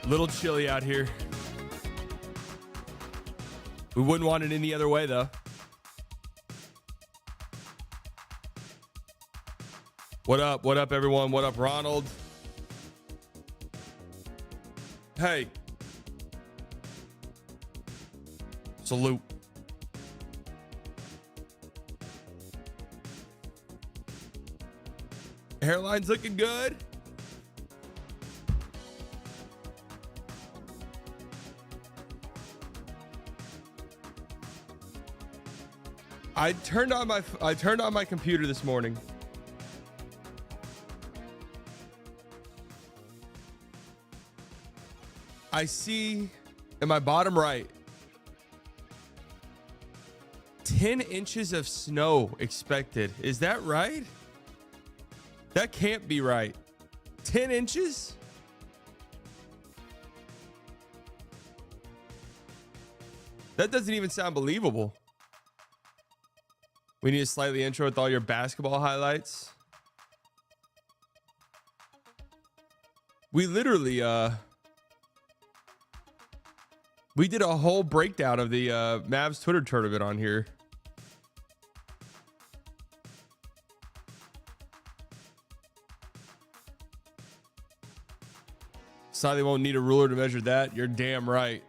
Little chilly out here. We wouldn't want it any other way, though. What up? What up, everyone? What up, Ronald? Hey. Salute. Hairline's looking good. I turned on my computer this morning. I see in my bottom right 10 inches of snow expected. Is that right? That can't be right. 10 inches? That doesn't even sound believable. We need a slightly intro with all your basketball highlights. We literally we did a whole breakdown of the Mavs Twitter tournament on here. Slightly won't need a ruler to measure that. You're damn right.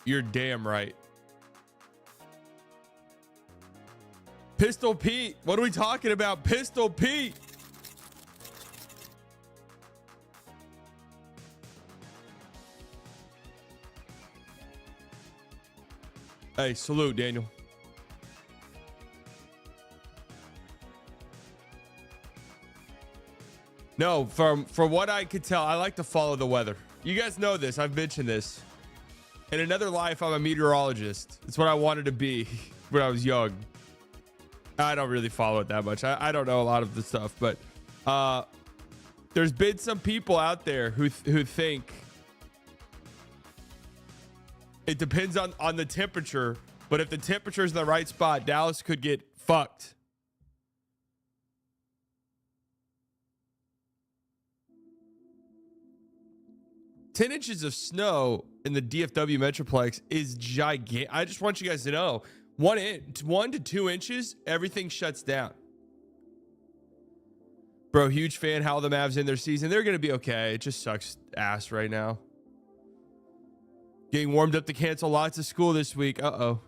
You're damn right. Pistol Pete. What are we talking about? Pistol Pete. Hey, salute, Daniel. No, from what I could tell, I like to follow the weather. You guys know this. I've mentioned this. In another life, I'm a meteorologist. It's what I wanted to be when I was young. I don't really follow it that much. I don't know a lot of the stuff, but there's been some people out there who think it depends on the temperature, but if the temperature's in the right spot, Dallas could get fucked. Ten inches of snow in the DFW Metroplex is gigantic. I just want you guys to know, 1 to 2 inches, everything shuts down. Bro, huge fan. How the Mavs in their season? They're going to be okay. It just sucks ass right now. Getting warmed up to cancel lots of school this week. Uh-oh.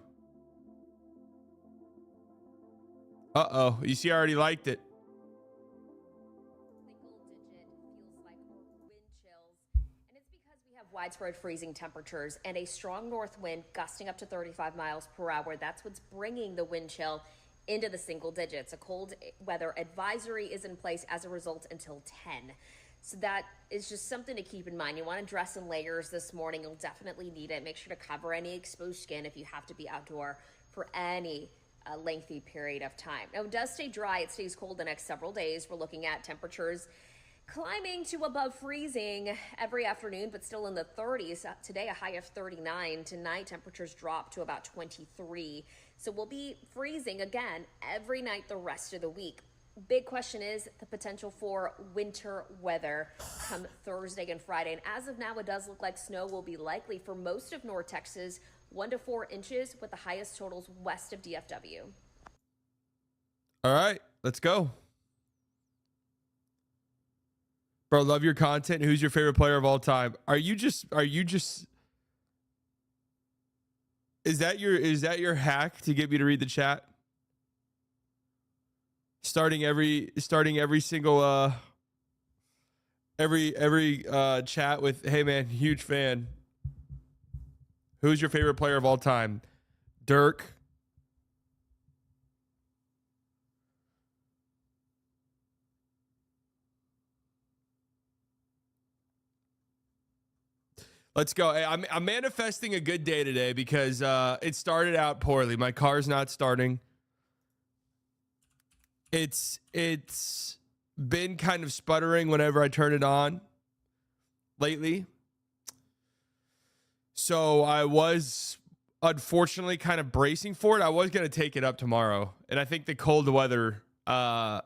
Uh-oh. You see, I already liked it. Widespread freezing temperatures and a strong north wind gusting up to 35 miles per hour. That's what's bringing the wind chill into the single digits. A cold weather advisory is in place as a result until 10. So that is just something to keep in mind. You want to dress in layers this morning. You'll definitely need it. Make sure to cover any exposed skin if you have to be outdoor for any lengthy period of time. Now, it does stay dry. It stays cold the next several days. We're looking at temperatures climbing to above freezing every afternoon, but still in the 30s. Today, a high of 39. Tonight, temperatures drop to about 23. So we'll be freezing again every night the rest of the week. Big question is the potential for winter weather come Thursday and Friday. And as of now, it does look like snow will be likely for most of North Texas, 1 to 4 inches, with the highest totals west of DFW. All right, let's go. Bro, love your content. Who's your favorite player of all time? Is that your hack to get me to read the chat? Starting every single chat with, hey man, huge fan. Who's your favorite player of all time? Dirk. Let's go. Hey, I'm manifesting a good day today because it started out poorly. My car's not starting. It's been kind of sputtering whenever I turn it on lately. So I was unfortunately kind of bracing for it. I was going to take it up tomorrow. And I think the cold weather has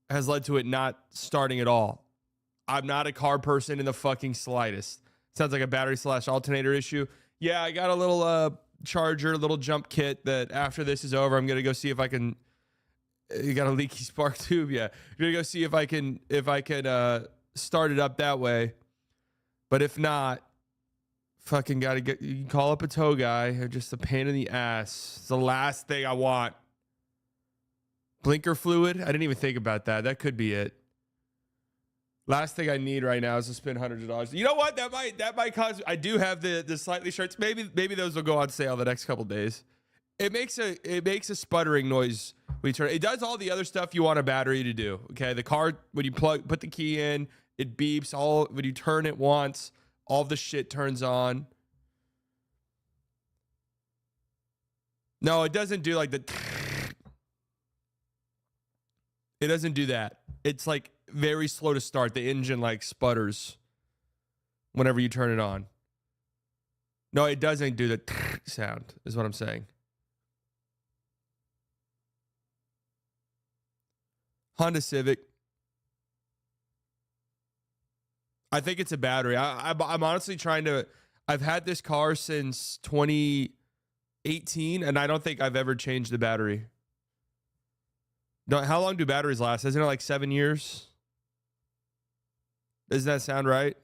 led to it not starting at all. I'm not a car person in the fucking slightest. Sounds like a battery / alternator issue. Yeah, I got a little charger, little jump kit that after this is over, I'm gonna go see if I can. You got a leaky spark tube, yeah. I'm gonna go see if I can start it up that way. But if not, fucking gotta get. You can call up a tow guy. They're just a pain in the ass. It's the last thing I want. Blinker fluid. I didn't even think about that. That could be it. Last thing I need right now is to spend hundreds of dollars. You know what? That might cause. I do have the slightly shirts. Maybe those will go on sale the next couple days. It makes a sputtering noise when you turn. It does all the other stuff you want a battery to do. Okay, the car, when you put the key in, it beeps. All when you turn it once, all the shit turns on. No, it doesn't do like the. It doesn't do that. It's like very slow to start. The engine like sputters whenever you turn it on. No, it doesn't do the sound, is what I'm saying. Honda Civic. I think it's a battery. I'm honestly trying to. I've had this car since 2018, and I don't think I've ever changed the battery. No, how long do batteries last? Isn't it like 7 years? Does that sound right?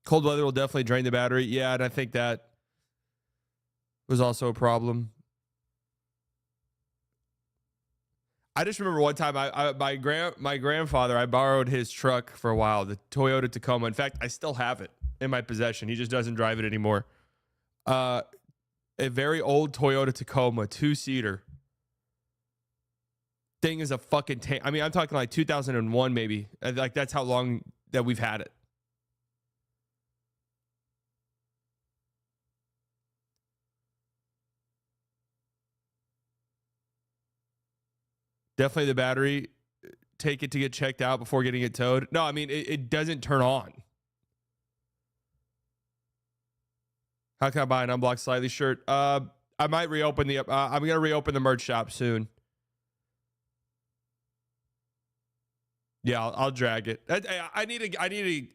Cold weather will definitely drain the battery. Yeah, and I think that was also a problem. I just remember one time my grandfather, I borrowed his truck for a while, the Toyota Tacoma. In fact, I still have it in my possession. He just doesn't drive it anymore. A very old Toyota Tacoma, 2-seater. Thing is a fucking tank. I mean, I'm talking like 2001 maybe. Like that's how long that we've had it. Definitely the battery. Take it to get checked out before getting it towed. No, I mean, it doesn't turn on. How can I buy an Unblocked Slightly shirt? I might reopen the. I'm gonna reopen the merch shop soon. Yeah, I'll drag it. I need to.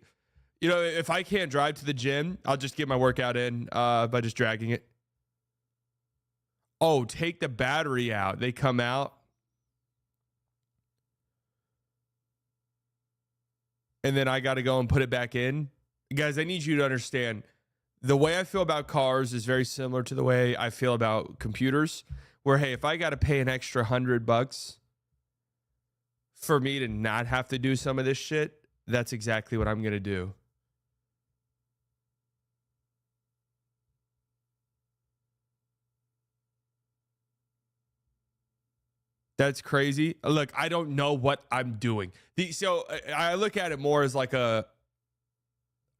You know, if I can't drive to the gym, I'll just get my workout in by just dragging it. Oh, take the battery out. They come out. And then I got to go and put it back in. Guys, I need you to understand. The way I feel about cars is very similar to the way I feel about computers. Where, hey, if I got to pay an extra $100 for me to not have to do some of this shit, that's exactly what I'm going to do. That's crazy. Look, I don't know what I'm doing. So I look at it more as like a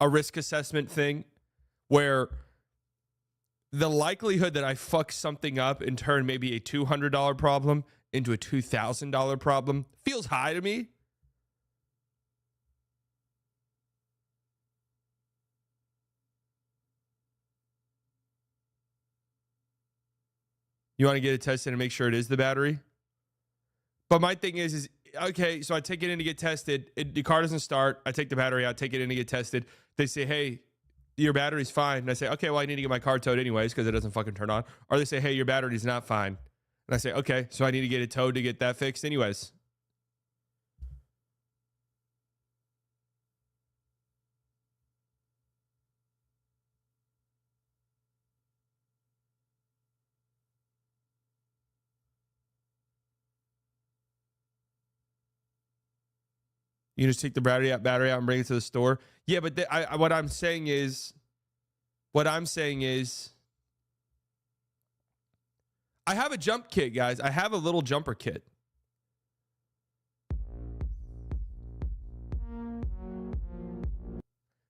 risk assessment thing where the likelihood that I fuck something up and turn maybe a $200 problem into a $2,000 problem feels high to me. You want to get it tested and make sure it is the battery? But my thing is okay, so I take it in to get tested. The car doesn't start. I take the battery out, take it in to get tested. They say, hey, your battery's fine. And I say, okay, well, I need to get my car towed anyways because it doesn't fucking turn on. Or they say, hey, your battery's not fine. And I say, okay, so I need to get it towed to get that fixed anyways. You just take the battery out and bring it to the store. Yeah, but what I'm saying is, I have a jump kit, guys. I have a little jumper kit.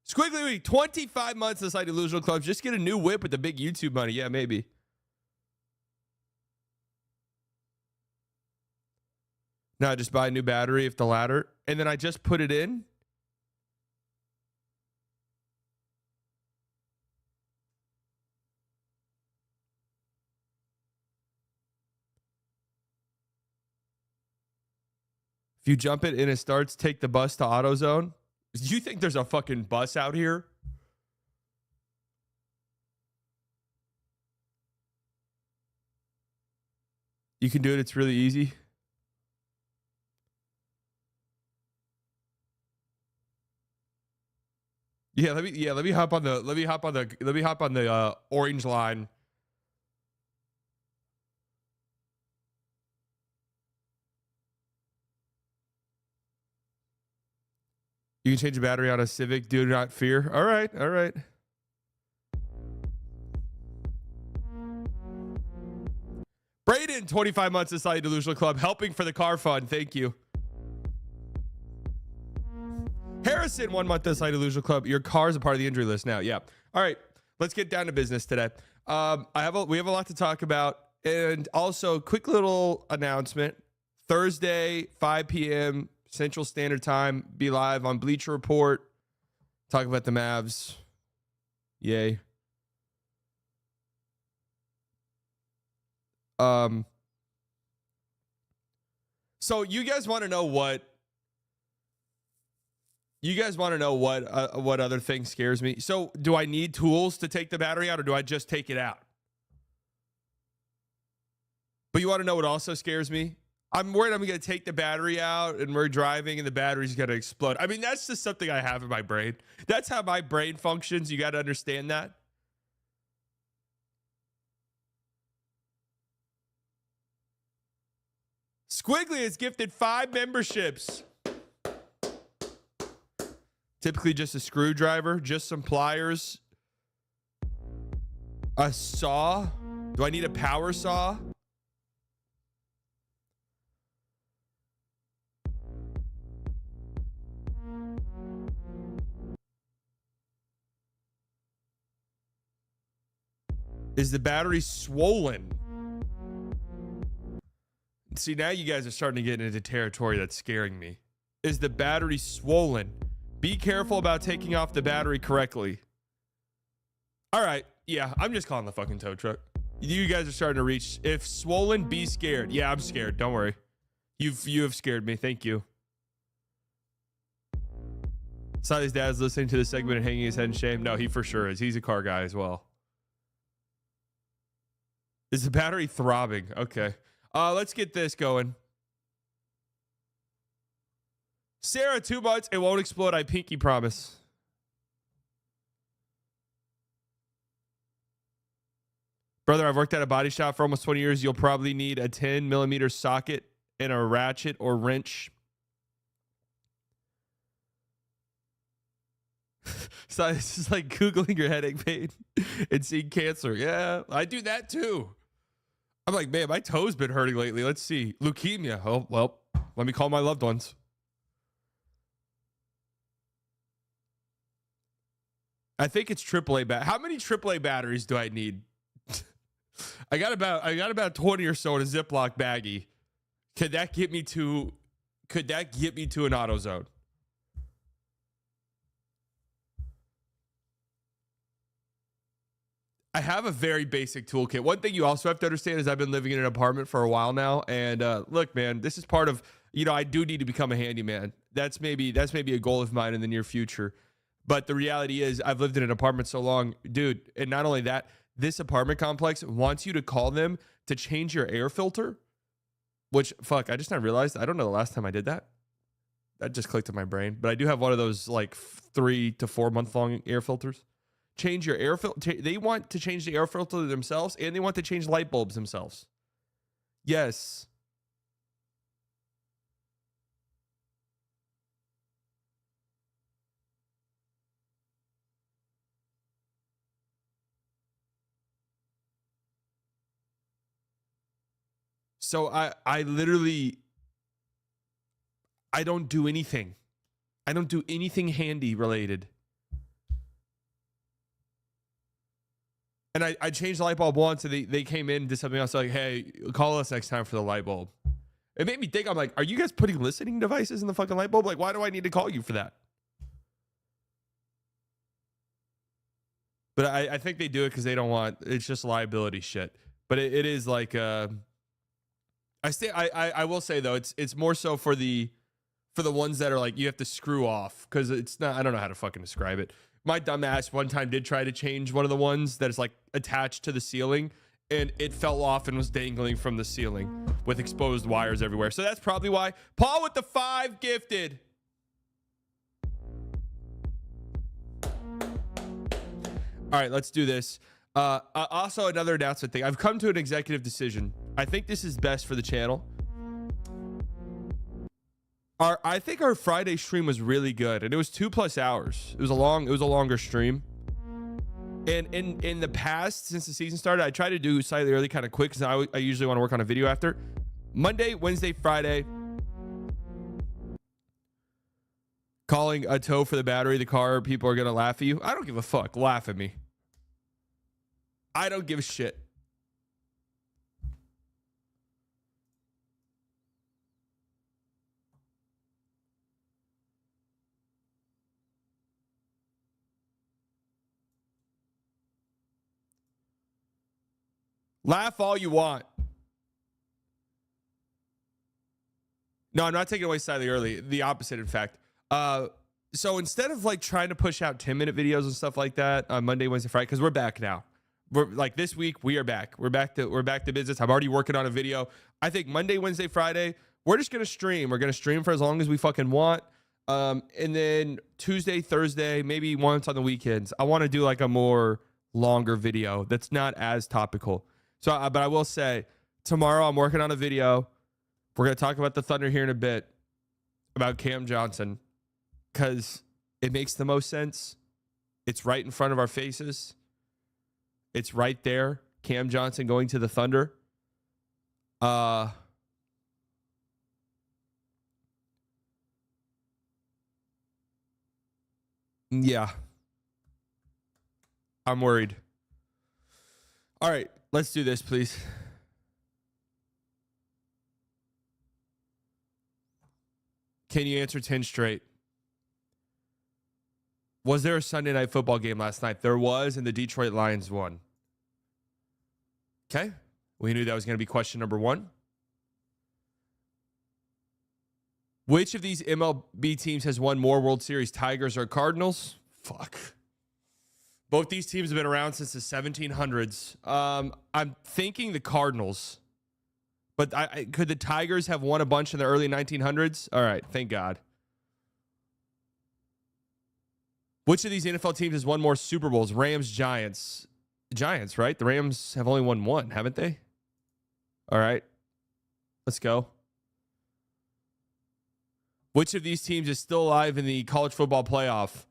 Squiggly Week, 25 months inside Delusional Clubs. Just get a new whip with the big YouTube money. Yeah, maybe. No, I just buy a new battery if the ladder, and then I just put it in. If you jump it and it starts, take the bus to AutoZone. Do you think there's a fucking bus out here? You can do it. It's really easy. Let me hop on the orange line. You can change the battery on a Civic. Do not fear. All right. Braden, 25 months inside Delusional Club, helping for the car fund. Thank you. Harrison, 1 month inside Delusional Club. Your car is a part of the injury list now. Yeah. All right. Let's get down to business today. We have a lot to talk about, and also quick little announcement. Thursday, 5 p.m. Central Standard Time. Be live on Bleacher Report. Talk about the Mavs. Yay. So you guys want to know what other thing scares me? So do I need tools to take the battery out, or do I just take it out? But you want to know what also scares me? I'm worried I'm going to take the battery out and we're driving and the battery's going to explode. I mean, that's just something I have in my brain. That's how my brain functions. You got to understand that. Squiggly is gifted 5 memberships. Typically just a screwdriver, just some pliers, a saw. Do I need a power saw? Is the battery swollen? See, now you guys are starting to get into territory that's scaring me. Is the battery swollen? Be careful about taking off the battery correctly. All right. Yeah, I'm just calling the fucking tow truck. You guys are starting to reach. If swollen, be scared. Yeah, I'm scared. Don't worry. You have scared me. Thank you. Sally's dad's listening to this segment and hanging his head in shame. No, he for sure is. He's a car guy as well. Is the battery throbbing? Okay. Let's get this going. Sarah, 2 months. It won't explode. I pinky promise. Brother, I've worked at a body shop for almost 20 years. You'll probably need a 10 millimeter socket and a ratchet or wrench. So this is like Googling your headache pain and seeing cancer. Yeah, I do that too. I'm like, man, my toe's been hurting lately. Let's see. Leukemia. Oh, well, let me call my loved ones. I think it's AAA How many AAA batteries do I need? I got about 20 or so in a Ziploc baggie. Could that get me to an AutoZone? I have a very basic toolkit. One thing you also have to understand is I've been living in an apartment for a while now. And look, man, this is part of, I do need to become a handyman. That's maybe a goal of mine in the near future. But the reality is I've lived in an apartment so long, dude. And not only that, this apartment complex wants you to call them to change your air filter, which, fuck, I just not realized. I don't know the last time I did that. That just clicked in my brain. But I do have one of those like 3 to 4 month long air filters. Change your air filter. They want to change the air filter themselves, and they want to change light bulbs themselves. Yes. So I literally, I don't do anything. I don't do anything handy related. And I changed the light bulb once, and they came in and did something else. Like, hey, call us next time for the light bulb. It made me think, I'm like, are you guys putting listening devices in the fucking light bulb? Like, why do I need to call you for that? But I think they do it because they don't want, it's just liability shit. But it is like, I will say though, it's more so for the for the ones that are like you have to screw off because it's not. I don't know how to fucking describe it. My dumb ass one time did try to change one of the ones that is like attached to the ceiling, and it fell off and was dangling from the ceiling with exposed wires everywhere. So that's probably why. Paul with the 5 gifted. All right, let's do this. Also, another announcement thing. I've come to an executive decision. I think this is best for the channel. I think our Friday stream was really good, and it was 2+ hours. It was a longer stream. And in the past, since the season started, I try to do slightly early, kind of quick, because I usually want to work on a video after. Monday, Wednesday, Friday. Calling a tow for the battery, the car, people are gonna laugh at you. I don't give a fuck. Laugh at me. I don't give a shit. Laugh all you want. No, I'm not taking away slightly early. The opposite, in fact. So instead of like trying to push out 10-minute videos and stuff like that on Monday, Wednesday, Friday, because we're back now. We're like this week, we are back. We're back to business. I'm already working on a video. I think Monday, Wednesday, Friday, we're just gonna stream. We're gonna stream for as long as we fucking want. And then Tuesday, Thursday, maybe once on the weekends, I want to do like a more longer video that's not as topical. So, but I will say, tomorrow I'm working on a video. We're gonna talk about the Thunder here in a bit, about Cam Johnson, because it makes the most sense. It's right in front of our faces. It's right there. Cam Johnson going to the Thunder. Yeah. I'm worried. All right, let's do this, please. Can you answer 10 straight? Was there a Sunday night football game last night? There was, and the Detroit Lions won. Okay. We knew that was going to be question number 1. Which of these MLB teams has won more World Series, Tigers or Cardinals? Fuck. Both these teams have been around since the 1700s. I'm thinking the Cardinals. But could the Tigers have won a bunch in the early 1900s? All right, thank God. Which of these NFL teams has won more Super Bowls? Rams, Giants. Giants, right? The Rams have only won 1, haven't they? All right, let's go. Which of these teams is still alive in the college football playoff?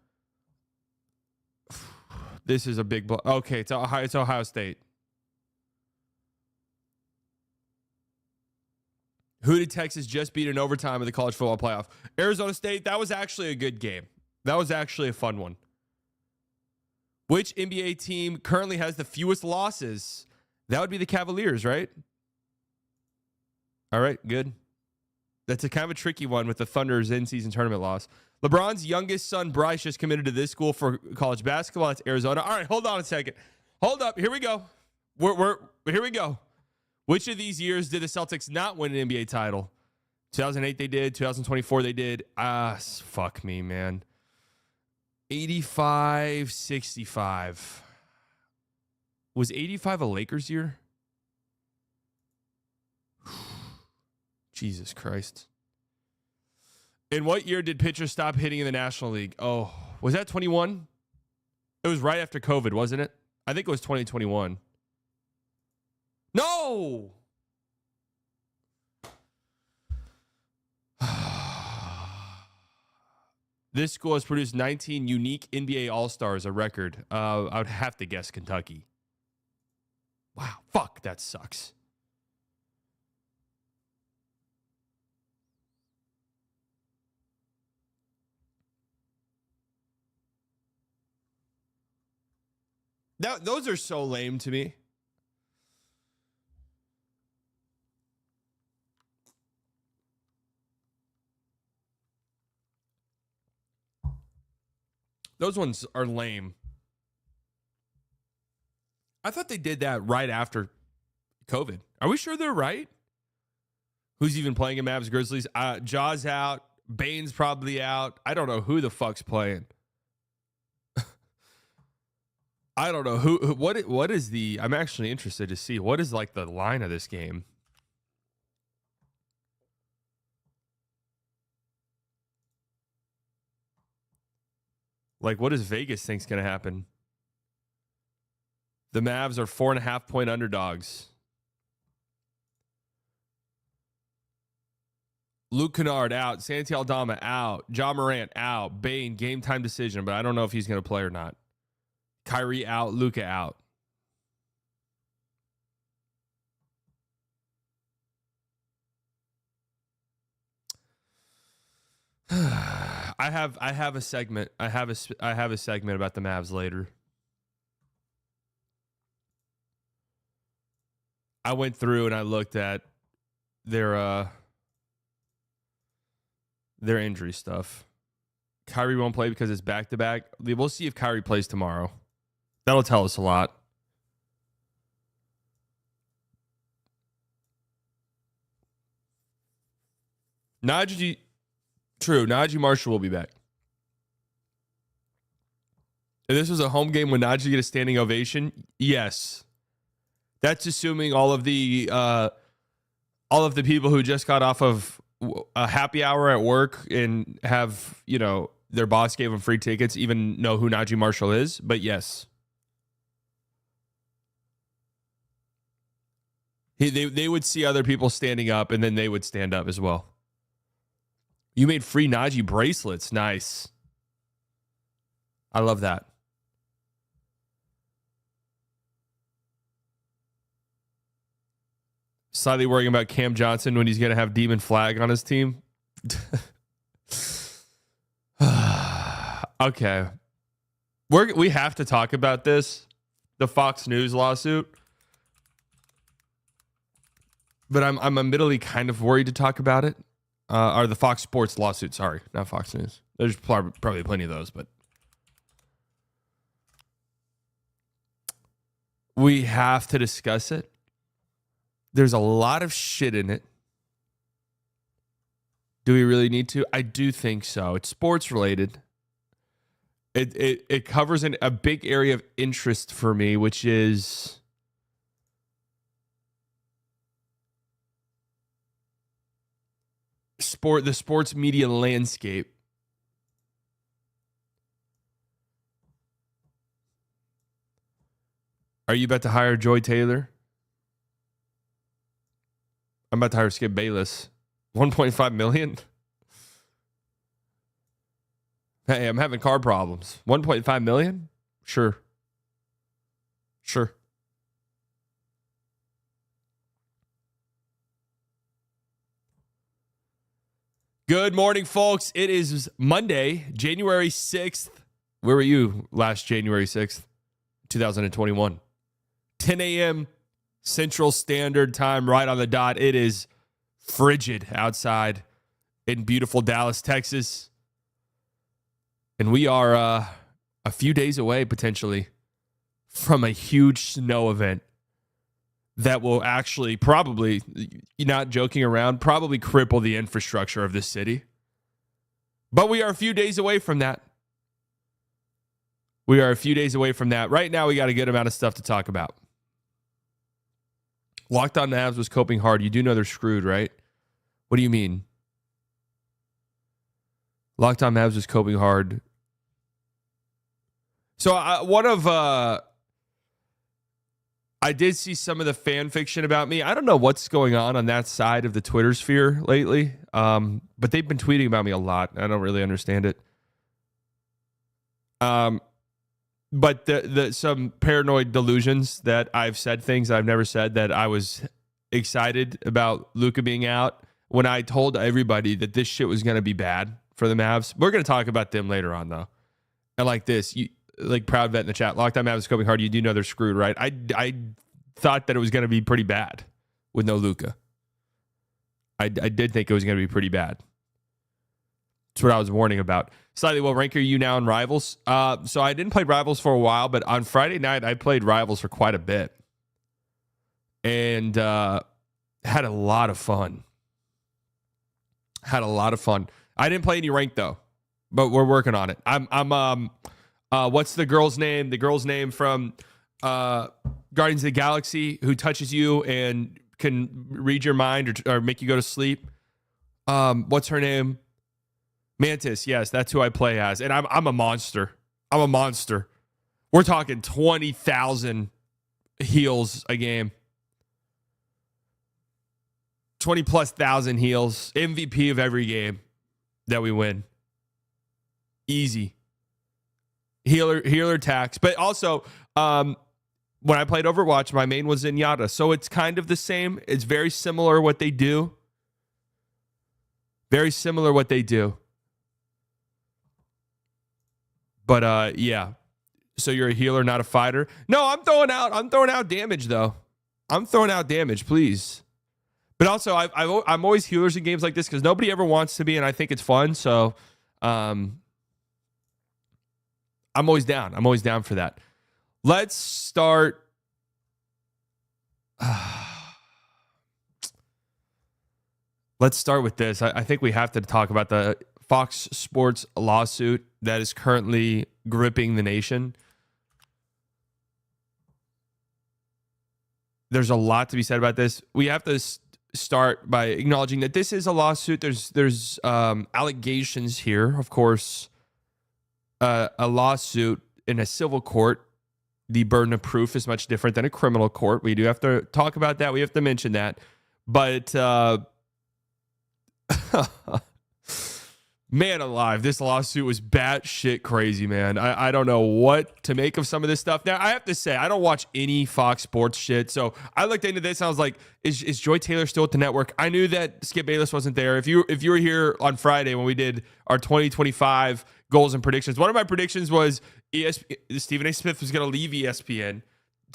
This is a big blow. Okay, it's Ohio State. Who did Texas just beat in overtime in the college football playoff? Arizona State. That was actually a good game. That was actually a fun one. Which NBA team currently has the fewest losses? That would be the Cavaliers, right? All right, good. That's a kind of a tricky one with the Thunder's in-season tournament loss. LeBron's youngest son, Bryce, just committed to this school for college basketball. That's Arizona. All right, hold on a second. Hold up. Here we go. Here we go. Which of these years did the Celtics not win an NBA title? 2008 they did. 2024 they did. Fuck me, man. 85-65. Was 85 a Lakers year? Jesus Christ. In what year did pitchers stop hitting in the National League? Oh, was that 21? It was right after COVID, wasn't it? I think it was 2021. No! This school has produced 19 unique NBA All-Stars, a record. I would have to guess Kentucky. Wow, fuck, that sucks. Those are so lame to me. Those ones are lame. I thought they did that right after COVID. Are we sure they're right? Who's even playing in Mavs Grizzlies? Jaws out. Bane's probably out. I don't know who the fuck's playing. I don't know what is the. I'm actually interested to see what is like the line of this game. Like, what does Vegas think's going to happen? The Mavs are 4.5-point underdogs. Luke Kennard out. Santi Aldama out. Ja Morant out. Bane, game time decision, but I don't know if he's going to play or not. Kyrie out. Luka out. I have a segment. I have a segment about the Mavs later. I went through and I looked at their injury stuff. Kyrie won't play because it's back-to-back. We'll see if Kyrie plays tomorrow. That'll tell us a lot. Najee Marshall will be back. If this was a home game when Najee get a standing ovation, yes. That's assuming all of the people who just got off of a happy hour at work and have, their boss gave them free tickets, even know who Najee Marshall is. But yes. They would see other people standing up, and then they would stand up as well. You made free Najee bracelets. Nice. I love that. Slightly worrying about Cam Johnson when he's going to have Demon Flag on his team. Okay. We have to talk about this. The Fox News lawsuit. But I'm admittedly kind of worried to talk about it. Or the Fox Sports lawsuit. Sorry, not Fox News. There's probably plenty of those, but we have to discuss it. There's a lot of shit in it. Do we really need to? I do think so. It's sports related. It covers a big area of interest for me, which is the sports media landscape. Are you about to hire Joy Taylor? I'm about to hire Skip Bayless. $1.5 million? Hey, I'm having car problems. $1.5 million? Sure. Good morning, folks. It is Monday, January 6th. Where were you last January 6th, 2021? 10 a.m. Central Standard Time, right on the dot. It is frigid outside in beautiful Dallas, Texas. And we are a few days away, potentially, from a huge snow event that will actually probably, not joking around, probably cripple the infrastructure of this city. But we are a few days away from that. Right now, we got a good amount of stuff to talk about. Locked On Mavs was coping hard. You do know they're screwed, right? What do you mean? Locked On Mavs was coping hard. So I did see some of the fan fiction about me. I don't know what's going on that side of the Twitter sphere lately, but they've been tweeting about me a lot. I don't really understand it. But some paranoid delusions that I've said things I've never said, that I was excited about Luka being out when I told everybody that this shit was going to be bad for the Mavs. We're going to talk about them later on, though. And like this, Proud Vet in the chat, Locked On Mavs is coping hard. You do know they're screwed, right? I thought that it was going to be pretty bad with no Luka. I did think it was going to be pretty bad. That's what I was warning about. Slightly, what rank are you now in Rivals? So I didn't play Rivals for a while, but on Friday night, I played Rivals for quite a bit. And had a lot of fun. I didn't play any rank though, but we're working on it. What's the girl's name? The girl's name from Guardians of the Galaxy who touches you and can read your mind or make you go to sleep. What's her name? Mantis. Yes, that's who I play as. And I'm a monster. I'm a monster. We're talking 20,000 heals a game. 20,000+ heals. MVP of every game that we win. Easy. Healer tax. But also, when I played Overwatch, my main was Zenyatta. So it's kind of the same. It's very similar what they do. Very similar what they do. But yeah. So you're a healer, not a fighter. No, I'm throwing out damage though. I'm throwing out damage, please. But also, I'm always healers in games like this because nobody ever wants to be, and I think it's fun. So, I'm always down. I'm always down for that. Let's start. Let's start with this. I think we have to talk about the Fox Sports lawsuit that is currently gripping the nation. There's a lot to be said about this. We have to start by acknowledging that this is a lawsuit. There's allegations here. Of course, a lawsuit in a civil court, the burden of proof is much different than a criminal court. We do have to talk about that. We have to mention that. But man alive, this lawsuit was batshit crazy, man. I don't know what to make of some of this stuff. Now, I have to say, I don't watch any Fox Sports shit. So I looked into this and I was like, is Joy Taylor still at the network? I knew that Skip Bayless wasn't there. If you were here on Friday when we did our 2025 goals and predictions, one of my predictions was Stephen A. Smith was going to leave ESPN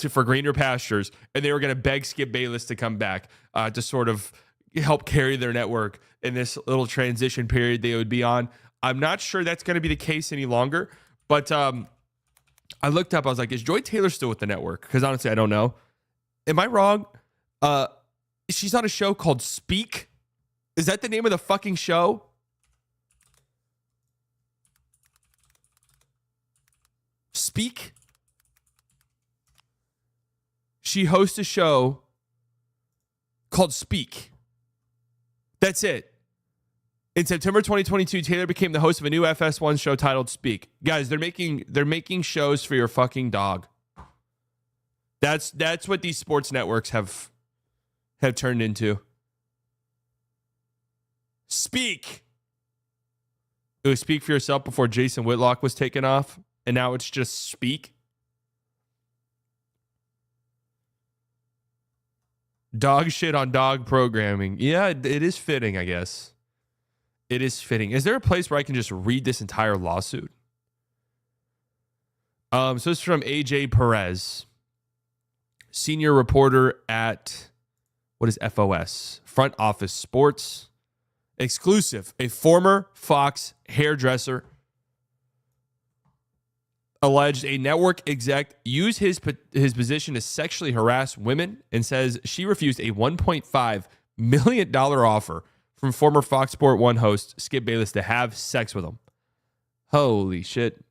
for greener pastures, and they were going to beg Skip Bayless to come back to sort of help carry their network in this little transition period they would be on. I'm not sure that's going to be the case any longer, but I looked up. I was like, is Joy Taylor still with the network? Because honestly, I don't know. Am I wrong? She's on a show called Speak. Is that the name of the fucking show? Speak? She hosts a show called Speak. That's it. In September 2022, Taylor became the host of a new FS1 show titled Speak. Guys, they're making shows for your fucking dog. That's what these sports networks have turned into. Speak. It was Speak for Yourself before Jason Whitlock was taken off, and now it's just Speak. Dog shit on dog programming. Yeah, it is fitting, I guess. It is fitting. Is there a place where I can just read this entire lawsuit? So this is from AJ Perez, senior reporter at, what is FOS? Front Office Sports. Exclusive. A former Fox hairdresser alleged a network exec used his position to sexually harass women and says she refused a $1.5 million offer from former Fox Sport 1 host Skip Bayless to have sex with him. Holy shit.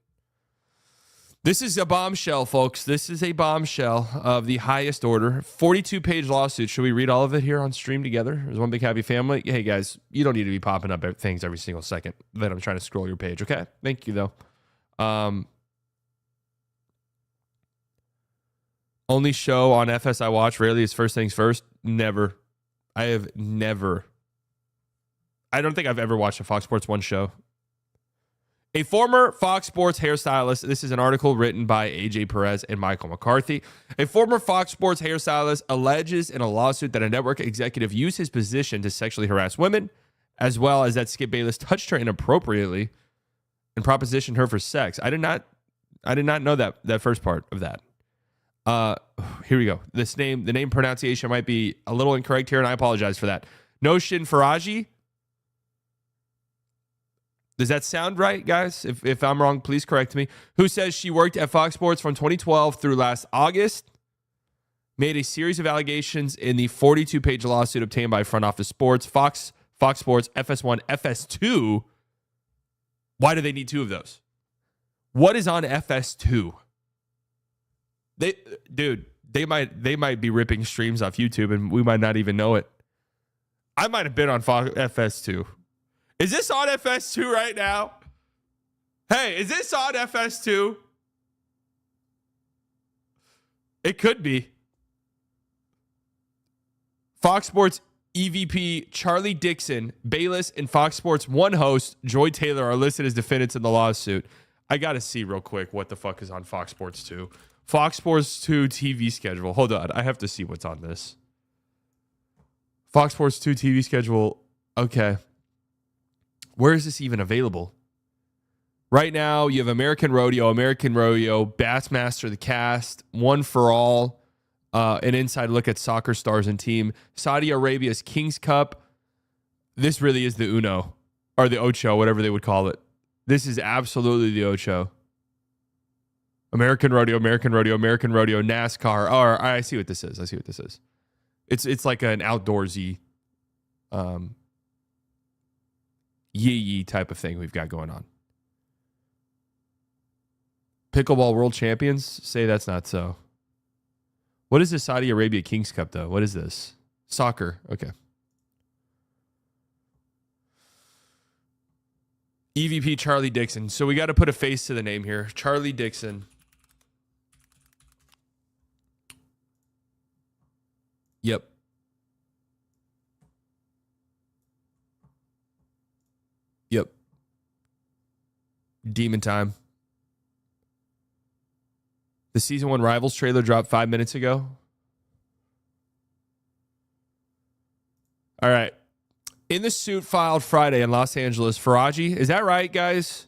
This is a bombshell, folks. This is a bombshell of the highest order. 42-page lawsuit. Should we read all of it here on stream together as one big happy family? Hey, guys, you don't need to be popping up things every single second that I'm trying to scroll your page, okay? Thank you, though. Only show on FS I watch rarely is First Things First. Never. I have never. I don't think I've ever watched a Fox Sports 1 show. A former Fox Sports hairstylist, this is an article written by AJ Perez and Michael McCarthy. A former Fox Sports hairstylist alleges in a lawsuit that a network executive used his position to sexually harass women, as well as that Skip Bayless touched her inappropriately and propositioned her for sex. I did not know that first part of that. Here we go. The name pronunciation might be a little incorrect here, and I apologize for that. Noshin Faraji. Does that sound right, guys? If I'm wrong, please correct me. Who says she worked at Fox Sports from 2012 through last August, made a series of allegations in the 42-page lawsuit obtained by Front Office Sports, Fox Sports, FS1, FS2, Why do they need 2 of those? What is on FS2? They might be ripping streams off YouTube and we might not even know it. I might have been on FS2. Is this on FS2 right now? Hey, is this on FS2? It could be. Fox Sports EVP Charlie Dixon, Bayless, and Fox Sports 1 host Joy Taylor are listed as defendants in the lawsuit. I got to see real quick what the fuck is on Fox Sports 2. Fox Sports 2 TV schedule. Hold on. I have to see what's on this. Fox Sports 2 TV schedule. Okay. Where is this even available? Right now, you have American Rodeo, Bassmaster, the Cast, One for All, an inside look at soccer stars and team, Saudi Arabia's Kings Cup. This really is the Uno, or the Ocho, whatever they would call it. This is absolutely the Ocho. American Rodeo, NASCAR. Oh, I see what this is. It's like an outdoorsy, yee type of thing we've got going on. Pickleball World Champions say that's not so. What is the Saudi Arabia Kings Cup, though? What is this? Soccer. Okay. EVP Charlie Dixon. So we got to put a face to the name here. Charlie Dixon. Yep. Demon time. The season 1 Rivals trailer dropped 5 minutes ago. All right. In the suit filed Friday in Los Angeles, Faraji, is that right, guys?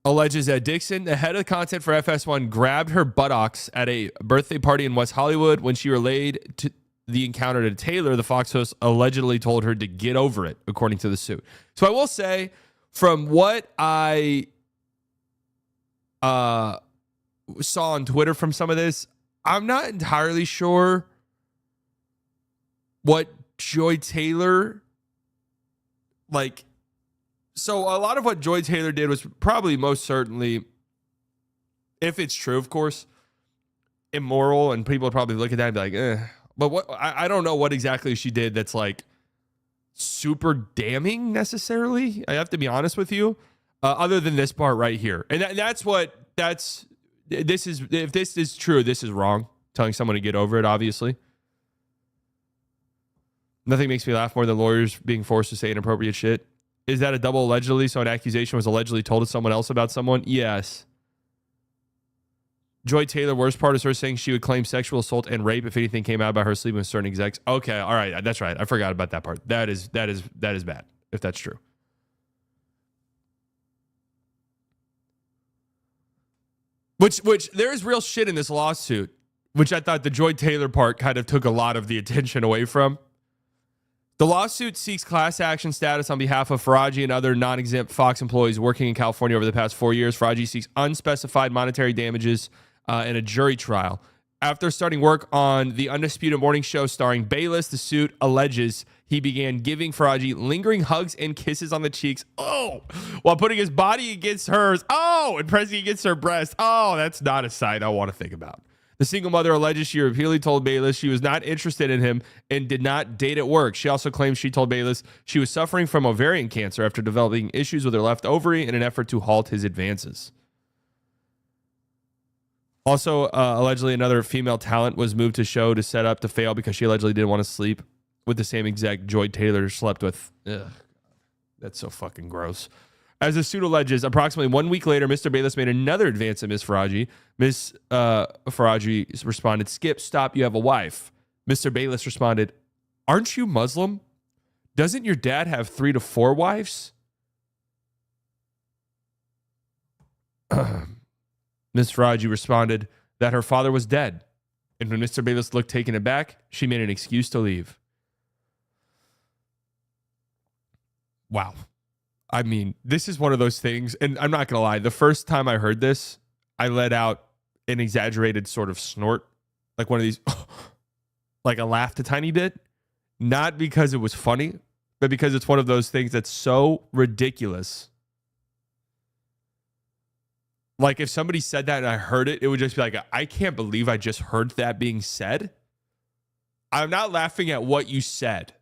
Alleges that Dixon, the head of content for FS1, grabbed her buttocks at a birthday party in West Hollywood when she relayed to the encounter to Taylor. The Fox host allegedly told her to get over it, according to the suit. So I will say, from what I saw on Twitter from some of this, I'm not entirely sure what Joy Taylor, like, so a lot of what Joy Taylor did was probably most certainly, if it's true, of course, immoral, and people would probably look at that and be like, eh. But what I don't know what exactly she did that's like super damning necessarily. I have to be honest with you, other than this part right here. And this is, if this is true, this is wrong. Telling someone to get over it, obviously. Nothing makes me laugh more than lawyers being forced to say inappropriate shit. Is that a double allegedly? So an accusation was allegedly told to someone else about someone? Yes. Joy Taylor, worst part is her saying she would claim sexual assault and rape if anything came out about her sleeping with certain execs. Okay, all right, that's right. I forgot about that part. That is bad, if that's true. Which there is real shit in this lawsuit, which I thought the Joy Taylor part kind of took a lot of the attention away from. The lawsuit seeks class action status on behalf of Faraji and other non-exempt Fox employees working in California over the past 4 years. Faraji seeks unspecified monetary damages in a jury trial. After starting work on the Undisputed Morning Show starring Bayless, the suit alleges he began giving Faraji lingering hugs and kisses on the cheeks. Oh, while putting his body against hers. Oh, and pressing against her breast. Oh, that's not a sight I want to think about. The single mother alleges she repeatedly told Bayless she was not interested in him and did not date at work. She also claims she told Bayless she was suffering from ovarian cancer after developing issues with her left ovary in an effort to halt his advances. Also, allegedly, another female talent was moved to show to set up to fail because she allegedly didn't want to sleep with the same exec Joy Taylor slept with. Ugh, that's so fucking gross. As the suit alleges, approximately 1 week later, Mr. Bayless made another advance at Ms. Faraji. Ms. Faraji responded, "Skip, stop, you have a wife." Mr. Bayless responded, "Aren't you Muslim? Doesn't your dad have 3 to 4 wives?" Ms. Faraji responded that her father was dead. And when Mr. Bayless looked taken aback, she made an excuse to leave. Wow. I mean, this is one of those things, and I'm not going to lie, the first time I heard this, I let out an exaggerated sort of snort, like one of these, like I laughed a tiny bit, not because it was funny, but because it's one of those things that's so ridiculous. Like if somebody said that and I heard it, it would just be like, I can't believe I just heard that being said. I'm not laughing at what you said.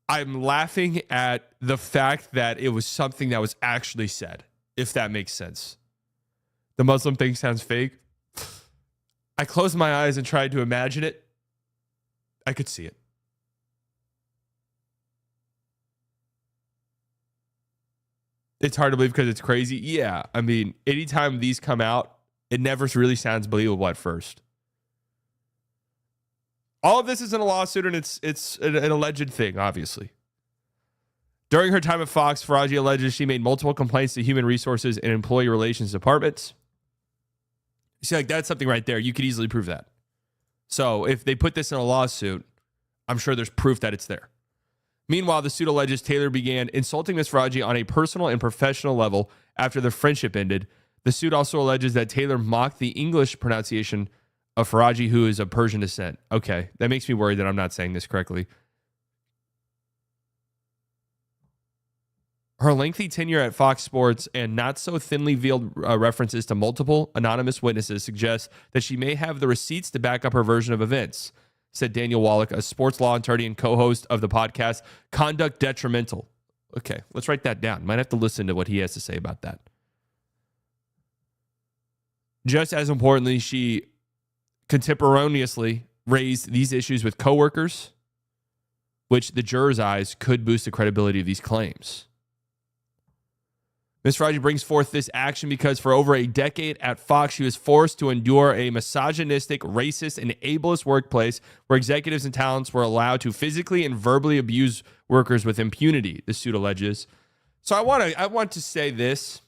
I'm laughing at the fact that it was something that was actually said, if that makes sense. The Muslim thing sounds fake. I closed my eyes and tried to imagine it. I could see it. It's hard to believe because it's crazy. Yeah, I mean, anytime these come out, it never really sounds believable at first. All of this is in a lawsuit, and it's an alleged thing, obviously. During her time at Fox, Faraji alleges she made multiple complaints to human resources and employee relations departments. You see, like, that's something right there. You could easily prove that. So if they put this in a lawsuit, I'm sure there's proof that it's there. Meanwhile, the suit alleges Taylor began insulting Ms. Faraji on a personal and professional level after the friendship ended. The suit also alleges that Taylor mocked the English pronunciation of Faraji, who is of Persian descent. Okay, that makes me worried that I'm not saying this correctly. Her lengthy tenure at Fox Sports and not so thinly veiled references to multiple anonymous witnesses suggest that she may have the receipts to back up her version of events, said Daniel Wallach, a sports law attorney and co-host of the podcast Conduct Detrimental. Okay, let's write that down. Might have to listen to what he has to say about that. Just as importantly, she contemporaneously raised these issues with coworkers, which the jurors' eyes could boost the credibility of these claims. Ms. Faraji brings forth this action because for over a decade at Fox, she was forced to endure a misogynistic, racist, and ableist workplace where executives and talents were allowed to physically and verbally abuse workers with impunity, the suit alleges. So I want to say this.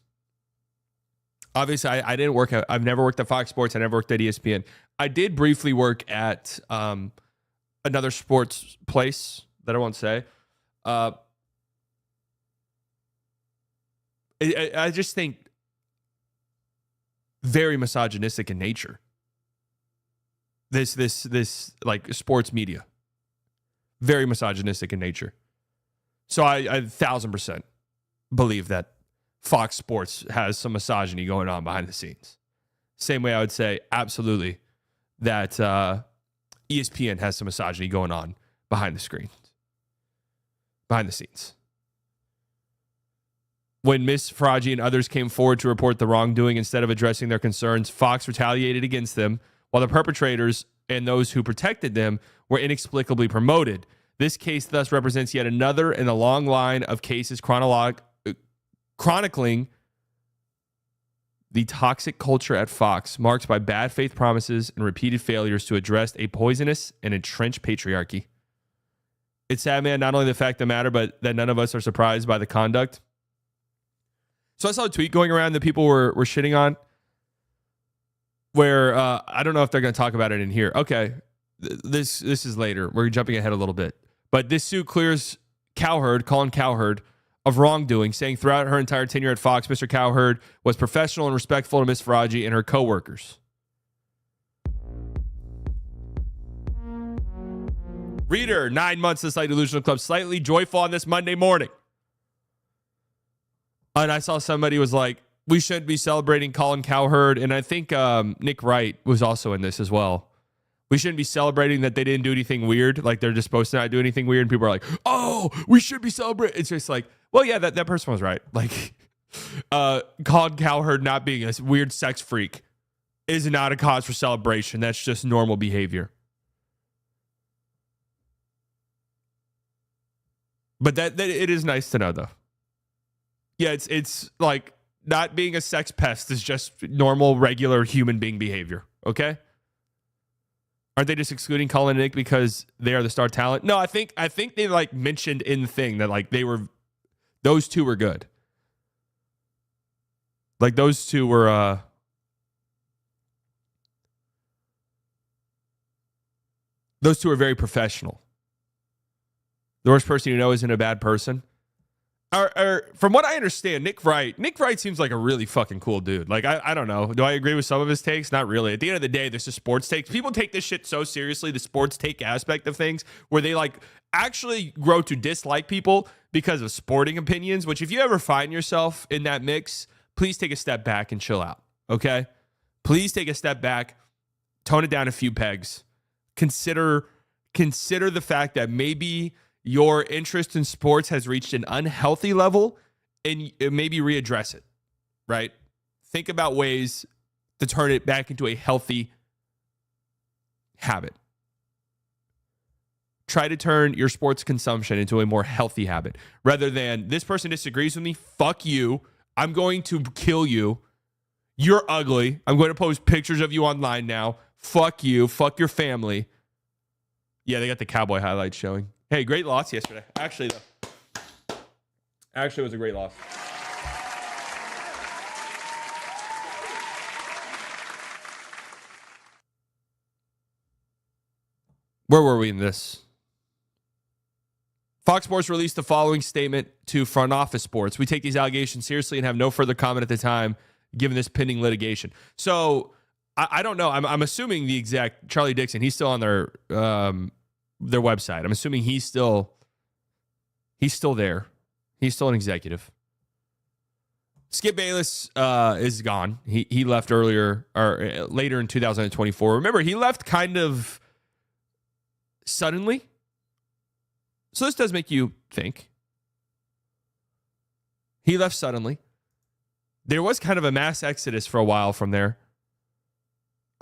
Obviously, I didn't work at, I've never worked at Fox Sports. I never worked at ESPN. I did briefly work at another sports place that I won't say. I just think very misogynistic in nature. This like sports media, very misogynistic in nature. So I 1,000% believe that Fox Sports has some misogyny going on behind the scenes. Same way I would say absolutely that ESPN has some misogyny going on behind the screen, behind the scenes. When Ms. Faraji and others came forward to report the wrongdoing instead of addressing their concerns, Fox retaliated against them, while the perpetrators and those who protected them were inexplicably promoted. This case thus represents yet another in a long line of cases chronicling the toxic culture at Fox, marked by bad faith promises and repeated failures to address a poisonous and entrenched patriarchy. It's sad, man, not only the fact of the matter, but that none of us are surprised by the conduct. So I saw a tweet going around that people were shitting on where I don't know if they're going to talk about it in here. Okay, this is later. We're jumping ahead a little bit. But this suit clears Colin Cowherd, of wrongdoing, saying throughout her entire tenure at Fox, Mr. Cowherd was professional and respectful to Ms. Faraji and her coworkers. Reader, 9 months to Slight Delusional Club, slightly joyful on this Monday morning. And I saw somebody was like, we shouldn't be celebrating Colin Cowherd. And I think Nick Wright was also in this as well. We shouldn't be celebrating that they didn't do anything weird. Like they're just supposed to not do anything weird. And people are like, oh, we should be celebrating. It's just like, well, yeah, that person was right. Like Colin Cowherd not being a weird sex freak is not a cause for celebration. That's just normal behavior. But that it is nice to know, though. Yeah, it's like not being a sex pest is just normal, regular human being behavior. Okay? Aren't they just excluding Colin and Nick because they are the star talent? No, I think they like mentioned in the thing that like those two were good. Like those two were very professional. The worst person you know isn't a bad person. From what I understand, Nick Wright seems like a really fucking cool dude. Like, I don't know. Do I agree with some of his takes? Not really. At the end of the day, there's a sports take. People take this shit so seriously, the sports take aspect of things, where they like actually grow to dislike people because of sporting opinions, which if you ever find yourself in that mix, please take a step back and chill out. Okay? Please take a step back, tone it down a few pegs. Consider the fact that maybe your interest in sports has reached an unhealthy level and maybe readdress it, right? Think about ways to turn it back into a healthy habit. Try to turn your sports consumption into a more healthy habit rather than this person disagrees with me. Fuck you. I'm going to kill you. You're ugly. I'm going to post pictures of you online now. Fuck you. Fuck your family. Yeah, they got the Cowboy highlights showing. Hey, great loss yesterday. Actually, it was a great loss. Where were we in this? Fox Sports released the following statement to Front Office Sports. We take these allegations seriously and have no further comment at the time, given this pending litigation. So, I don't know. I'm assuming the exact Charlie Dixon, he's still on their website. I'm assuming he's still there. He's still an executive. Skip Bayless is gone. He left earlier or later in 2024. Remember, he left kind of suddenly. So this does make you think. He left suddenly. There was kind of a mass exodus for a while from there.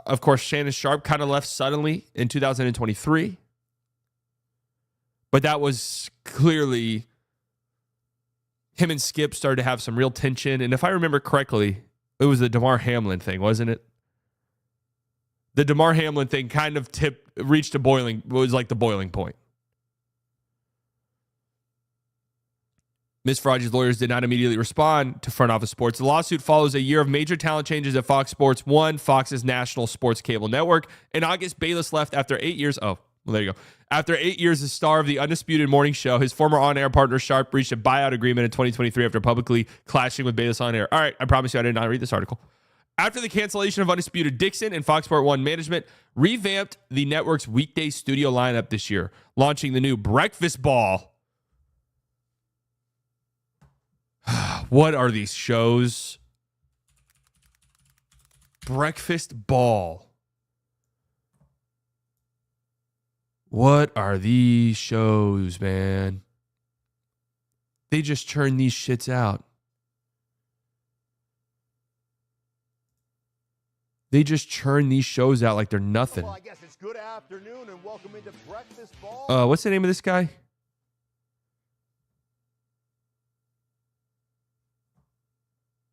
Of course, Shannon Sharpe kind of left suddenly in 2023. But that was clearly him and Skip started to have some real tension. And if I remember correctly, it was the DeMar Hamlin thing, wasn't it? The DeMar Hamlin thing kind of reached the boiling point. Ms. Farage's lawyers did not immediately respond to Front Office Sports. The lawsuit follows a year of major talent changes at Fox Sports 1, Fox's national sports cable network. In August, Bayless left after 8 years. Oh, well, there you go. After 8 years as star of the Undisputed Morning Show, his former on-air partner Sharp reached a buyout agreement in 2023 after publicly clashing with Bayless on air. All right, I promise you I did not read this article. After the cancellation of Undisputed, Dixon and Fox Sport 1 management revamped the network's weekday studio lineup this year, launching the new Breakfast Ball. What are these shows? Breakfast Ball. What are these shows, man? They just churn these shits out. They just churn these shows out like they're nothing. Well, I guess it's good afternoon and welcome into Breakfast Ball. What's the name of this guy?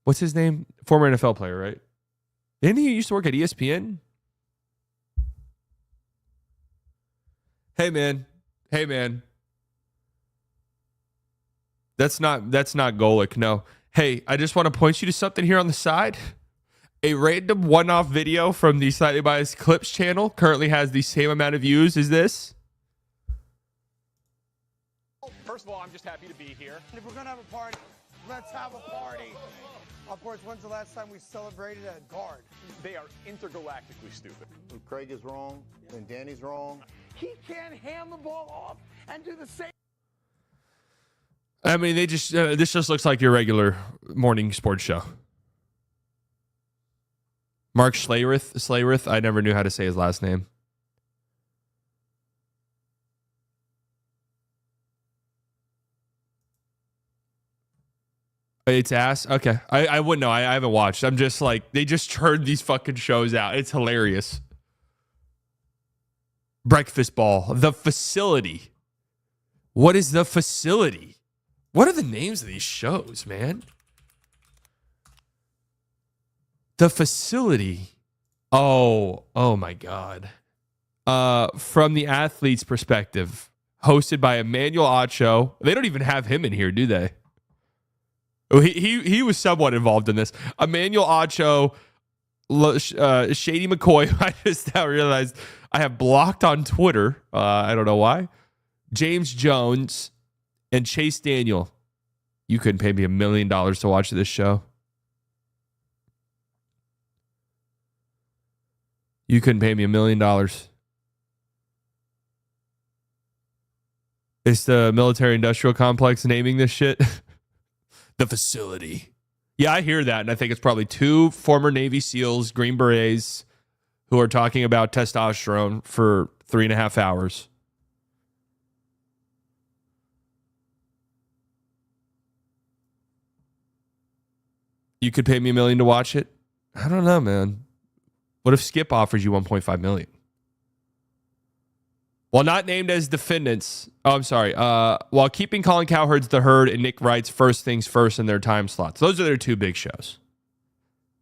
What's his name? Former NFL player, right? Didn't he used to work at ESPN? Hey man. That's not Golick, no. Hey, I just want to point you to something here on the side. A random one-off video from the Slightly Biased Clips channel currently has the same amount of views as this. First of all, I'm just happy to be here. If we're going to have a party, let's have a party. Of course, when's the last time we celebrated a guard? They are intergalactically stupid. When Craig is wrong, when Danny's wrong. He can't hand the ball off and do the same. I mean, they just this just looks like your regular morning sports show. Mark Schlereth. I never knew how to say his last name. It's ass. Okay. I wouldn't know. I haven't watched. I'm just like, they just churned these fucking shows out. It's hilarious. Breakfast Ball. The Facility. What is The Facility? What are the names of these shows, man? The Facility. Oh my God. From the athlete's perspective, hosted by Emmanuel Acho. They don't even have him in here, do they? He was somewhat involved in this. Emmanuel Acho, Shady McCoy. I just now realized I have blocked on Twitter. I don't know why. James Jones and Chase Daniel. You couldn't pay me $1 million to watch this show. You couldn't pay me $1 million. It's the military industrial complex naming this shit. The facility. Yeah, I hear that. And I think it's probably 2 former Navy SEALs, Green Berets, who are talking about testosterone for 3.5 hours. You could pay me $1 million to watch it? I don't know, man. What if Skip offers you $1.5 million? While not named as defendants, while keeping Colin Cowherd's The Herd and Nick Wright's First Things First in their time slots. Those are their 2 big shows.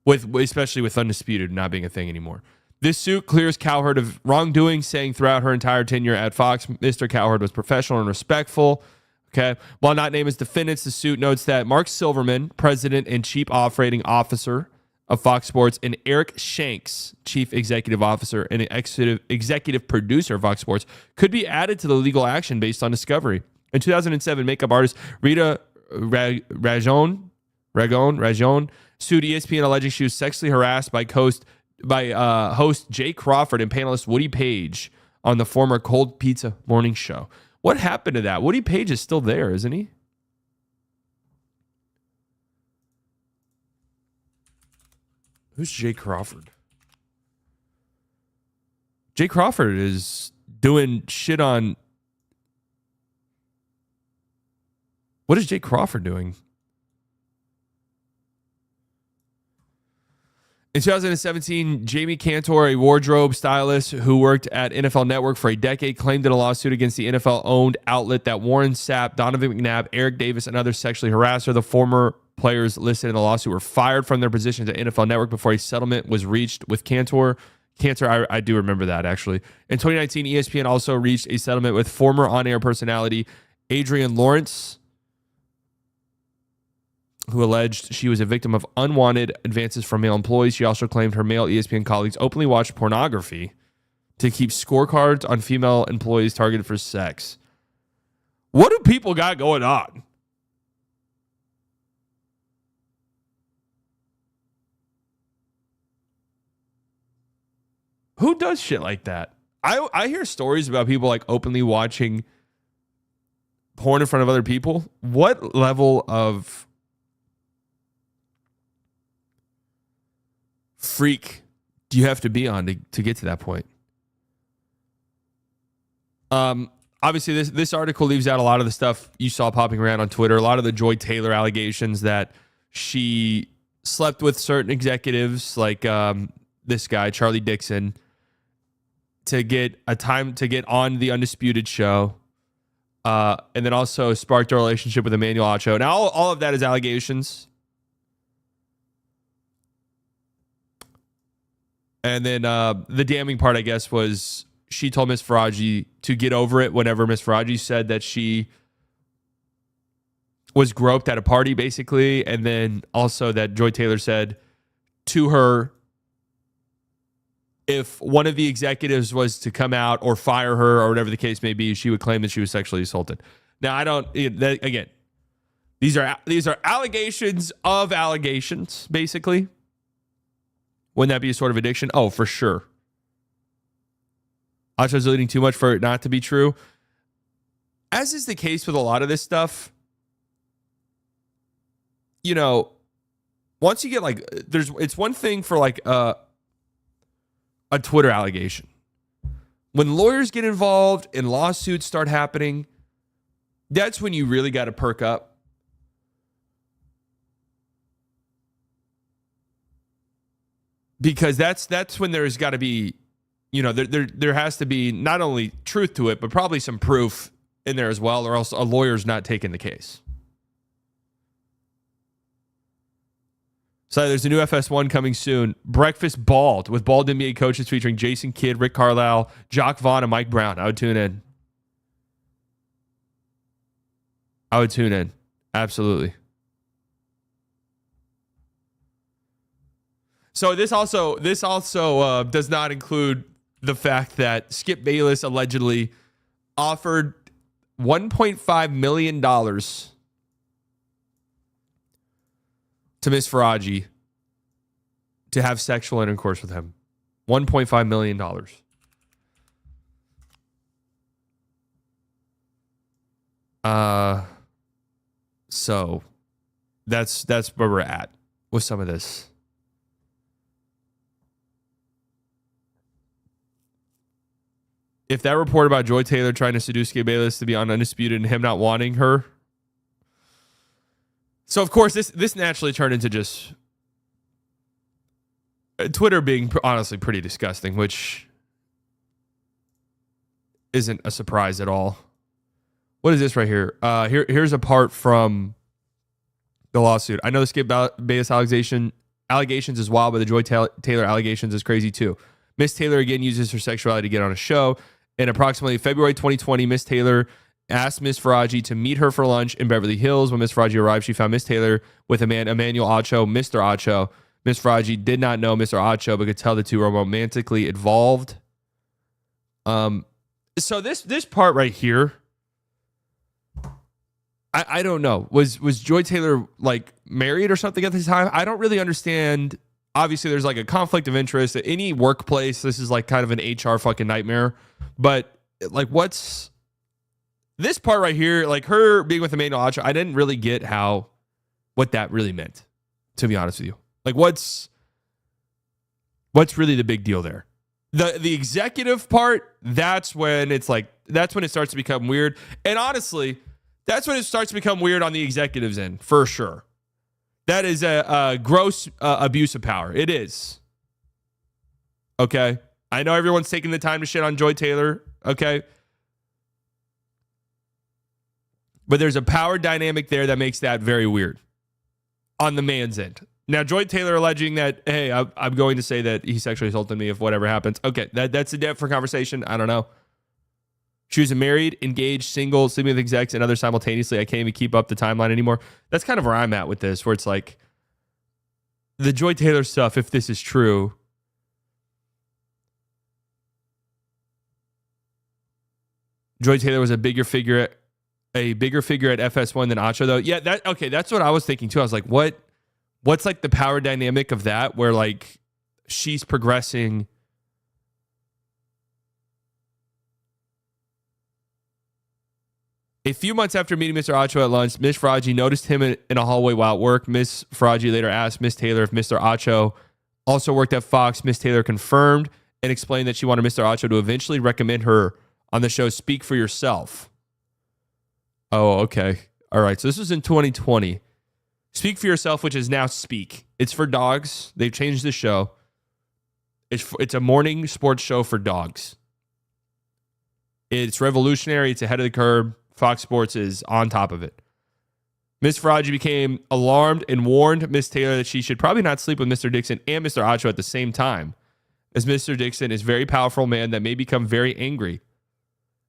Especially with Undisputed not being a thing anymore. This suit clears Cowherd of wrongdoing, saying throughout her entire tenure at Fox, Mr. Cowherd was professional and respectful. Okay. While not named as defendants, the suit notes that Mark Silverman, president and chief operating officer of Fox Sports, and Eric Shanks, chief executive officer and executive producer of Fox Sports, could be added to the legal action based on discovery. In 2007, makeup artist Rita Rajon sued ESPN, alleging she was sexually harassed by host Jay Crawford and panelist Woody Page on the former Cold Pizza morning show. What happened to that? Woody Page is still there, isn't he? Who's Jay Crawford? Jay Crawford is doing shit on... What is Jay Crawford doing? In 2017, Jamie Cantor, a wardrobe stylist who worked at NFL Network for a decade, claimed in a lawsuit against the NFL-owned outlet that Warren Sapp, Donovan McNabb, Eric Davis, and others sexually harassed her. The former players listed in the lawsuit were fired from their positions at NFL Network before a settlement was reached with Cantor. I do remember that, actually. In 2019, ESPN also reached a settlement with former on-air personality Adrian Lawrence, who alleged she was a victim of unwanted advances from male employees. She also claimed her male ESPN colleagues openly watched pornography to keep scorecards on female employees targeted for sex. What do people got going on? Who does shit like that? I hear stories about people like openly watching porn in front of other people. What level of freak do you have to be on to get to that point? Obviously, this article leaves out a lot of the stuff you saw popping around on Twitter. A lot of the Joy Taylor allegations that she slept with certain executives, like this guy, Charlie Dixon, to get on the Undisputed show. And then also sparked a relationship with Emmanuel Acho. Now, all of that is allegations. And then the damning part, I guess, was she told Miss Faraji to get over it whenever Miss Faraji said that she was groped at a party, basically. And then also that Joy Taylor said to her, if one of the executives was to come out or fire her or whatever the case may be, she would claim that she was sexually assaulted. Now, again, these are allegations of allegations, basically. Wouldn't that be a sort of addiction? Oh, for sure. Acho's deleting too much for it not to be true. As is the case with a lot of this stuff, you know, once you get like, it's one thing for like a Twitter allegation. When lawyers get involved and lawsuits start happening, that's when you really got to perk up. Because that's when there's got to be, you know, there has to be not only truth to it, but probably some proof in there as well, or else a lawyer's not taking the case. So there's a new FS1 coming soon. Breakfast Bald with bald NBA coaches featuring Jason Kidd, Rick Carlisle, Jock Vaughn, and Mike Brown. I would tune in. Absolutely. So this also does not include the fact that Skip Bayless allegedly offered $1.5 million to Miss Faraji to have sexual intercourse with him. $1.5 million. So that's where we're at with some of this. If that report about Joy Taylor trying to seduce Skip Bayless to be on Undisputed and him not wanting her. So, of course, this naturally turned into just Twitter being honestly pretty disgusting, which isn't a surprise at all. What is this right here? Here's a part from the lawsuit. I know the Skip Bayless allegations is wild, but the Joy Taylor allegations is crazy too. Miss Taylor again uses her sexuality to get on a show. In approximately February 2020, Miss Taylor asked Miss Faraji to meet her for lunch in Beverly Hills. When Miss Faraji arrived, she found Miss Taylor with a man, Emmanuel Acho, Mr. Acho. Miss Faraji did not know Mr. Acho, but could tell the two were romantically involved. So this part right here, I don't know. Was Joy Taylor like married or something at the time? I don't really understand. Obviously, there's like a conflict of interest at any workplace. This is like kind of an HR fucking nightmare. But like, what's this part right here? Like her being with Emmanuel Acho, I didn't really get what that really meant, to be honest with you. Like, what's really the big deal there? The executive part, that's when it starts to become weird. And honestly, that's when it starts to become weird on the executives' end, for sure. That is a gross abuse of power. It is. Okay? I know everyone's taking the time to shit on Joy Taylor. Okay? But there's a power dynamic there that makes that very weird on the man's end. Now, Joy Taylor alleging that, hey, I'm going to say that he sexually assaulted me if whatever happens. Okay, that's a depth for conversation. I don't know. She was married, engaged, single, sleeping with execs and others simultaneously. I can't even keep up the timeline anymore. That's kind of where I'm at with this, where it's like the Joy Taylor stuff, if this is true. Joy Taylor was a bigger figure at FS1 than Acho, though. Yeah, that's what I was thinking too. I was like, what's like the power dynamic of that, where like she's progressing. A few months after meeting Mr. Acho at lunch, Miss Faraji noticed him in a hallway while at work. Miss Faraji later asked Miss Taylor if Mr. Acho also worked at Fox. Miss Taylor confirmed and explained that she wanted Mr. Acho to eventually recommend her on the show Speak for Yourself. Oh, okay. All right. So this was in 2020. Speak for Yourself, which is now Speak. It's for dogs. They've changed the show. It's a morning sports show for dogs. It's revolutionary. It's ahead of the curve. Fox Sports is on top of it. Miss Faraji became alarmed and warned Miss Taylor that she should probably not sleep with Mr. Dixon and Mr. Acho at the same time, as Mr. Dixon is a very powerful man that may become very angry.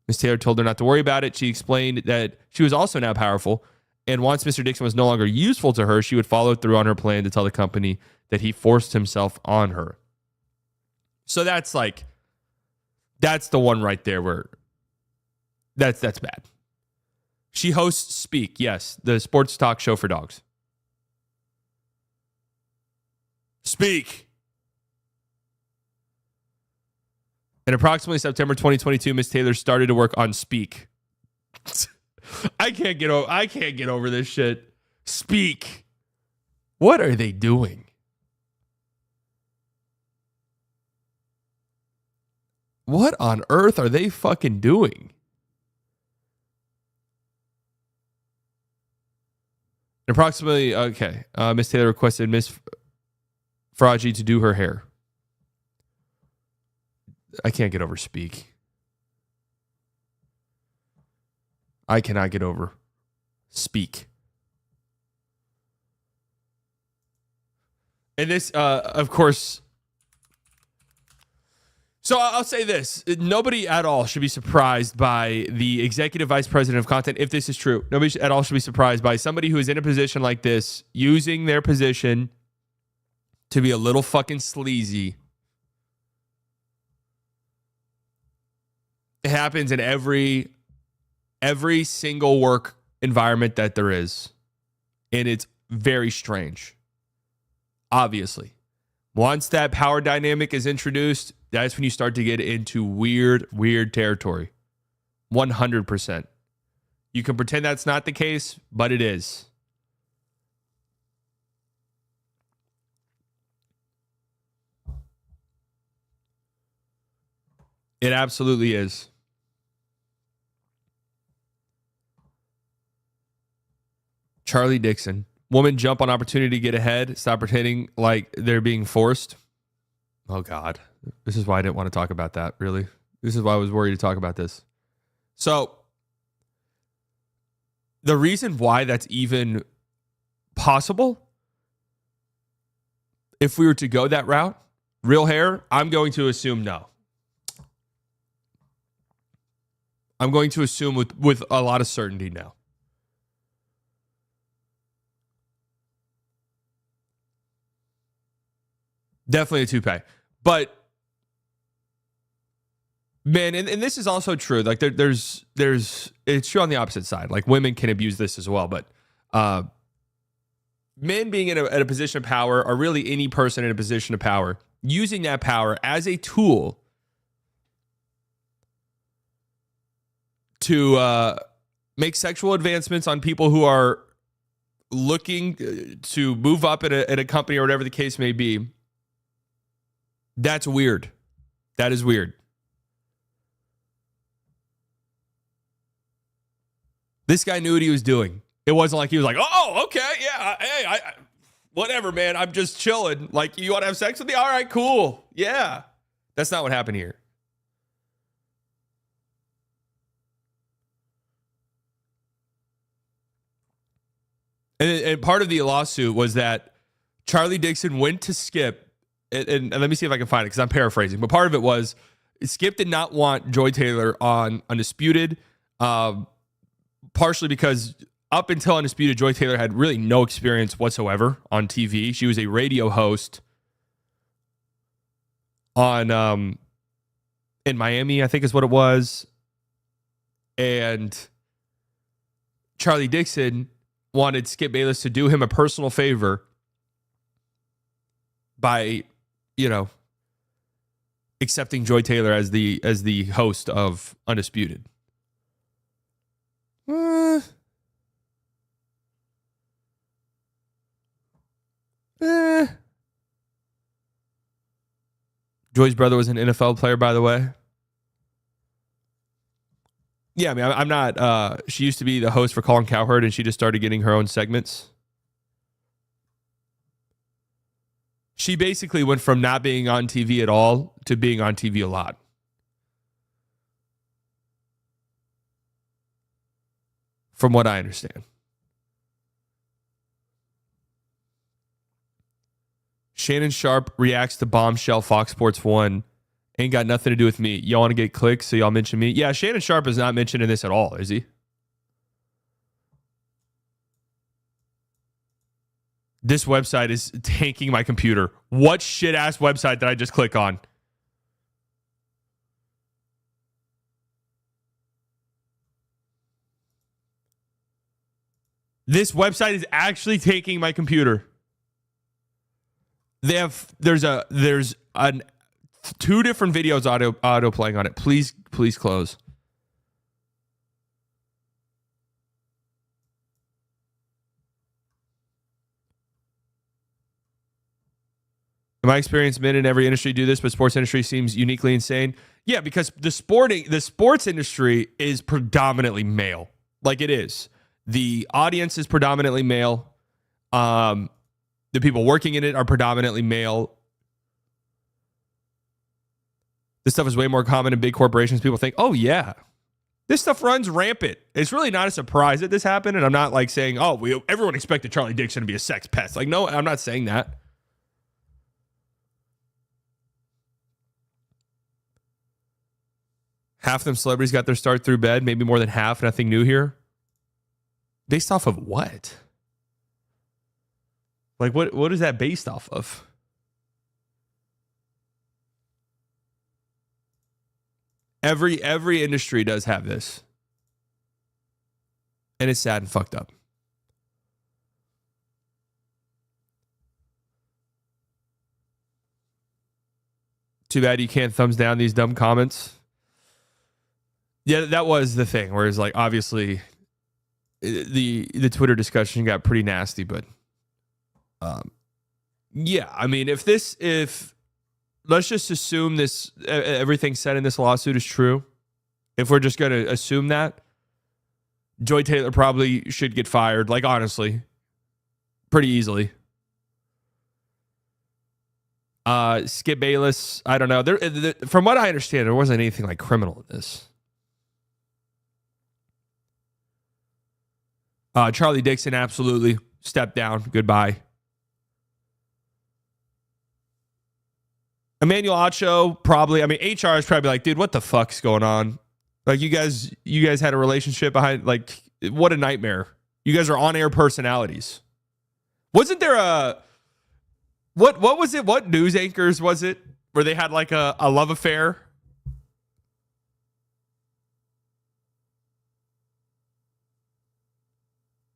Miss Taylor told her not to worry about it. She explained that she was also now powerful, and once Mr. Dixon was no longer useful to her, she would follow through on her plan to tell the company that he forced himself on her. So that's the one right there where that's bad. She hosts Speak, yes, the sports talk show for dogs. Speak. In approximately September 2022, Miss Taylor started to work on Speak. I can't get over this shit. Speak. What are they doing? What on earth are they fucking doing? Approximately, okay. Miss Taylor requested Miss Faraji to do her hair. I can't get over Speak. I cannot get over Speak. And this, of course. So I'll say this. Nobody at all should be surprised by the executive vice president of content, if this is true. Nobody at all should be surprised by somebody who is in a position like this, using their position to be a little fucking sleazy. It happens in every single work environment that there is. And it's very strange. obviously. Once that power dynamic is introduced, that's when you start to get into weird territory. 100%. You can pretend that's not the case, but it is. It absolutely is. Charlie Dixon. Woman jump on opportunity to get ahead. Stop pretending like they're being forced. Oh, God. This is why I didn't want to talk about that, really. This is why I was worried to talk about this. So, the reason why that's even possible, if we were to go that route, real hair, I'm going to assume no. I'm going to assume with a lot of certainty no. Definitely a toupee. But, man, and this is also true. Like, there's it's true on the opposite side. Like, women can abuse this as well. But men being in a position of power, or really any person in a position of power, using that power as a tool to make sexual advancements on people who are looking to move up at a company or whatever the case may be. That's weird. That is weird. This guy knew what he was doing. It wasn't like he was like, oh, okay, yeah, hey, whatever, man. I'm just chilling. Like, you want to have sex with me? All right, cool. Yeah. That's not what happened here. And part of the lawsuit was that Charlie Dixon went to Skip, and let me see if I can find it because I'm paraphrasing, but part of it was Skip did not want Joy Taylor on Undisputed, partially because up until Undisputed, Joy Taylor had really no experience whatsoever on TV. She was a radio host on in Miami, I think is what it was. And Charlie Dixon wanted Skip Bayless to do him a personal favor by, accepting Joy Taylor as the host of Undisputed. Joy's brother was an NFL player, by the way. Yeah, I mean, I'm not. She used to be the host for Colin Cowherd, and she just started getting her own segments. She basically went from not being on TV at all to being on TV a lot. From what I understand. Shannon Sharp reacts to bombshell Fox Sports 1. Ain't got nothing to do with me. Y'all want to get clicks, so y'all mention me? Yeah, Shannon Sharp is not mentioned in this at all, is he? This website is tanking my computer. What shit-ass website did I just click on? This website is actually taking my computer. There's two different videos auto playing on it. Please close. In my experience, men in every industry do this, but sports industry seems uniquely insane. Yeah, because the sports industry is predominantly male. Like, it is. The audience is predominantly male. The people working in it are predominantly male. This stuff is way more common in big corporations. People think, oh, yeah, this stuff runs rampant. It's really not a surprise that this happened. And I'm not like saying, oh, everyone expected Charlie Dixon to be a sex pest. Like, no, I'm not saying that. Half of them celebrities got their start through bed, maybe more than half. Nothing new here. Based off of what? Like, what is that based off of? Every industry does have this. And it's sad and fucked up. Too bad you can't thumbs down these dumb comments. Yeah, that was the thing. Whereas, like, obviously, the Twitter discussion got pretty nasty. But, yeah, I mean, if let's just assume this everything said in this lawsuit is true. If we're just going to assume that, Joy Taylor probably should get fired. Like, honestly, pretty easily. Skip Bayless, I don't know. From what I understand, there wasn't anything like criminal in this. Charlie Dixon, absolutely. Step down. Goodbye. Emmanuel Acho, probably. I mean, HR is probably like, dude, what the fuck's going on? Like, you guys had a relationship behind, like, what a nightmare. You guys are on-air personalities. Wasn't there what was it? What news anchors was it where they had like a love affair?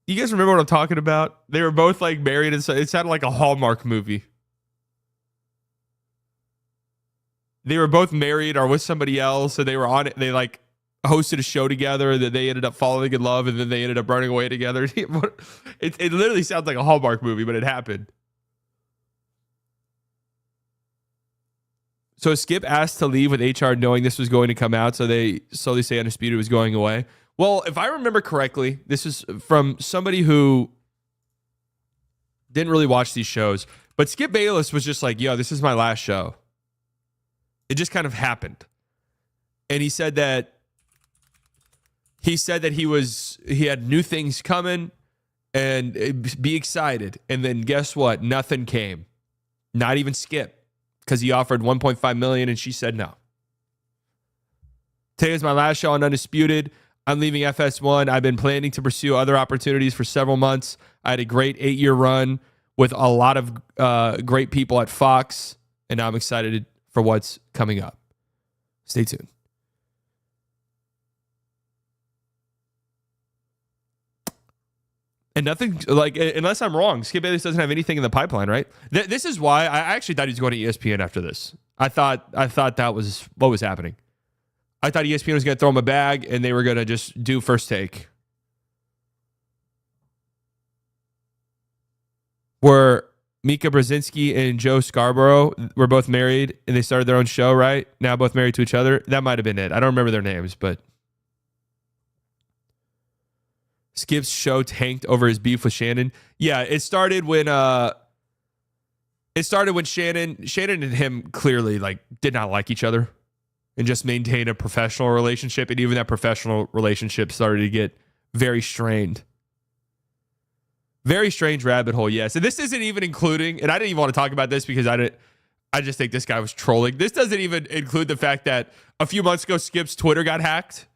You guys remember what I'm talking about? They were both like married, and so it sounded like a Hallmark movie. They were both married or with somebody else, and they were on it. They like hosted a show together that they ended up falling in love, and then they ended up running away together. It literally sounds like a Hallmark movie, but it happened. So Skip asked to leave with HR knowing this was going to come out, so they slowly say Undisputed was going away. Well, if I remember correctly, this is from somebody who didn't really watch these shows, but Skip Bayless was just like, yo, this is my last show. It just kind of happened. And he said that he had new things coming and be excited. And then guess what? Nothing came. Not even Skip. Because he offered $1.5 million and she said no. Today is my last show on Undisputed. I'm leaving FS1. I've been planning to pursue other opportunities for several months. I had a great 8-year run with a lot of great people at Fox, and now I'm excited for what's coming up. Stay tuned. And nothing, like, unless I'm wrong, Skip Bayless doesn't have anything in the pipeline, right? This is why I actually thought he was going to ESPN after this. I thought that was what was happening. I thought ESPN was going to throw him a bag and they were going to just do First Take. Where Mika Brzezinski and Joe Scarborough were both married and they started their own show, right? Now both married to each other. That might have been it. I don't remember their names, but Skip's show tanked over his beef with Shannon. Yeah, it started when Shannon and him clearly like did not like each other and just maintained a professional relationship, and even that professional relationship started to get very strained. Very strange rabbit hole, yes. And this isn't even including, and I didn't even want to talk about this because I just think this guy was trolling. This doesn't even include the fact that a few months ago Skip's Twitter got hacked,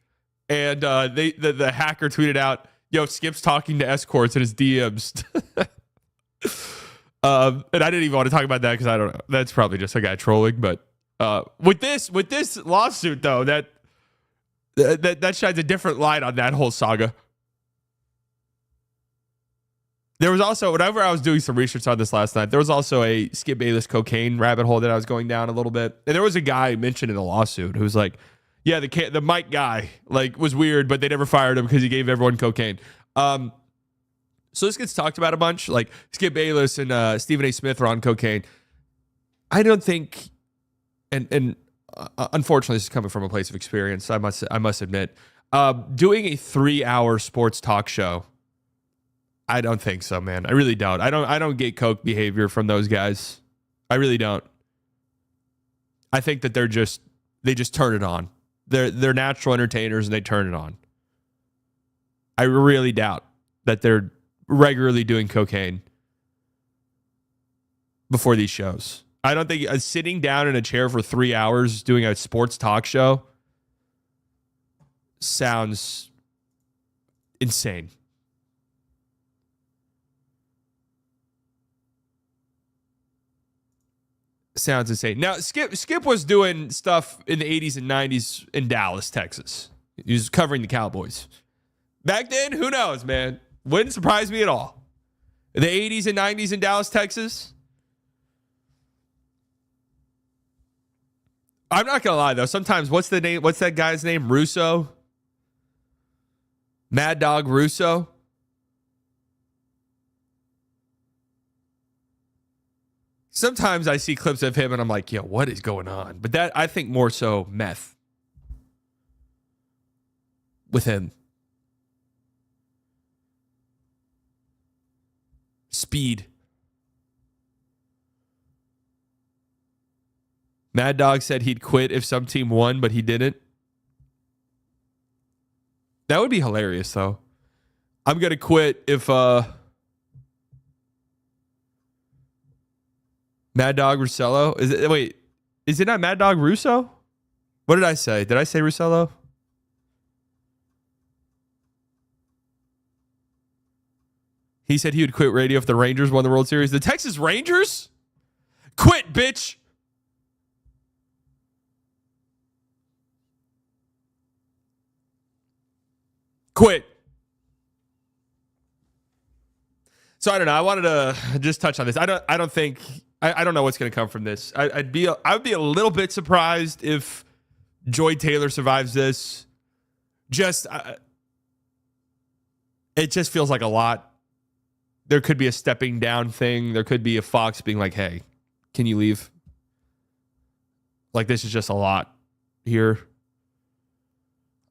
and the hacker tweeted out, yo, Skip's talking to escorts in his DMs. And I didn't even want to talk about that because I don't know. That's probably just a guy trolling. But with this lawsuit, though, that shines a different light on that whole saga. There was also, whenever I was doing some research on this last night, there was also a Skip Bayless cocaine rabbit hole that I was going down a little bit. And there was a guy mentioned in the lawsuit who was like, yeah, the Mike guy like was weird, but they never fired him because he gave everyone cocaine. So this gets talked about a bunch. Like Skip Bayless and Stephen A. Smith are on cocaine. I don't think, and unfortunately, this is coming from a place of experience. I must admit, doing a 3-hour sports talk show, I don't think so, man. I really don't. I don't get coke behavior from those guys. I really don't. I think that they just turn it on. They're natural entertainers and they turn it on. I really doubt that they're regularly doing cocaine before these shows. I don't think sitting down in a chair for 3 hours doing a sports talk show sounds insane. Sounds insane. Now, Skip was doing stuff in the 80s and 90s in Dallas, Texas. He was covering the Cowboys. Back then, who knows, man? Wouldn't surprise me at all. In the 80s and 90s in Dallas, Texas. I'm not gonna lie though. Sometimes what's the name? What's that guy's name? Russo? Mad Dog Russo? Sometimes I see clips of him and I'm like, yo, what is going on? But that, I think more so meth with him. Speed. Mad Dog said he'd quit if some team won, but he didn't. That would be hilarious, though. I'm going to quit if Mad Dog Russello. Is it not Mad Dog Russo? What did I say? Did I say Russello? He said he would quit radio if the Rangers won the World Series. The Texas Rangers? Quit, bitch. Quit. So I don't know. I wanted to just touch on this. I don't think I don't know what's going to come from this. I would be a little bit surprised if Joy Taylor survives this. It just feels like a lot. There could be a stepping down thing. There could be a Fox being like, "Hey, can you leave?" Like, this is just a lot here.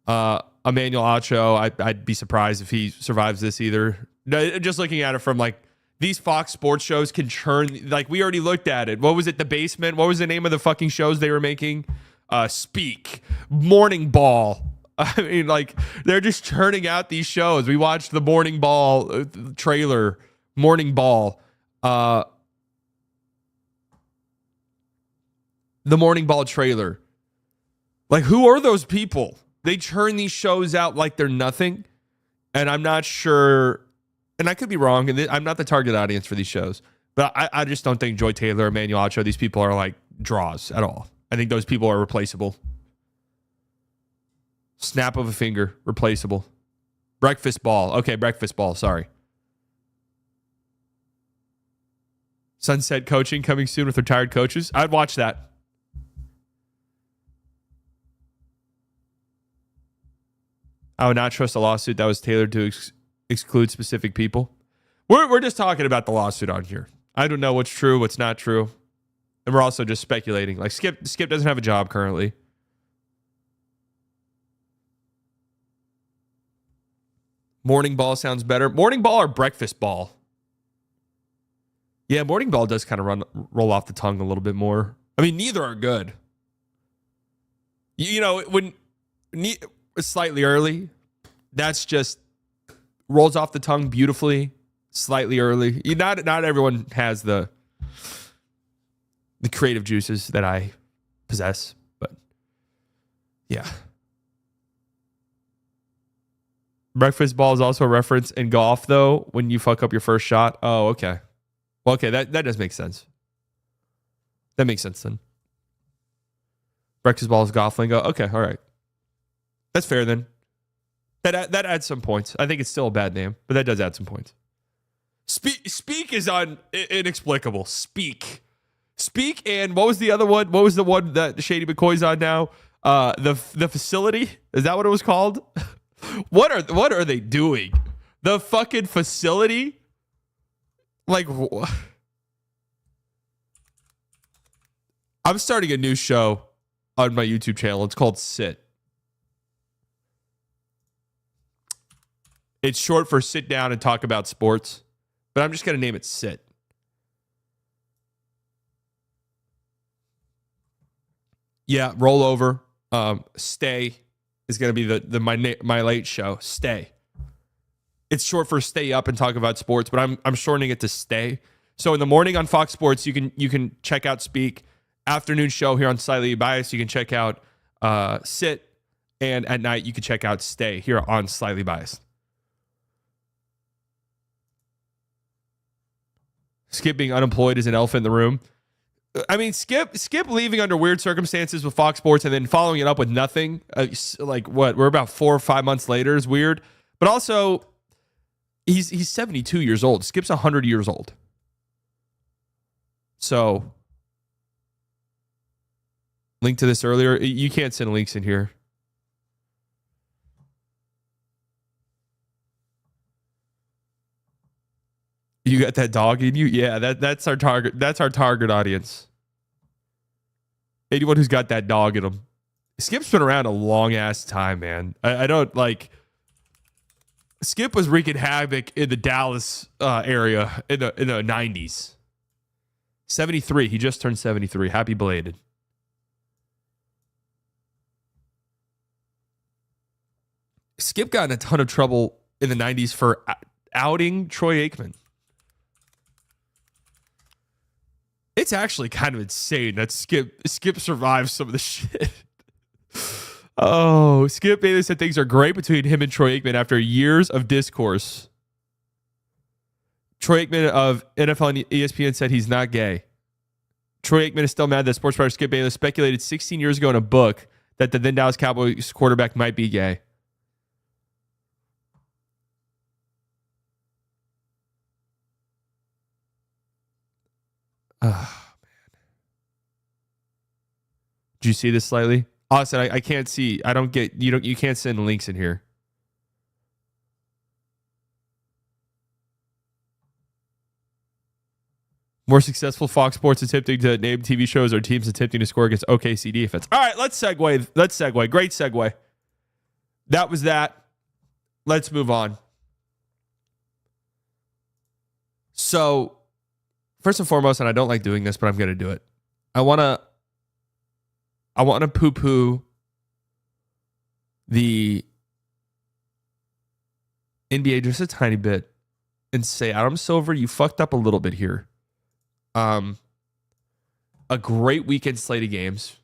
Emmanuel Acho, I'd be surprised if he survives this either. No, just looking at it from like, these Fox Sports shows can churn. Like, we already looked at it. What was it? The Basement. What was the name of the fucking shows they were making? Speak, Morning Ball. I mean, like, they're just churning out these shows. We watched the Morning Ball trailer. Morning Ball. The Morning Ball trailer. Like, who are those people? They churn these shows out like they're nothing. And I'm not sure, and I could be wrong, and I'm not the target audience for these shows, but I just don't think Joy Taylor, Emmanuel Acho, these people are like draws at all. I think those people are replaceable. Snap of a finger, replaceable. Breakfast Ball. Okay, Breakfast Ball, sorry. Sunset Coaching coming soon with retired coaches. I'd watch that. I would not trust a lawsuit that was tailored to exclude specific people. We're just talking about the lawsuit on here. I don't know what's true, what's not true. And we're also just speculating. Like, Skip doesn't have a job currently. Morning Ball sounds better. Morning Ball or Breakfast Ball? Yeah, Morning Ball does kind of roll off the tongue a little bit more. I mean, neither are good. You know, when slightly early, that's just rolls off the tongue beautifully. Slightly early. Not everyone has the creative juices that I possess, but yeah. Breakfast Ball is also a reference in golf, though, when you fuck up your first shot. Oh, okay. Well, okay, that does make sense. That makes sense then. Breakfast Ball is golf lingo. Okay, all right. That's fair then. That adds some points. I think it's still a bad name, but that does add some points. Speak is inexplicable. Speak, and what was the other one? What was the one that Shady McCoy's on now? The facility, is that what it was called? What are they doing? The fucking facility? Like, I'm starting a new show on my YouTube channel. It's called Sit. It's short for sit down and talk about sports, but I'm just going to name it Sit. Yeah, roll over. Stay is going to be my late show. Stay. It's short for stay up and talk about sports, but I'm shortening it to Stay. So in the morning on Fox Sports, you can check out Speak. Afternoon show here on Slightly Biased, you can check out Sit, and at night you can check out Stay here on Slightly Biased. Skip being unemployed is an elephant in the room. I mean, Skip leaving under weird circumstances with Fox Sports and then following it up with nothing. Like what? We're about 4 or 5 months later is weird. But also, he's 72 years old. Skip's 100 years old. So link to this earlier. You can't send links in here. You got that dog in you? Yeah, that's our target. That's our target audience. Anyone who's got that dog in them. Skip's been around a long ass time, man. I don't like. Skip was wreaking havoc in the Dallas area in the 90s. 73. He just turned 73. Happy belated. Skip got in a ton of trouble in the 90s for outing Troy Aikman. It's actually kind of insane that Skip survived some of the shit. Oh, Skip Bayless said things are great between him and Troy Aikman after years of discourse. Troy Aikman of NFL and ESPN said he's not gay. Troy Aikman is still mad that sports writer Skip Bayless speculated 16 years ago in a book that the then Dallas Cowboys quarterback might be gay. Oh, man. Did you see this slightly? Austin, I can't see. I don't get you can't send links in here. More successful Fox Sports attempting to name TV shows or teams attempting to score against OKC defense. All right, let's segue. Great segue. That was that. Let's move on. So, first and foremost, and I don't like doing this, but I'm going to do it. I want to poo-poo the NBA just a tiny bit and say, Adam Silver, you fucked up a little bit here. A great weekend slate of games.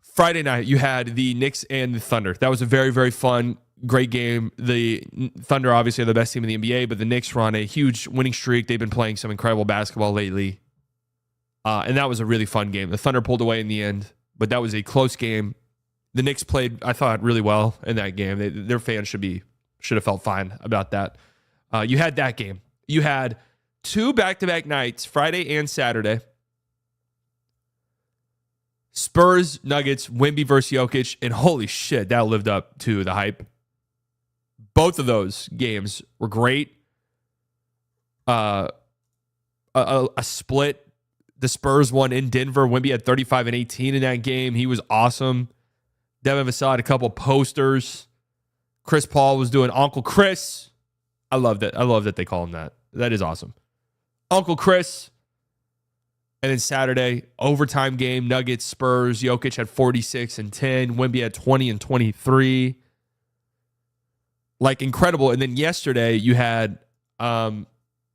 Friday night, you had the Knicks and the Thunder. That was a very, very fun, great game. The Thunder obviously are the best team in the NBA, but the Knicks were on a huge winning streak. They've been playing some incredible basketball lately. And that was a really fun game. The Thunder pulled away in the end, but that was a close game. The Knicks played, I thought, really well in that game. Their fans should have felt fine about that. You had that game. You had 2 back-to-back nights, Friday and Saturday. Spurs, Nuggets, Wemby versus Jokic, and holy shit, that lived up to the hype. Both of those games were great. A split. The Spurs won in Denver. Wemby had 35 and 18 in that game. He was awesome. Devin Vassell had a couple posters. Chris Paul was doing Uncle Chris. I love that. I love that they call him that. That is awesome. Uncle Chris. And then Saturday, overtime game, Nuggets, Spurs. Jokic had 46 and 10. Wemby had 20 and 23. Like, incredible. And then yesterday, you had, what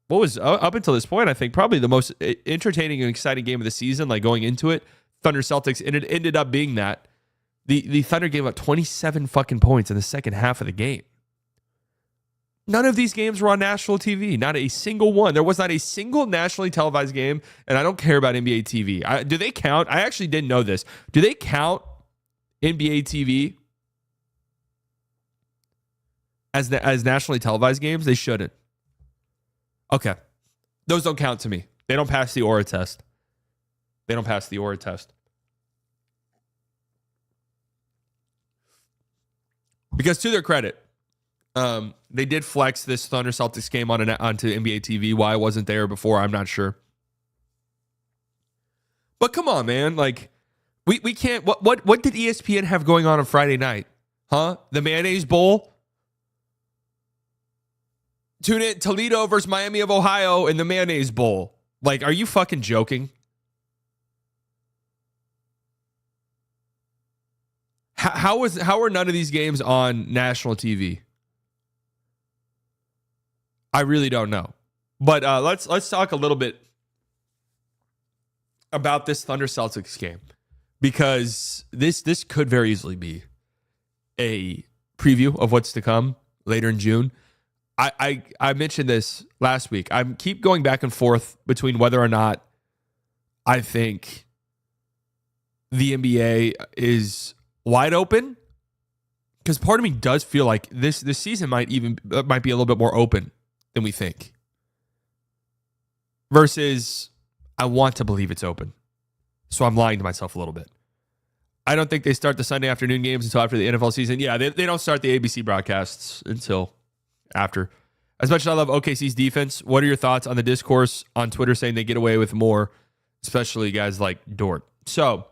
was, up until this point, I think, probably the most entertaining and exciting game of the season, like going into it, Thunder Celtics. And it ended up being that. The Thunder gave up 27 fucking points in the second half of the game. None of these games were on national TV. Not a single one. There was not a single nationally televised game, and I don't care about NBA TV. Do they count? I actually didn't know this. Do they count NBA TV as nationally televised games? They shouldn't. Okay. Those don't count to me. They don't pass the Aura test. Because to their credit, they did flex this Thunder Celtics game onto NBA TV. Why I wasn't there before, I'm not sure. But come on, man. Like, we can't. What did ESPN have going on Friday night? Huh? The Mayonnaise Bowl? Tune in Toledo versus Miami of Ohio in the Mayonnaise Bowl. Like, are you fucking joking? How are none of these games on national TV? I really don't know. But let's talk a little bit about this Thunder Celtics game, because this could very easily be a preview of what's to come later in June. I mentioned this last week. I keep going back and forth between whether or not I think the NBA is wide open, because part of me does feel like this season might be a little bit more open than we think. Versus I want to believe it's open. So I'm lying to myself a little bit. I don't think they start the Sunday afternoon games until after the NFL season. Yeah, they don't start the ABC broadcasts until after. As much as I love OKC's defense, what are your thoughts on the discourse on Twitter saying they get away with more, especially guys like Dort? So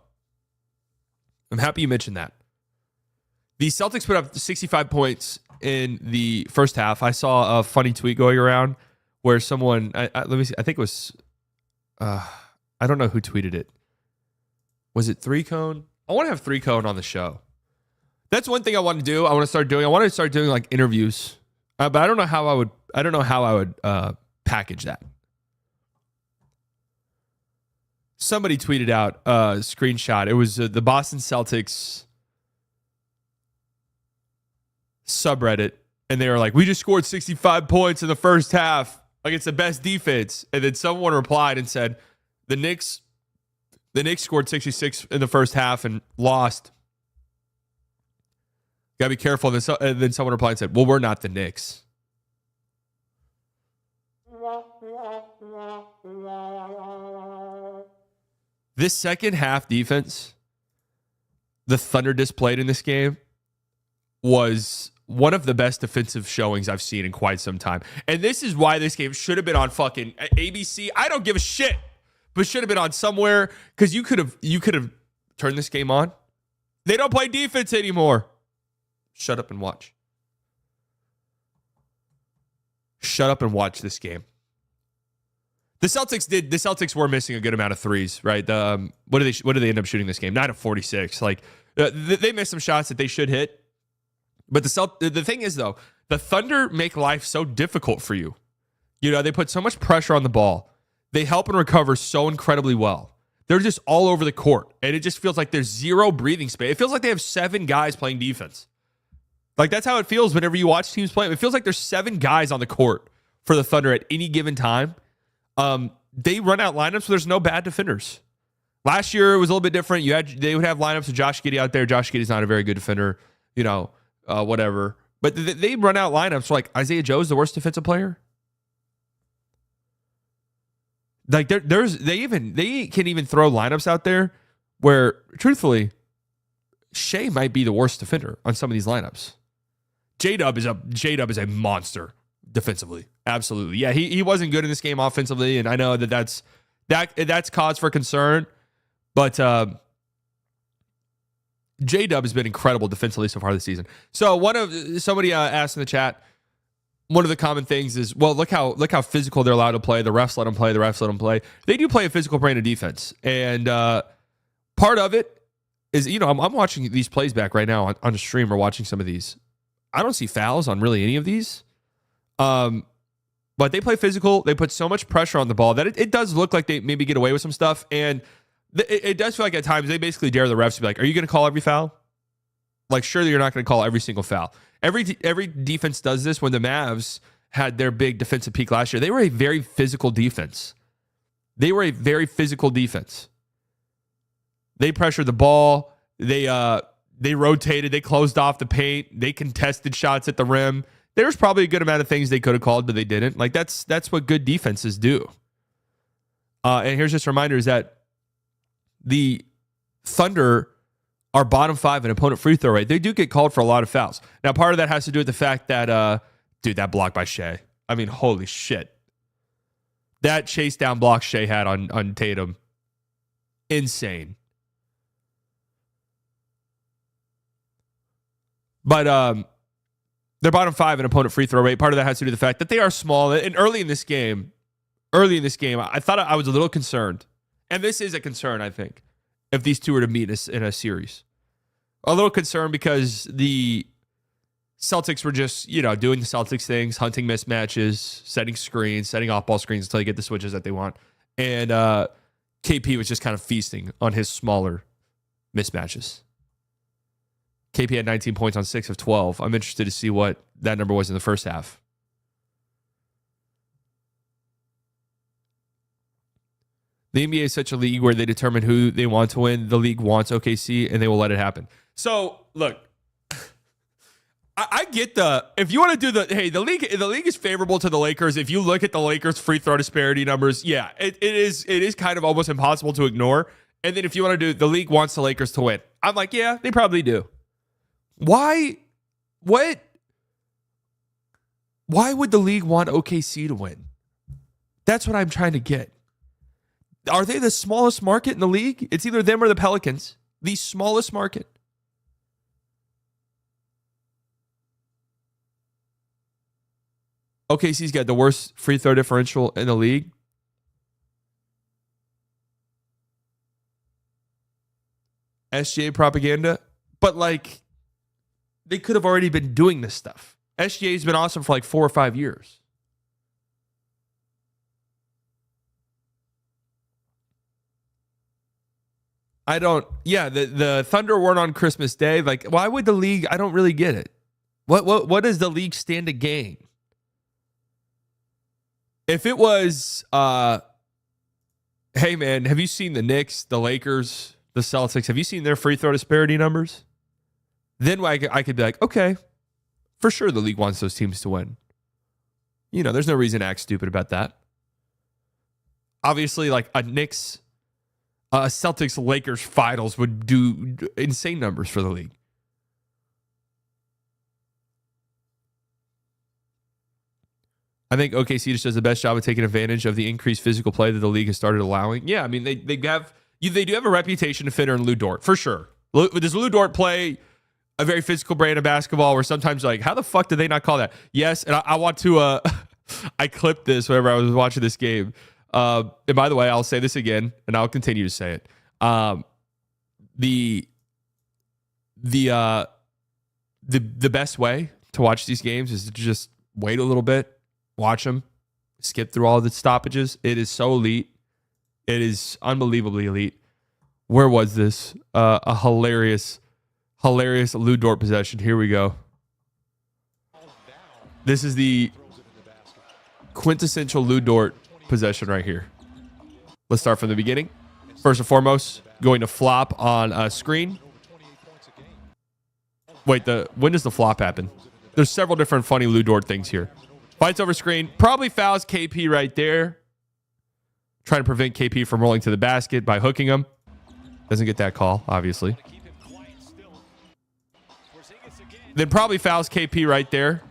I'm happy you mentioned that. The Celtics put up 65 points in the first half. I saw a funny tweet going around where someone, let me see, I think it was, I don't know who tweeted it. Was it 3Cone? I want to have 3Cone on the show. That's one thing I want to do. I want to start doing like interviews, but I don't know how I would package that. Somebody tweeted out a screenshot. It was the Boston Celtics subreddit, and they were like, "We just scored 65 points in the first half. Like, it's the best defense." And then someone replied and said, "The Knicks scored 66 in the first half and lost. Gotta be careful." And then someone replied and said, "Well, we're not the Knicks." This second half defense the Thunder displayed in this game was one of the best defensive showings I've seen in quite some time. And this is why this game should have been on fucking ABC. I don't give a shit, but should have been on somewhere, because you could have turned this game on. They don't play defense anymore. Shut up and watch. Shut up and watch this game. The Celtics were missing a good amount of threes, right? What did they end up shooting this game? 9 of 46. Like, they missed some shots that they should hit. But the thing is, though, the Thunder make life so difficult for you. You know, they put so much pressure on the ball. They help and recover so incredibly well. They're just all over the court, and it just feels like there's zero breathing space. It feels like they have 7 guys playing defense. Like, that's how it feels whenever you watch teams play. It feels like there's 7 guys on the court for the Thunder at any given time. They run out lineups where there's no bad defenders. Last year it was a little bit different. They would have lineups with Josh Giddey out there. Josh Giddey's not a very good defender, whatever. But they run out lineups where, like, Isaiah Joe's the worst defensive player. Like, they can even throw lineups out there where, truthfully, Shea might be the worst defender on some of these lineups. J-Dub is a monster defensively. Absolutely. Yeah, he wasn't good in this game offensively, and I know that's cause for concern, but J-Dub has been incredible defensively so far this season. So somebody asked in the chat, one of the common things is, well, look how physical they're allowed to play. The refs let them play. The refs let them play. They do play a physical brand of defense, and part of it is, I'm watching these plays back right now on the stream, or watching some of these. I don't see fouls on really any of these. But they play physical. They put so much pressure on the ball that it does look like they maybe get away with some stuff. And it does feel like at times they basically dare the refs to be like, "Are you going to call every foul?" Like, surely you're not going to call every single foul. Every defense does this. When the Mavs had their big defensive peak last year, they were a very physical defense. They pressured the ball. They rotated. They closed off the paint. They contested shots at the rim. There's probably a good amount of things they could have called, but they didn't. Like, that's what good defenses do. And here's just a reminder, is that the Thunder are bottom 5 in opponent free throw rate. They do get called for a lot of fouls. Now, part of that has to do with the fact that, that block by Shea. I mean, holy shit. That chase down block Shea had on Tatum. Insane. But, they're bottom 5 in opponent free throw rate. Part of that has to do with the fact that they are small. And early in this game, I thought I was a little concerned. And this is a concern, I think, if these two were to meet in a series. A little concerned because the Celtics were just, doing the Celtics things, hunting mismatches, setting screens, setting off-ball screens until they get the switches that they want. And KP was just kind of feasting on his smaller mismatches. KP had 19 points on 6 of 12. I'm interested to see what that number was in the first half. The NBA is such a league where they determine who they want to win. The league wants OKC, and they will let it happen. So, look, I get if you want to do the league is favorable to the Lakers. If you look at the Lakers free throw disparity numbers, yeah, it is kind of almost impossible to ignore. And then if you want to do the league wants the Lakers to win, I'm like, yeah, they probably do. Why? What? Why would the league want OKC to win? That's what I'm trying to get. Are they the smallest market in the league? It's either them or the Pelicans. The smallest market. OKC's got the worst free throw differential in the league. SGA propaganda. But like, they could have already been doing this stuff. SGA's been awesome for like 4 or 5 years. The Thunder weren't on Christmas Day. Like, why would the league? I don't really get it. What does the league stand to gain? If it was, hey man, have you seen the Knicks, the Lakers, the Celtics? Have you seen their free throw disparity numbers? Then I could be like, okay, for sure the league wants those teams to win. You know, there's no reason to act stupid about that. Obviously, like a Knicks, Celtics Lakers finals would do insane numbers for the league. I think OKC just does the best job of taking advantage of the increased physical play that the league has started allowing. Yeah, I mean they do have a reputation to fitter in Lou Dort for sure. Does Lou Dort play a very physical brand of basketball where sometimes like, how the fuck did they not call that? Yes, and I want to I clipped this whenever I was watching this game. And by the way, I'll say this again, and I'll continue to say it. The best way to watch these games is to just wait a little bit, watch them, skip through all the stoppages. It is so elite. It is unbelievably elite. Where was this? A hilarious Lou Dort possession. Here we go. This is the quintessential Lou Dort possession right here. Let's start from the beginning. First and foremost, going to flop on a screen. Wait, when does the flop happen? There's several different funny Lou Dort things here. Fights over screen. Probably fouls KP right there. Trying to prevent KP from rolling to the basket by hooking him. Doesn't get that call, obviously. Then probably fouls KP right there.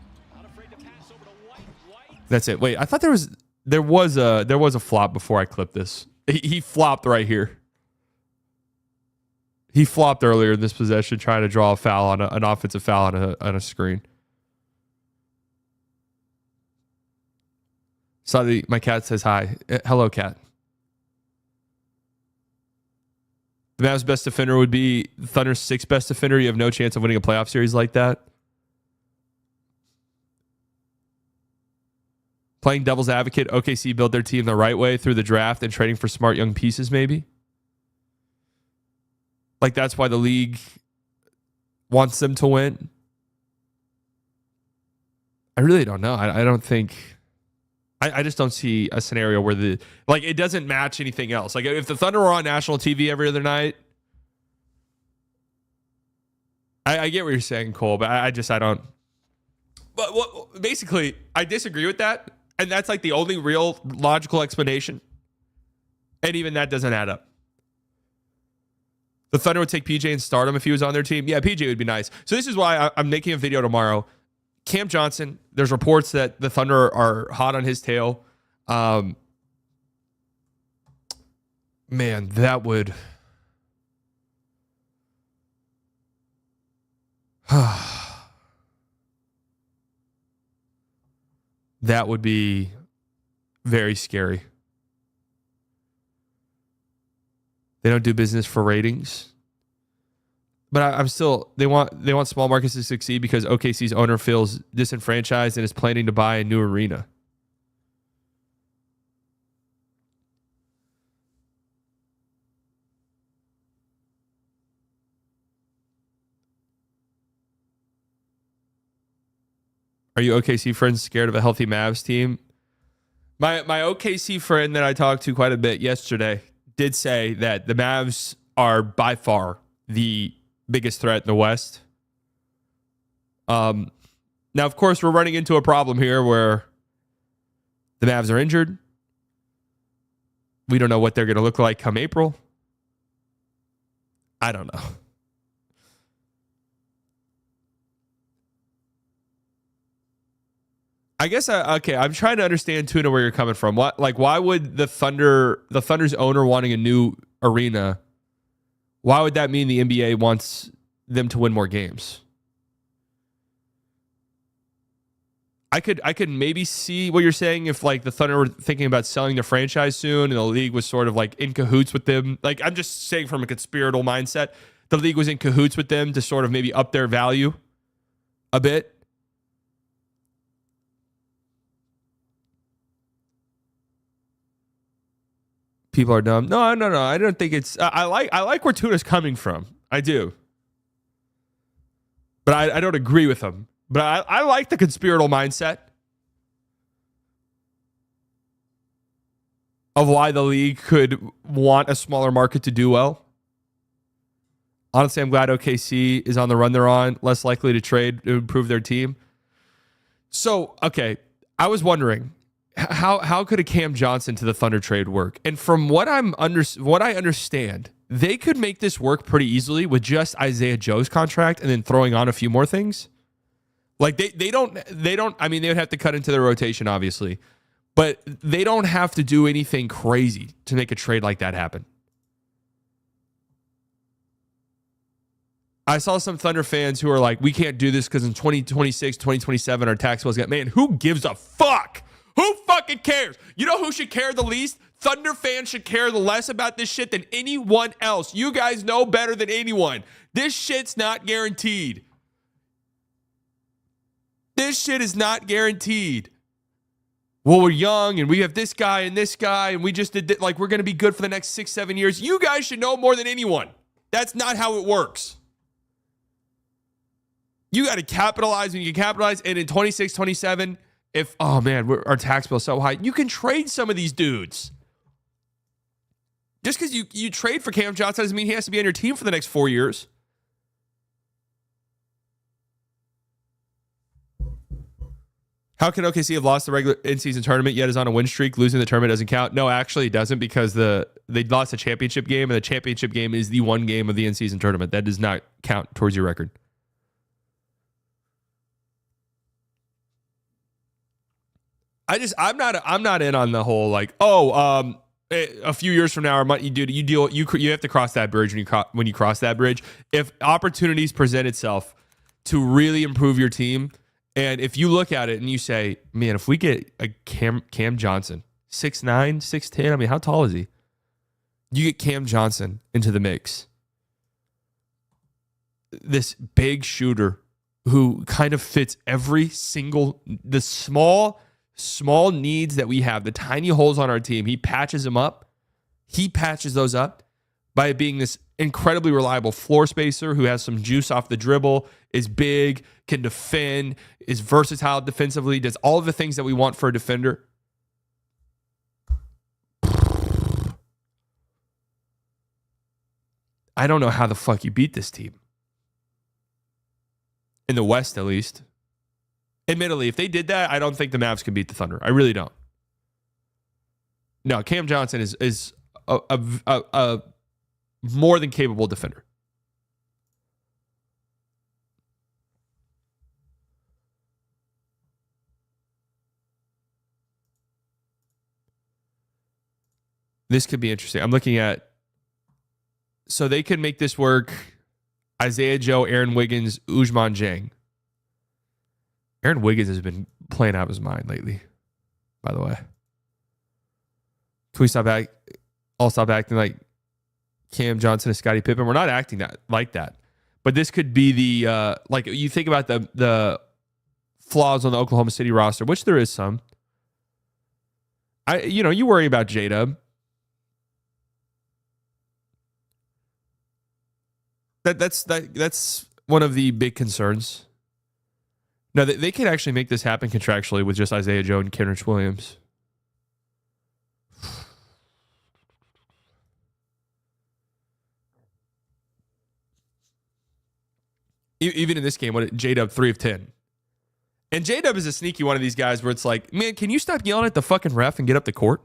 That's it. Wait, I thought there was a flop before I clipped this. He flopped right here. He flopped earlier in this possession, trying to draw a foul on an offensive foul on a screen. Sorry, my cat says hi. Hello, cat. The Mavs' best defender would be Thunder's 6th best defender. You have no chance of winning a playoff series like that. Playing devil's advocate, OKC built their team the right way through the draft and trading for smart young pieces, maybe. Like, that's why the league wants them to win. I really don't know. I don't think... I just don't see a scenario where it doesn't match anything else. Like, if the Thunder were on national TV every other night, I get what you're saying, Cole, but I don't. But basically, I disagree with that, and that's like the only real logical explanation. And even that doesn't add up. The Thunder would take PJ and start him if he was on their team. Yeah, PJ would be nice. So this is why I'm making a video tomorrow. Cam Johnson, there's reports that the Thunder are hot on his tail. Man, that would... that would be very scary. They don't do business for ratings. But I'm still, they want small markets to succeed because OKC's owner feels disenfranchised and is planning to buy a new arena. Are you OKC friends scared of a healthy Mavs team? My OKC friend that I talked to quite a bit yesterday did say that the Mavs are by far the biggest threat in the West. Now, of course, we're running into a problem here where the Mavs are injured. We don't know what they're going to look like come April. I don't know. I guess okay. I'm trying to understand, Tuna, where you're coming from. Why would the Thunder's owner wanting a new arena? Why would that mean the NBA wants them to win more games? I could maybe see what you're saying if like the Thunder were thinking about selling their franchise soon and the league was sort of like in cahoots with them. Like, I'm just saying from a conspiratorial mindset, the league was in cahoots with them to sort of maybe up their value a bit. People are dumb. No. I don't think it's. I like where Tuna's coming from. I do, but I don't agree with him. But I like the conspiratorial mindset of why the league could want a smaller market to do well. Honestly, I'm glad OKC is on the run they're on, less likely to trade to improve their team. So, okay, I was wondering, how could a Cam Johnson to the Thunder trade work? And from what I understand, they could make this work pretty easily with just Isaiah Joe's contract and then throwing on a few more things. Like they don't. I mean, they would have to cut into their rotation, obviously, but they don't have to do anything crazy to make a trade like that happen. I saw some Thunder fans who are like, we can't do this because in 2026, 2027, our tax bills get, man, who gives a fuck? Who fucking cares? You know who should care the least? Thunder fans should care the less about this shit than anyone else. You guys know better than anyone. This shit's not guaranteed. This shit is not guaranteed. Well, we're young and we have this guy and we just did like we're going to be good for the next 6-7 years. You guys should know more than anyone. That's not how it works. You got to capitalize when you can capitalize. And in 26, 27, if, oh man, our tax bill is so high, you can trade some of these dudes. Just because you trade for Cam Johnson doesn't mean he has to be on your team for the next 4 years. How can OKC have lost the regular in-season tournament yet is on a win streak? Losing the tournament doesn't count. No, actually it doesn't because they lost a championship game and the championship game is the one game of the in-season tournament. That does not count towards your record. I'm not in on the whole like, a few years from now you have to cross that bridge when you cross that bridge. If opportunities present itself to really improve your team. And if you look at it and you say, man, if we get a Cam Johnson, 6'9", 6'10", I mean, how tall is he? You get Cam Johnson into the mix. This big shooter who kind of fits every single, the small needs that we have, the tiny holes on our team. He patches them up. He patches those up by being this incredibly reliable floor spacer who has some juice off the dribble, is big, can defend, is versatile defensively, does all of the things that we want for a defender. I don't know how the fuck you beat this team. In the West, at least. Admittedly, if they did that, I don't think the Mavs can beat the Thunder. I really don't. No, Cam Johnson is a more than capable defender. This could be interesting. I'm looking at, so they could make this work. Isaiah Joe, Aaron Wiggins, Ousmane Dieng. Aaron Wiggins has been playing out of his mind lately, by the way. Can we stop acting like Cam Johnson and Scottie Pippen? We're not acting like that. But this could be the, like you think about the flaws on the Oklahoma City roster, which there is some. You worry about J-Dub. That's one of the big concerns. No, they could actually make this happen contractually with just Isaiah Joe and Kenrich Williams. Even in this game, J-Dub 3 of 10. And J-Dub is a sneaky one of these guys where it's like, man, can you stop yelling at the fucking ref and get up the court?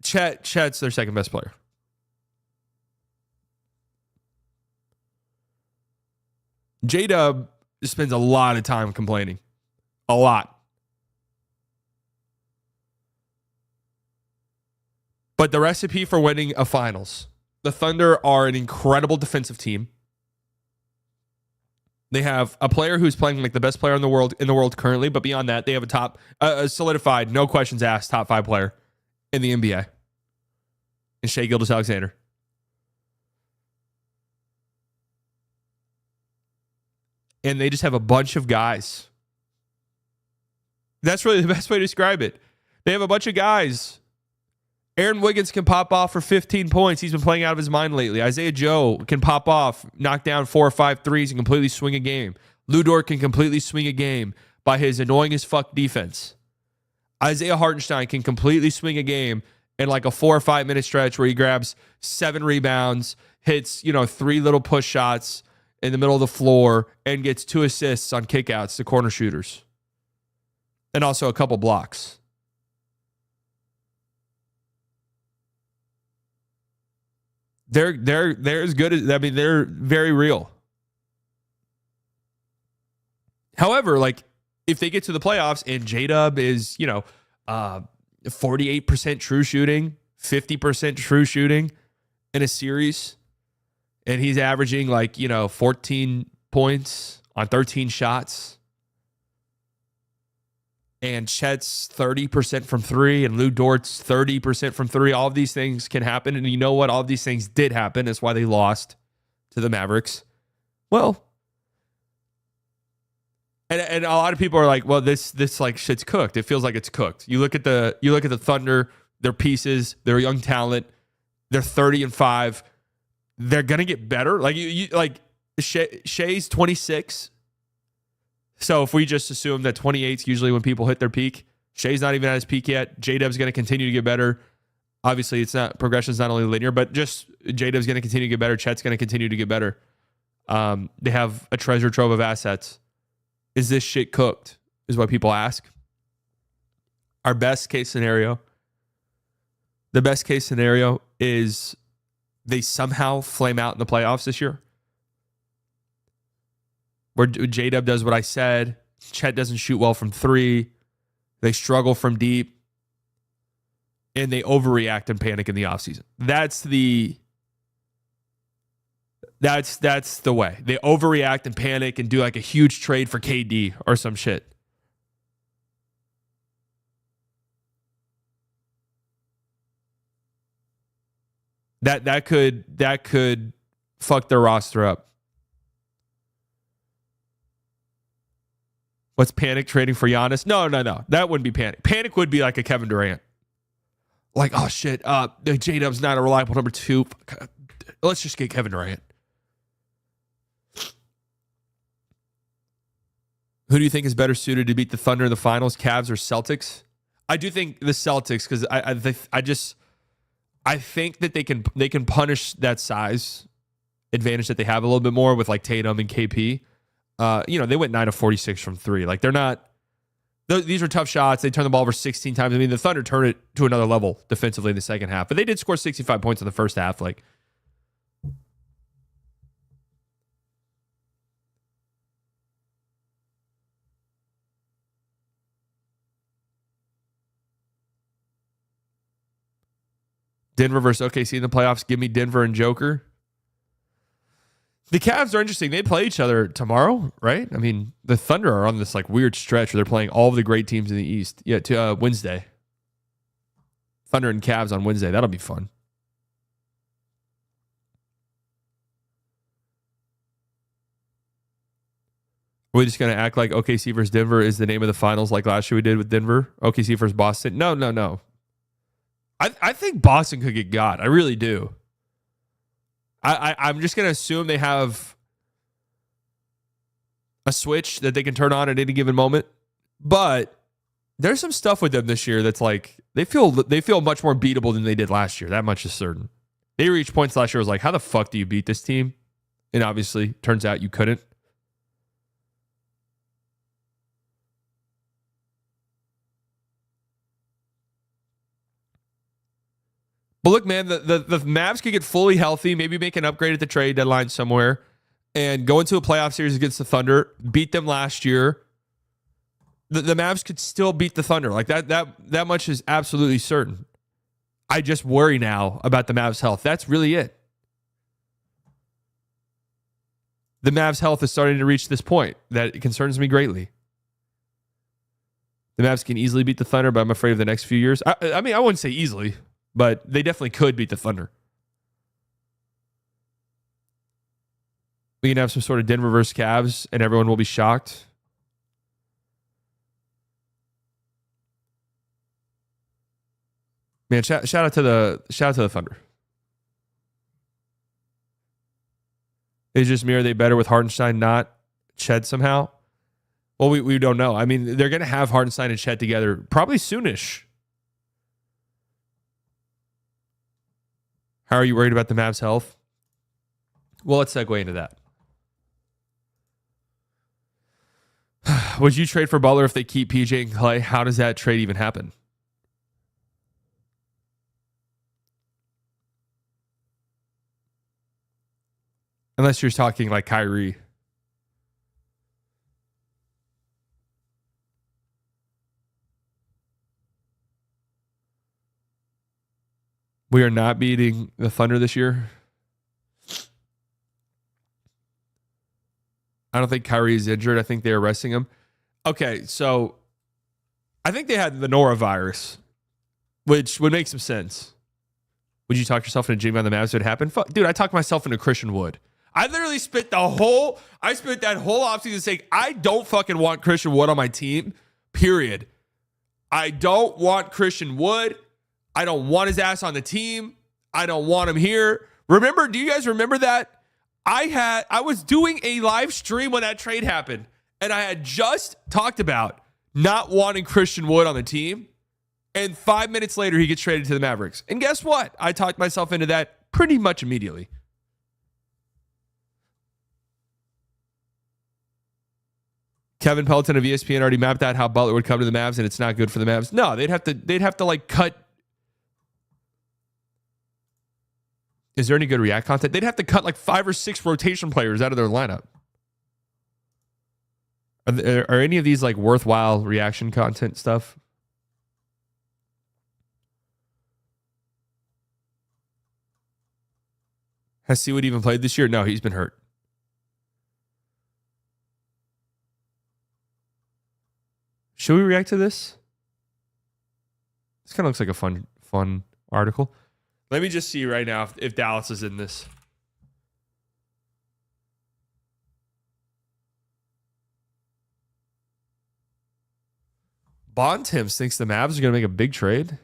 Chet's their second best player. J-Dub spends a lot of time complaining. A lot. But the recipe for winning a finals, the Thunder are an incredible defensive team. They have a player who's playing like the best player in the world currently, but beyond that, they have a solidified, no questions asked, top 5 player in the NBA. And Shai Gilgeous-Alexander. And they just have a bunch of guys. That's really the best way to describe it. They have a bunch of guys. Aaron Wiggins can pop off for 15 points. He's been playing out of his mind lately. Isaiah Joe can pop off, knock down 4 or 5 threes, and completely swing a game. Lu Dort can completely swing a game by his annoying as fuck defense. Isaiah Hartenstein can completely swing a game in like a 4 or 5 minute stretch where he grabs 7 rebounds, hits 3 little push shots in the middle of the floor, and gets 2 assists on kickouts to corner shooters. And also a couple blocks. They're as good as, they're very real. However, like, if they get to the playoffs and J-Dub is, 48% true shooting, 50% true shooting in a series, and he's averaging 14 points on 13 shots, and Chet's 30% from 3, and Lu Dort's 30% from 3. All of these things can happen, and you know what? All of these things did happen. That's why they lost to the Mavericks. Well, and a lot of people are like, well, this like shit's cooked. It feels like it's cooked. You look at the Thunder, their pieces, their young talent. They're 30-5. They're gonna get better. Like Shai's 26. So if we just assume that 28 is usually when people hit their peak, Shai's not even at his peak yet. J-Dub's going to continue to get better. Obviously, progression's not only linear, but just J-Dub's going to continue to get better. Chet's going to continue to get better. They have a treasure trove of assets. Is this shit cooked? Is what people ask. Our best case scenario. The best case scenario is they somehow flame out in the playoffs this year. Where J-Dub does what I said. Chet doesn't shoot well from 3. They struggle from deep. And they overreact and panic in the offseason. That's the way. They overreact and panic and do like a huge trade for KD or some shit. That could fuck their roster up. What's panic trading for Giannis? No. That wouldn't be panic. Panic would be like a Kevin Durant. Like, oh shit, J-Dub's not a reliable number 2. Let's just get Kevin Durant. Who do you think is better suited to beat the Thunder in the finals, Cavs or Celtics? I do think the Celtics, because I think that they can punish that size advantage that they have a little bit more with like Tatum and KP. They went 9 of 46 from 3. Like, they're not. These are tough shots. They turned the ball over 16 times. I mean, the Thunder turned it to another level defensively in the second half, but they did score 65 points in the first half. Like, Denver versus OKC in the playoffs. Give me Denver and Joker. The Cavs are interesting. They play each other tomorrow, right? I mean, the Thunder are on this like weird stretch where they're playing all of the great teams in the East. Yeah, to Wednesday. Thunder and Cavs on Wednesday. That'll be fun. Are we just going to act like OKC versus Denver is the name of the finals like last year we did with Denver? OKC versus Boston? No. I think Boston could get got. I really do. I'm just going to assume they have a switch that they can turn on at any given moment. But there's some stuff with them this year that's like, they feel much more beatable than they did last year. That much is certain. They reached points last year. I was like, how the fuck do you beat this team? And obviously, turns out you couldn't. But look, man, the Mavs could get fully healthy, maybe make an upgrade at the trade deadline somewhere, and go into a playoff series against the Thunder, beat them last year. The Mavs could still beat the Thunder. Like that much is absolutely certain. I just worry now about the Mavs' health. That's really it. The Mavs' health is starting to reach this point that it concerns me greatly. The Mavs can easily beat the Thunder, but I'm afraid of the next few years. I mean, I wouldn't say easily, but they definitely could beat the Thunder. We can have some sort of Denver versus Cavs, and everyone will be shocked. Man, shout out to the Thunder. Is just me, are they better with Hartenstein, not Chet somehow? Well, we don't know. I mean, they're going to have Hartenstein and Chet together probably soonish. How are you worried about the Mavs' health? Well, let's segue into that. Would you trade for Butler if they keep PJ and Clay? How does that trade even happen? Unless you're talking like Kyrie. We are not beating the Thunder this year. I don't think Kyrie is injured. I think they are resting him. Okay, so I think they had the norovirus, which would make some sense. Would you talk yourself into Jimmy on the Mavs if it happened? Fuck, dude, I talked myself into Christian Wood. I literally spent that whole offseason saying, I don't fucking want Christian Wood on my team, period. I don't want Christian Wood. I don't want his ass on the team. I don't want him here. Remember, do you guys remember that? I was doing a live stream when that trade happened, and I had just talked about not wanting Christian Wood on the team, and 5 minutes later, he gets traded to the Mavericks. And guess what? I talked myself into that pretty much immediately. Kevin Pelton of ESPN already mapped out how Butler would come to the Mavs, and it's not good for the Mavs. No, they'd have to like cut. Is there any good React content? They'd have to cut like 5 or 6 rotation players out of their lineup. Are any of these like worthwhile reaction content stuff? Has Seawood even played this year? No, he's been hurt. Should we react to this? This kind of looks like a fun article. Let me just see right now if Dallas is in this. Bontemps thinks the Mavs are going to make a big trade.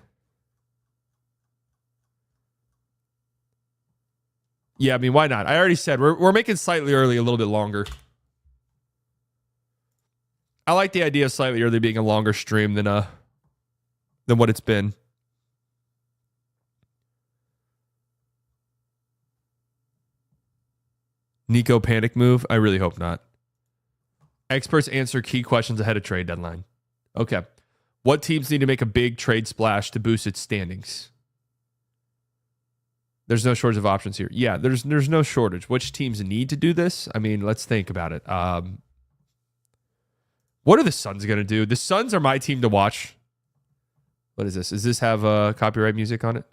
Yeah, I mean, why not? I already said we're making slightly early a little bit longer. I like the idea of slightly early being a longer stream than what it's been. Nico panic move? I really hope not. Experts answer key questions ahead of trade deadline. Okay. What teams need to make a big trade splash to boost its standings? There's no shortage of options here. Yeah, there's no shortage. Which teams need to do this? I mean, let's think about it. What are the Suns going to do? The Suns are my team to watch. What is this? Does this have copyright music on it?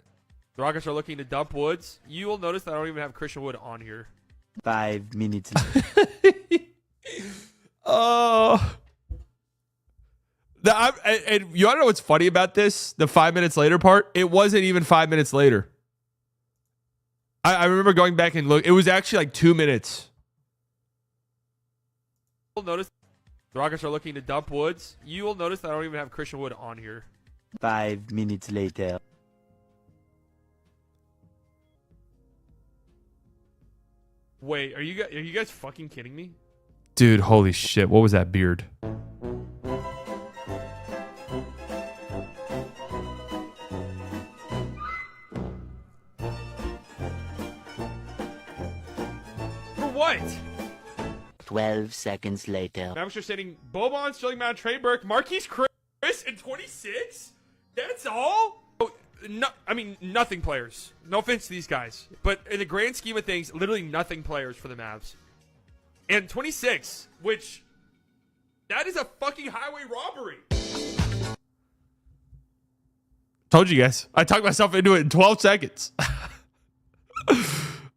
The Rockets are looking to dump Woods. You will notice that I don't even have Christian Wood on here. 5 minutes. Oh. And you want to know what's funny about this? The 5 minutes later part? It wasn't even 5 minutes later. I remember going back and look. It was actually like 2 minutes. You'll notice the Rockets are looking to dump Woods. You will notice that I don't even have Christian Wood on here. 5 minutes later. Wait, are you guys fucking kidding me? Dude, holy shit. What was that beard? what? 12 seconds later. Mavericks are sending Boban, Sterling, Mount, Trey Burke, Marquise Chris, and 26? That's all? Oh, no, I mean, nothing players. No offense to these guys. But in the grand scheme of things, literally nothing players for the Mavs. And 26, which, that is a fucking highway robbery. Told you guys. I talked myself into it in 12 seconds.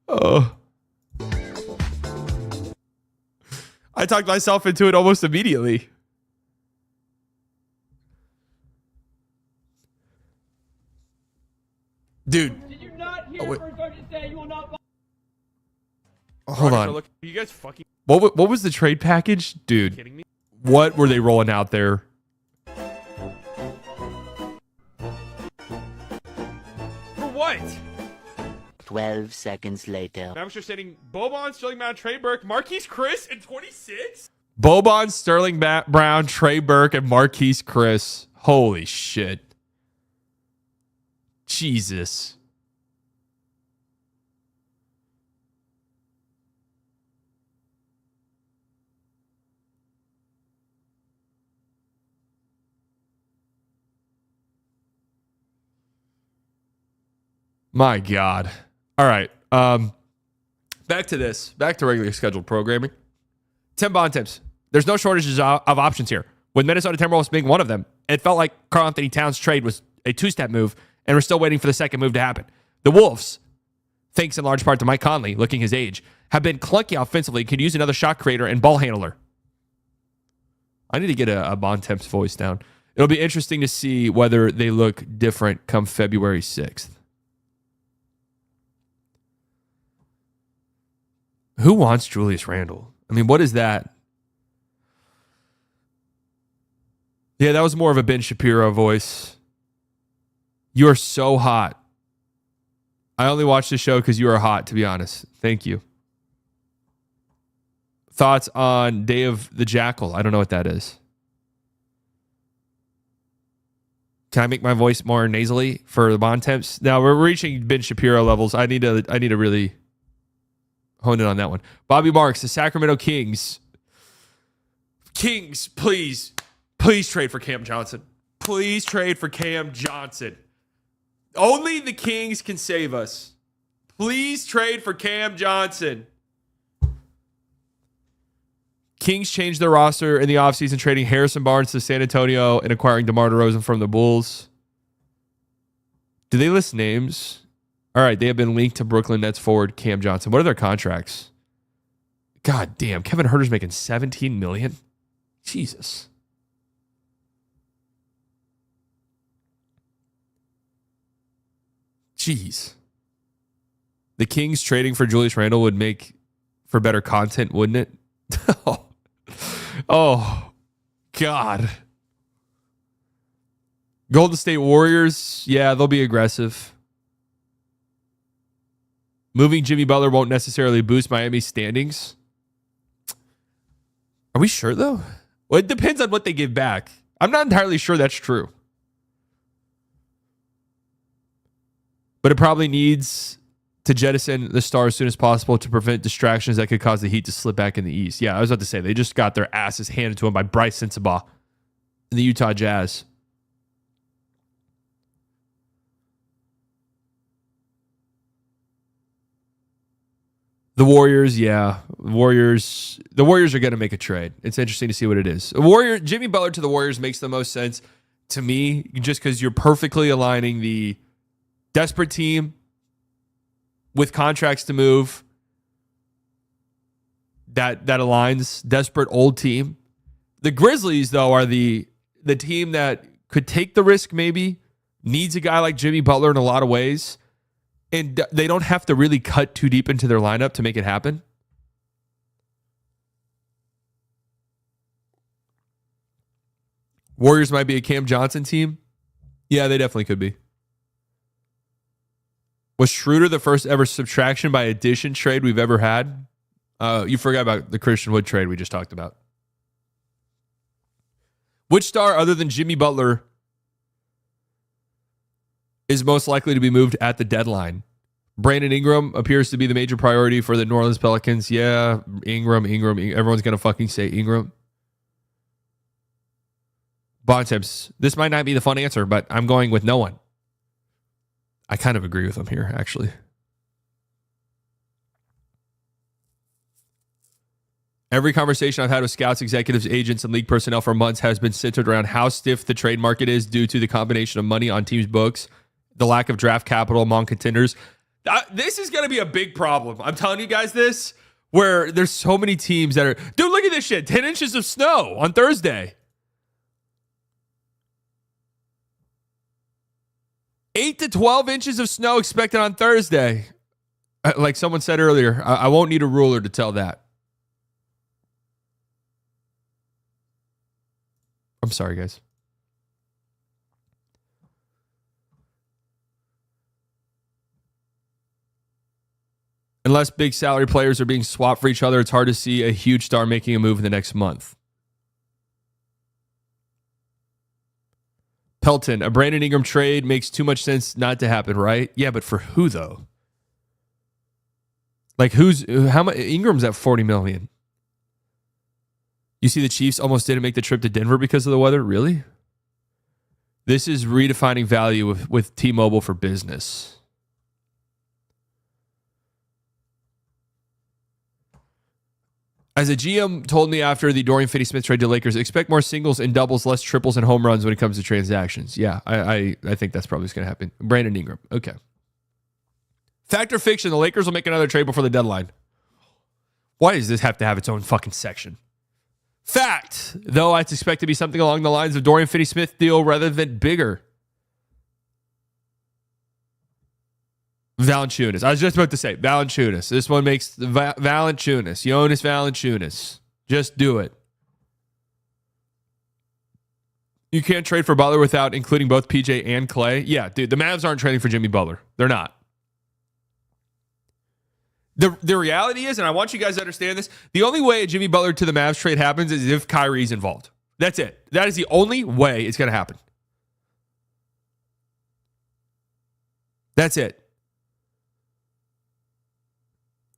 Oh. I talked myself into it almost immediately. Dude. Did you not hear Ferguson say you will not buy? Hold on. Are you guys fucking... What was the trade package? Dude. Kidding me? What were they rolling out there? For what? 12 seconds later. Mavericks are sending Boban, Sterling, Mount, Trey Burke, Marquise Chris, and 26? Boban, Sterling, Brown, Trey Burke, and Marquise Chris. Holy shit. Jesus. My God. All right. Back to this. Back to regularly scheduled programming. 10 bond tips. There's no shortages of options here. With Minnesota Timberwolves being one of them, it felt like Karl Anthony Towns' trade was a two-step move, and we're still waiting for the second move to happen. The Wolves, thanks in large part to Mike Conley, looking his age, have been clunky offensively, could use another shot creator and ball handler. I need to get a bond temps voice down. It'll be interesting to see whether they look different come February 6th. Who wants Julius Randle? I mean, what is that? Yeah, that was more of a Ben Shapiro voice. You are so hot. I only watched the show because you are hot, to be honest. Thank you. Thoughts on Day of the Jackal? I don't know what that is. Can I make my voice more nasally for the bond temps? Now we're reaching Ben Shapiro levels. I need to really hone in on that one. Bobby Marks, the Sacramento Kings. Kings, please trade for Cam Johnson. Please trade for Cam Johnson. Only the Kings can save us. Please trade for Cam Johnson. Kings changed their roster in the offseason, trading Harrison Barnes to San Antonio and acquiring DeMar DeRozan from the Bulls. Do they list names? All right, they have been linked to Brooklyn Nets forward Cam Johnson. What are their contracts? God damn, Kevin Huerter's making $17 million. Jesus. Jeez. The Kings trading for Julius Randle would make for better content, wouldn't it? Oh, God. Golden State Warriors, yeah, they'll be aggressive. Moving Jimmy Butler won't necessarily boost Miami's standings. Are we sure, though? Well, it depends on what they give back. I'm not entirely sure that's true. But it probably needs to jettison the star as soon as possible to prevent distractions that could cause the Heat to slip back in the East. Yeah, I was about to say, they just got their asses handed to them by Bryce Sensabaugh and the Utah Jazz. The Warriors, yeah. The Warriors are going to make a trade. It's interesting to see what it is. Jimmy Butler to the Warriors makes the most sense to me just because you're perfectly aligning the desperate team with contracts to move that aligns. Desperate old team. The Grizzlies, though, are the team that could take the risk maybe, needs a guy like Jimmy Butler in a lot of ways, and they don't have to really cut too deep into their lineup to make it happen. Warriors might be a Cam Johnson team. Yeah, they definitely could be. Was Schroeder the first ever subtraction by addition trade we've ever had? You forgot about the Christian Wood trade we just talked about. Which star other than Jimmy Butler is most likely to be moved at the deadline? Brandon Ingram appears to be the major priority for the New Orleans Pelicans. Yeah, Ingram. Everyone's going to fucking say Ingram. Bontemps, this might not be the fun answer, but I'm going with no one. I kind of agree with him here, actually. Every conversation I've had with scouts, executives, agents, and league personnel for months has been centered around how stiff the trade market is due to the combination of money on teams' books, the lack of draft capital among contenders. This is going to be a big problem. I'm telling you guys this, where there's so many teams that are... Dude, look at this shit. 10 inches of snow on Thursday. 8 to 12 inches of snow expected on Thursday. Like someone said earlier, I won't need a ruler to tell that. I'm sorry, guys. Unless big salary players are being swapped for each other, it's hard to see a huge star making a move in the next month. Pelton, a Brandon Ingram trade makes too much sense not to happen, right? Yeah, but for who, though? Like, how much? Ingram's at $40 million. You see the Chiefs almost didn't make the trip to Denver because of the weather? Really? This is redefining value with T-Mobile for business. As a GM told me after the Dorian Finney-Smith trade to Lakers, expect more singles and doubles, less triples and home runs when it comes to transactions. Yeah, I think that's probably what's going to happen. Brandon Ingram. Okay. Fact or fiction, the Lakers will make another trade before the deadline. Why does this have to have its own fucking section? Fact, though, I expect to be something along the lines of Dorian Finney-Smith deal rather than bigger. Valanciunas. I was just about to say Valanciunas. This one makes Valanciunas. Jonas Valanciunas. Just do it. You can't trade for Butler without including both PJ and Clay. Yeah, dude, the Mavs aren't trading for Jimmy Butler. They're not. The reality is, and I want you guys to understand this, the only way a Jimmy Butler to the Mavs trade happens is if Kyrie's involved. That's it. That is the only way it's going to happen. That's it.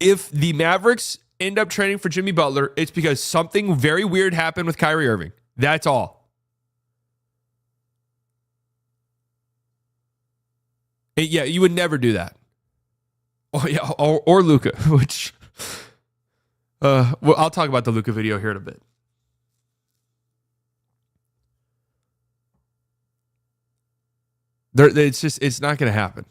If the Mavericks end up trading for Jimmy Butler, it's because something very weird happened with Kyrie Irving. That's all. And yeah, you would never do that. Oh yeah, or Luka, which well, I'll talk about the Luka video here in a bit. It's not going to happen.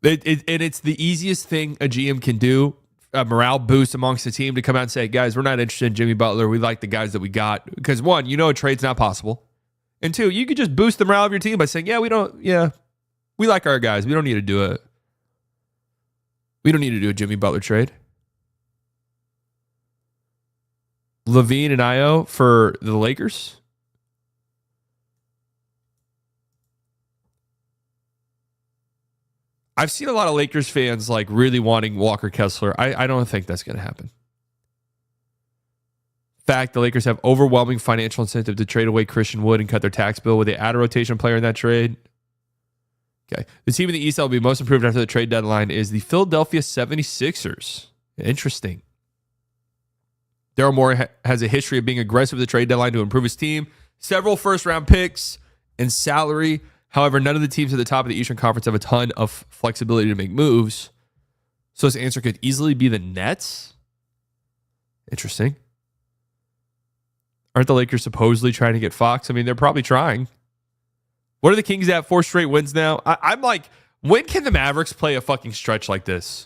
It's the easiest thing a GM can do, a morale boost amongst the team, to come out and say, guys, we're not interested in Jimmy Butler. We like the guys that we got. Because one, you know a trade's not possible. And two, you could just boost the morale of your team by saying, we like our guys. We don't need to do a Jimmy Butler trade. Levine and Io for the Lakers. I've seen a lot of Lakers fans like really wanting Walker Kessler. I don't think that's going to happen. In fact, the Lakers have overwhelming financial incentive to trade away Christian Wood and cut their tax bill. Would they add a rotation player in that trade? Okay. The team in the East that will be most improved after the trade deadline is the Philadelphia 76ers. Interesting. Daryl Morey has a history of being aggressive at the trade deadline to improve his team. Several first-round picks and salary. However, none of the teams at the top of the Eastern Conference have a ton of flexibility to make moves. So his answer could easily be the Nets. Interesting. Aren't the Lakers supposedly trying to get Fox? I mean, they're probably trying. What are the Kings at? 4 straight wins now. I'm like, when can the Mavericks play a fucking stretch like this?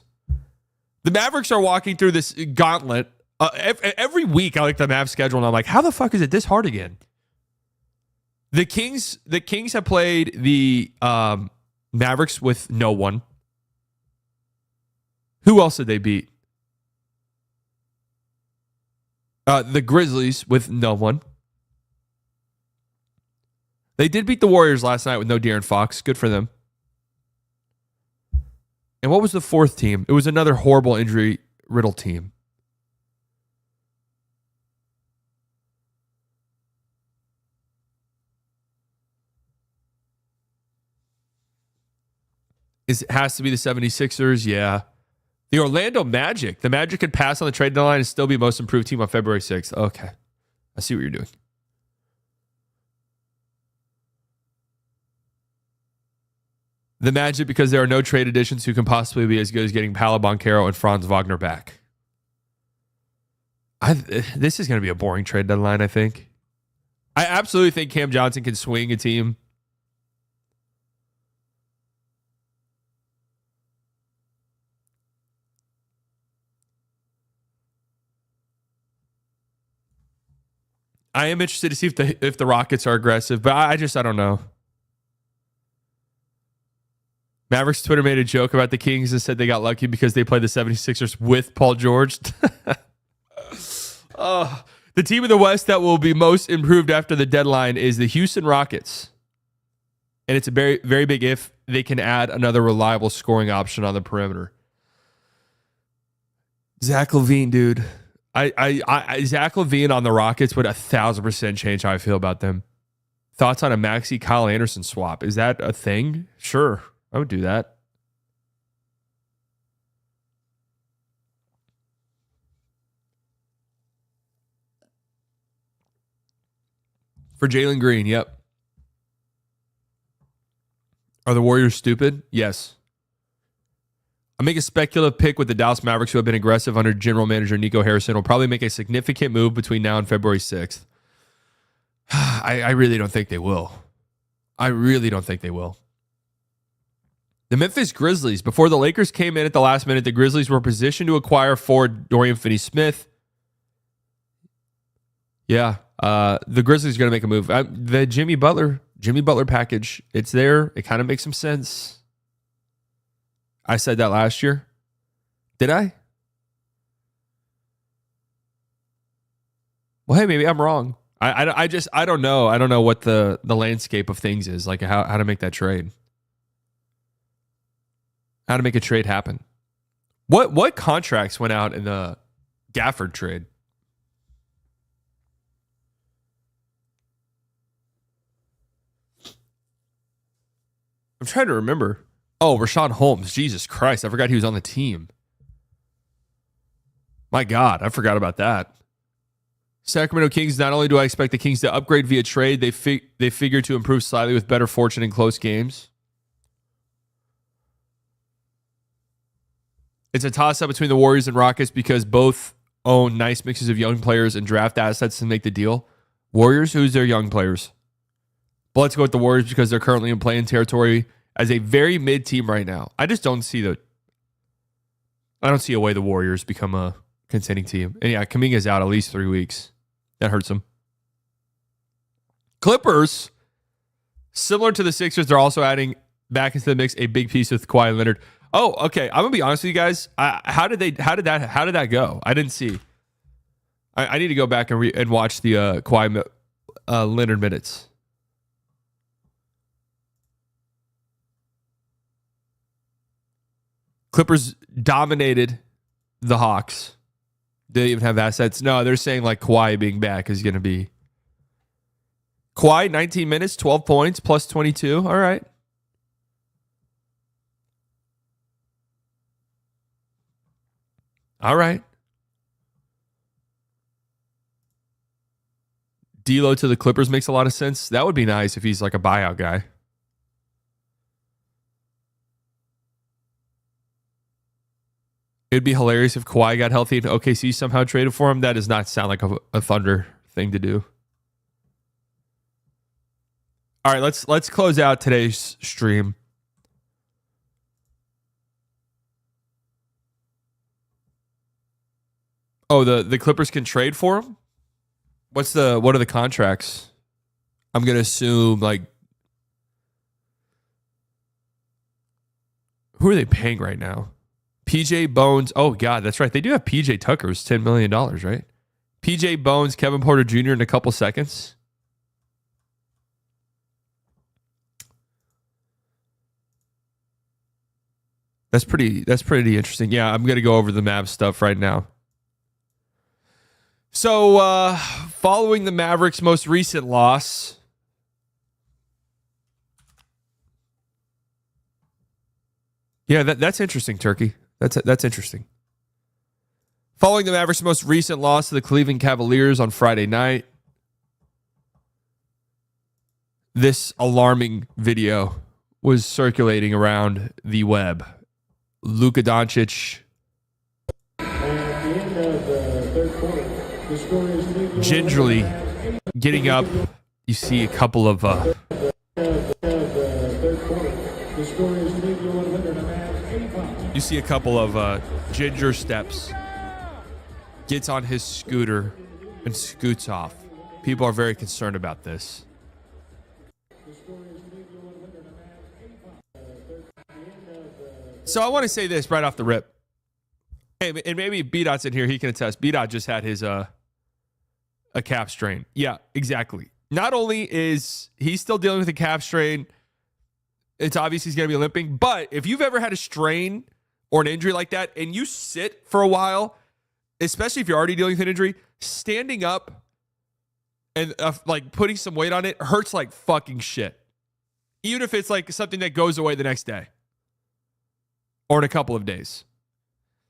The Mavericks are walking through this gauntlet. Every week I look at the Mavs schedule and I'm like, how the fuck is it this hard again? The Kings have played the Mavericks with no one. Who else did they beat? The Grizzlies with no one. They did beat the Warriors last night with no De'Aaron Fox. Good for them. And what was the fourth team? It was another horrible injury-riddled team. It has to be the 76ers. Yeah. The Orlando Magic. The Magic could pass on the trade deadline and still be most improved team on February 6th. Okay. I see what you're doing. The Magic, because there are no trade additions who can possibly be as good as getting Paolo Banchero and Franz Wagner back. This is going to be a boring trade deadline, I think. I absolutely think Cam Johnson can swing a team. I am interested to see if the Rockets are aggressive, but I don't know. Mavericks Twitter made a joke about the Kings and said they got lucky because they played the 76ers with Paul George. The team in the West that will be most improved after the deadline is the Houston Rockets. And it's a very, very big if they can add another reliable scoring option on the perimeter. Zach LaVine, dude. Zach LaVine on the Rockets would 1,000% change how I feel about them. Thoughts on a Maxey Kyle Anderson swap? Is that a thing? Sure, I would do that. For Jalen Green, yep. Are the Warriors stupid? Yes. I make a speculative pick with the Dallas Mavericks, who have been aggressive under general manager Nico Harrison. Will probably make a significant move between now and February 6th. I really don't think they will. I really don't think they will. The Memphis Grizzlies. Before the Lakers came in at the last minute, the Grizzlies were positioned to acquire forward Dorian Finney-Smith. Yeah, the Grizzlies are going to make a move. The Jimmy Butler package, it's there. It kind of makes some sense. I said that last year. Did I? Well, hey, maybe I'm wrong. I don't know. I don't know what the landscape of things is, like how to make that trade. How to make a trade happen. What contracts went out in the Gafford trade? I'm trying to remember. Oh, Rashawn Holmes. Jesus Christ. I forgot he was on the team. My God, I forgot about that. Sacramento Kings. Not only do I expect the Kings to upgrade via trade, they figure to improve slightly with better fortune in close games. It's a toss-up between the Warriors and Rockets because both own nice mixes of young players and draft assets to make the deal. Warriors, who's their young players? But let's go with the Warriors because they're currently in play-in territory as a very mid team right now. I just don't see I don't see a way the Warriors become a contending team. And yeah, Kuminga's out at least 3 weeks. That hurts them. Clippers, similar to the Sixers, they're also adding back into the mix a big piece with Kawhi Leonard. Oh, okay. I'm gonna be honest with you guys. How did that go? I didn't see. I need to go back and watch the Kawhi Leonard minutes. Clippers dominated the Hawks. They didn't even have assets. No, they're saying like Kawhi being back is going to be. Kawhi, 19 minutes, 12 points, plus 22. All right. All right. D'Lo to the Clippers makes a lot of sense. That would be nice if he's like a buyout guy. It'd be hilarious if Kawhi got healthy and OKC somehow traded for him. That does not sound like a Thunder thing to do. All right, let's close out today's stream. Oh, the Clippers can trade for him? What are the contracts? I'm gonna assume like who are they paying right now? PJ Bones. Oh, God, that's right. They do have PJ Tucker's $10 million, right? PJ Bones, Kevin Porter Jr. in a couple seconds. That's pretty interesting. Yeah, I'm going to go over the Mavs stuff right now. So, following the Mavericks' most recent loss, Yeah, that's interesting, Turkey. That's interesting. Following the Mavericks' most recent loss to the Cleveland Cavaliers on Friday night, this alarming video was circulating around the web. Luka Doncic gingerly getting up. You see a couple of ginger steps. Gets on his scooter and scoots off. People are very concerned about this. So I want to say this right off the rip. Hey, and maybe B-Dot's in here. He can attest. B-Dot just had his a calf strain. Yeah, exactly. Not only is he still dealing with a calf strain, it's obvious he's going to be limping. But if you've ever had a strain or an injury like that and you sit for a while, especially if you're already dealing with an injury, standing up and like putting some weight on it hurts like fucking shit. Even if it's like something that goes away the next day or in a couple of days.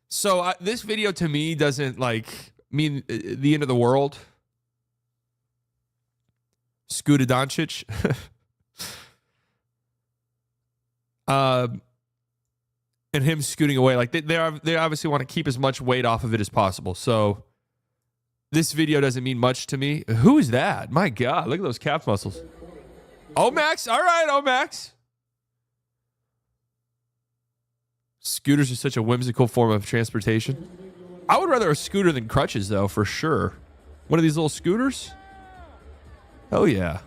So this video to me doesn't like mean the end of the world. Scooter Doncic. And him scooting away. Like they obviously want to keep as much weight off of it as possible. So this video doesn't mean much to me. Who is that? My God, look at those calf muscles. Omax. All right, Omax. Scooters are such a whimsical form of transportation. I would rather a scooter than crutches, though, for sure. One of these little scooters? Oh, yeah.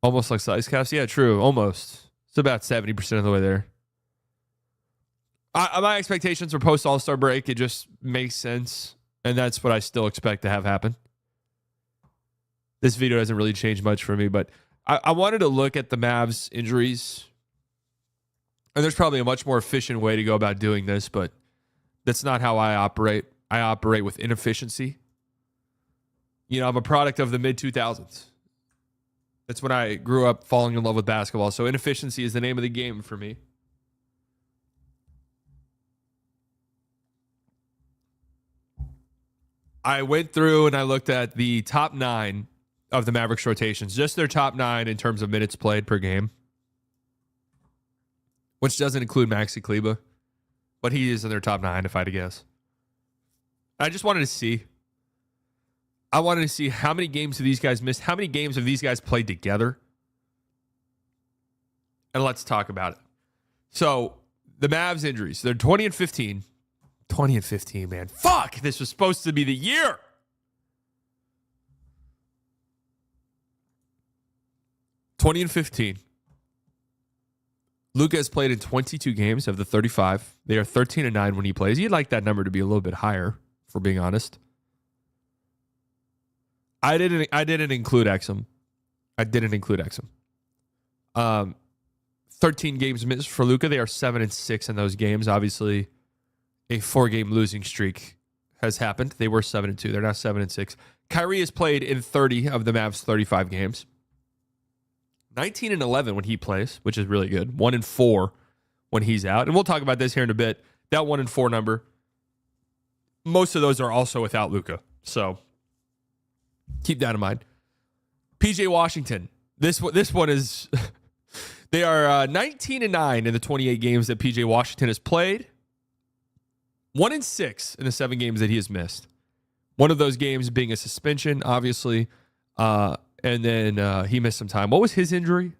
Almost like size caps? Yeah, true. Almost. It's about 70% of the way there. My expectations for post All-Star break, it just makes sense. And that's what I still expect to have happen. This video doesn't really change much for me, but I wanted to look at the Mavs injuries. And there's probably a much more efficient way to go about doing this, but that's not how I operate. I operate with inefficiency. You know, I'm a product of the mid-2000s. That's when I grew up falling in love with basketball. So inefficiency is the name of the game for me. I went through and I looked at the top 9 of the Mavericks rotations, just their top 9 in terms of minutes played per game, which doesn't include Maxi Kleber, but he is in their top 9 if I had to guess. I just wanted to see. I wanted to see how many games have these guys missed, how many games have these guys played together, and let's talk about it. So the Mavs injuries, they're 20 and 15. 20 and 15, man. Fuck, this was supposed to be the year. (20 and 15). Luka has played in 22 games of the 35. They are 13 and 9 when he plays. You'd like that number to be a little bit higher, for being honest. I didn't include Exum. 13 games missed for Luka. They are 7 and 6 in those games. Obviously, a 4-game losing streak has happened. They were 7 and 2. They're now 7 and 6. Kyrie has played in 30 of the Mavs' 35 games. 19 and 11 when he plays, which is really good. 1 and 4 when he's out. And we'll talk about this here in a bit. That 1 and 4 number, most of those are also without Luka. So keep that in mind. PJ Washington. This one is they are 19 and 9 in the 28 games that PJ Washington has played. 1 and 6 in the 7 games that he has missed. One of those games being a suspension, obviously. And then he missed some time. What was his injury?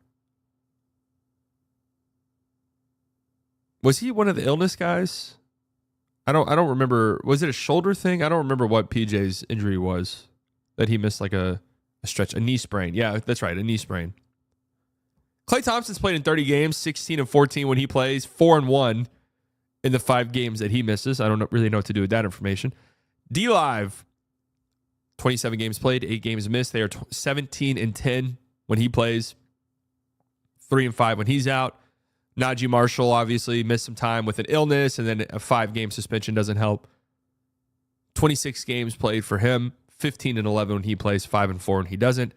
Was he one of the illness guys? I don't remember. Was it a shoulder thing? I don't remember what PJ's injury was that he missed, like a stretch, a knee sprain. Yeah, that's right, a knee sprain. Klay Thompson's played in 30 games, 16 and 14 when he plays, 4 and 1 in the 5 games that he misses. I don't really know what to do with that information. D-Live, 27 games played, 8 games missed. They are 17 and 10 when he plays, 3 and 5 when he's out. Najee Marshall obviously missed some time with an illness, and then a 5-game suspension doesn't help. 26 games played for him, 15 and 11 when he plays, 5 and 4 when he doesn't.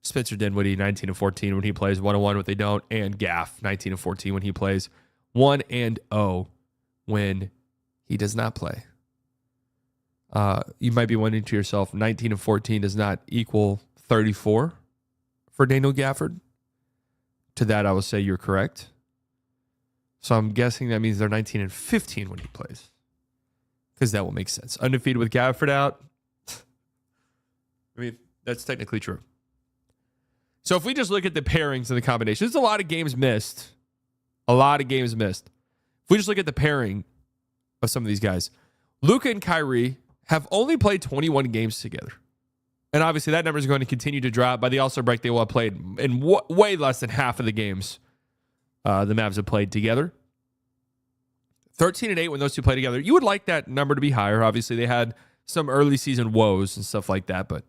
Spencer Dinwiddie, 19 and 14 when he plays, 1-1 when they don't, and Gaff, 19 and 14 when he plays, 1-0 when he does not play. You might be wondering to yourself, 19 and 14 does not equal 34 for Daniel Gafford. To that, I will say you're correct. So I'm guessing that means they're 19 and 15 when he plays, because that will make sense. Undefeated with Gafford out. I mean, that's technically true. So if we just look at the pairings and the combinations, there's a lot of games missed. A lot of games missed. If we just look at the pairing of some of these guys, Luka and Kyrie have only played 21 games together. And obviously that number is going to continue to drop. By the All-Star break, they will have played in way less than half of the games the Mavs have played together. 13 and 8 when those two play together. You would like that number to be higher. Obviously, they had some early season woes and stuff like that, but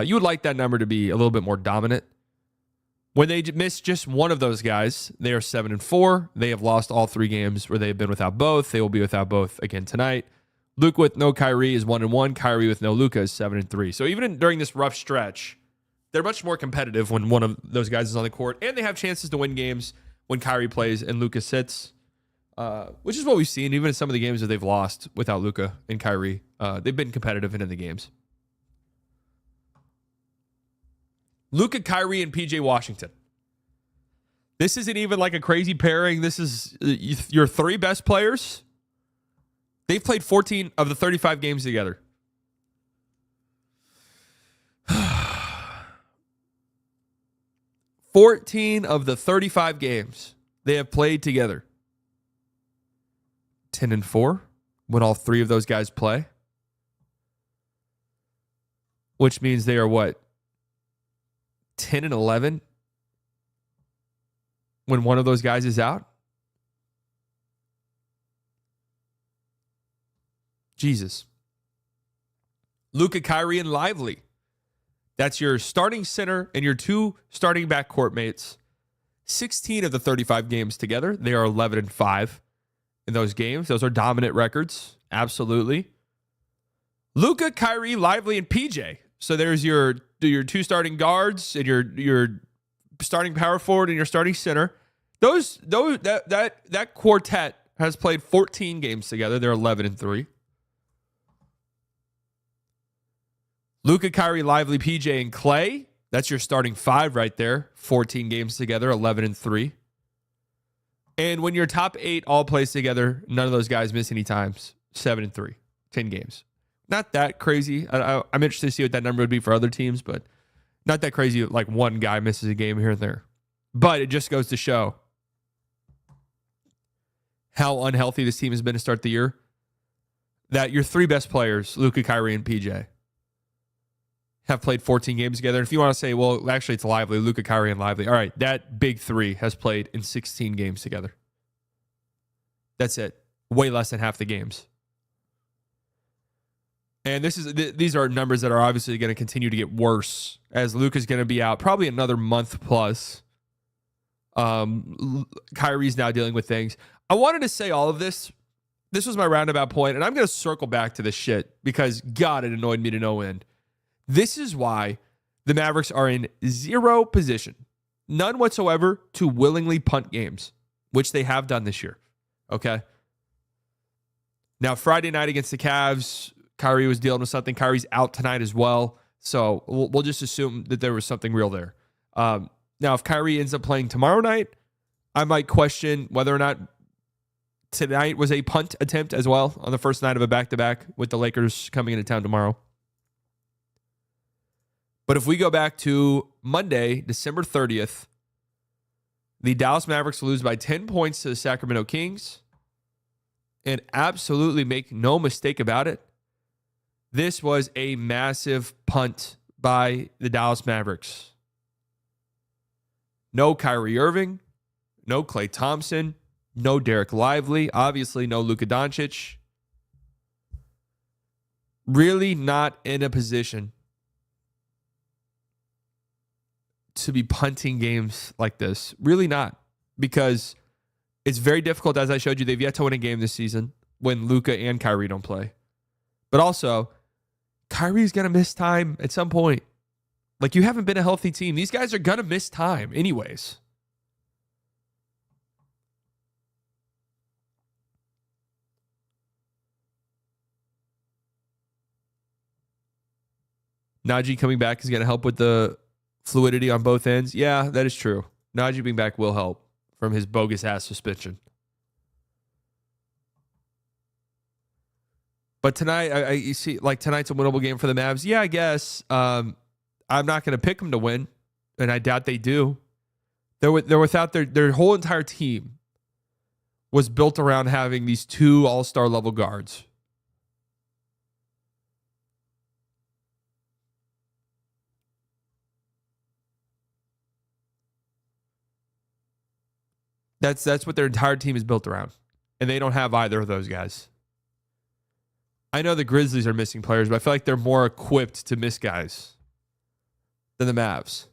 you would like that number to be a little bit more dominant. When they miss just one of those guys, they are 7 and 4. They have lost all 3 games where they have been without both. They will be without both again tonight. Luke with no Kyrie is 1 and 1. Kyrie with no Luka is 7 and 3. So even during this rough stretch, they're much more competitive when one of those guys is on the court, and they have chances to win games when Kyrie plays and Luka sits, which is what we've seen even in some of the games that they've lost without Luka and Kyrie. They've been competitive in the games. Luka, Kyrie, and PJ Washington. This isn't even like a crazy pairing. This is your 3 best players. They've played 14 of the 35 games together. $14 of the 35 games they have played together. 10 and 4 when all 3 of those guys play. Which means they are what? 10 and 11 when one of those guys is out? Jesus. Luka, Kyrie, and Lively. That's your starting center and your 2 starting backcourt mates. 16 of the 35 games together. They are 11 and 5 in those games. Those are dominant records. Absolutely. Luka, Kyrie, Lively, and PJ. So there's your 2 starting guards and your starting power forward and your starting center. That quartet has played 14 games together. They're 11 and 3. Luka, Kyrie, Lively, PJ, and Clay. That's your starting 5 right there. 14 games together, 11 and 3. And when your top 8 all plays together, none of those guys miss any times. 7 and 3, 10 games. Not that crazy. I'm interested to see what that number would be for other teams, but not that crazy. Like one guy misses a game here and there. But it just goes to show how unhealthy this team has been to start the year. That your 3 best players, Luka, Kyrie, and PJ, have played 14 games together. And if you want to say, well, actually it's Lively, Luka, Kyrie, and Lively. All right, that big 3 has played in 16 games together. That's it. Way less than half the games. And these are numbers that are obviously going to continue to get worse as Luka's going to be out probably another month plus. Kyrie's now dealing with things. I wanted to say all of this. This was my roundabout point, and I'm going to circle back to this shit because, God, it annoyed me to no end. This is why the Mavericks are in 0 position, none whatsoever, to willingly punt games, which they have done this year. Okay? Now, Friday night against the Cavs, Kyrie was dealing with something. Kyrie's out tonight as well. So we'll just assume that there was something real there. Now, if Kyrie ends up playing tomorrow night, I might question whether or not tonight was a punt attempt as well on the first night of a back-to-back with the Lakers coming into town tomorrow. But if we go back to Monday, December 30th, the Dallas Mavericks lose by 10 points to the Sacramento Kings. And absolutely make no mistake about it, this was a massive punt by the Dallas Mavericks. No Kyrie Irving, no Klay Thompson, no Derek Lively, obviously no Luka Doncic. Really not in a position to be punting games like this. Really not. Because it's very difficult, as I showed you. They've yet to win a game this season when Luka and Kyrie don't play. But also, Kyrie's going to miss time at some point. Like, you haven't been a healthy team. These guys are going to miss time anyways. Najee coming back is going to help with the fluidity on both ends. Yeah, that is true. Najee being back will help from his bogus ass suspension. But tonight, you see, like, tonight's a winnable game for the Mavs. Yeah, I guess. I'm not going to pick them to win, and I doubt they do. They're without their whole entire team was built around having these two all-star level guards. That's what their entire team is built around. And they don't have either of those guys. I know the Grizzlies are missing players, but I feel like they're more equipped to miss guys than the Mavs.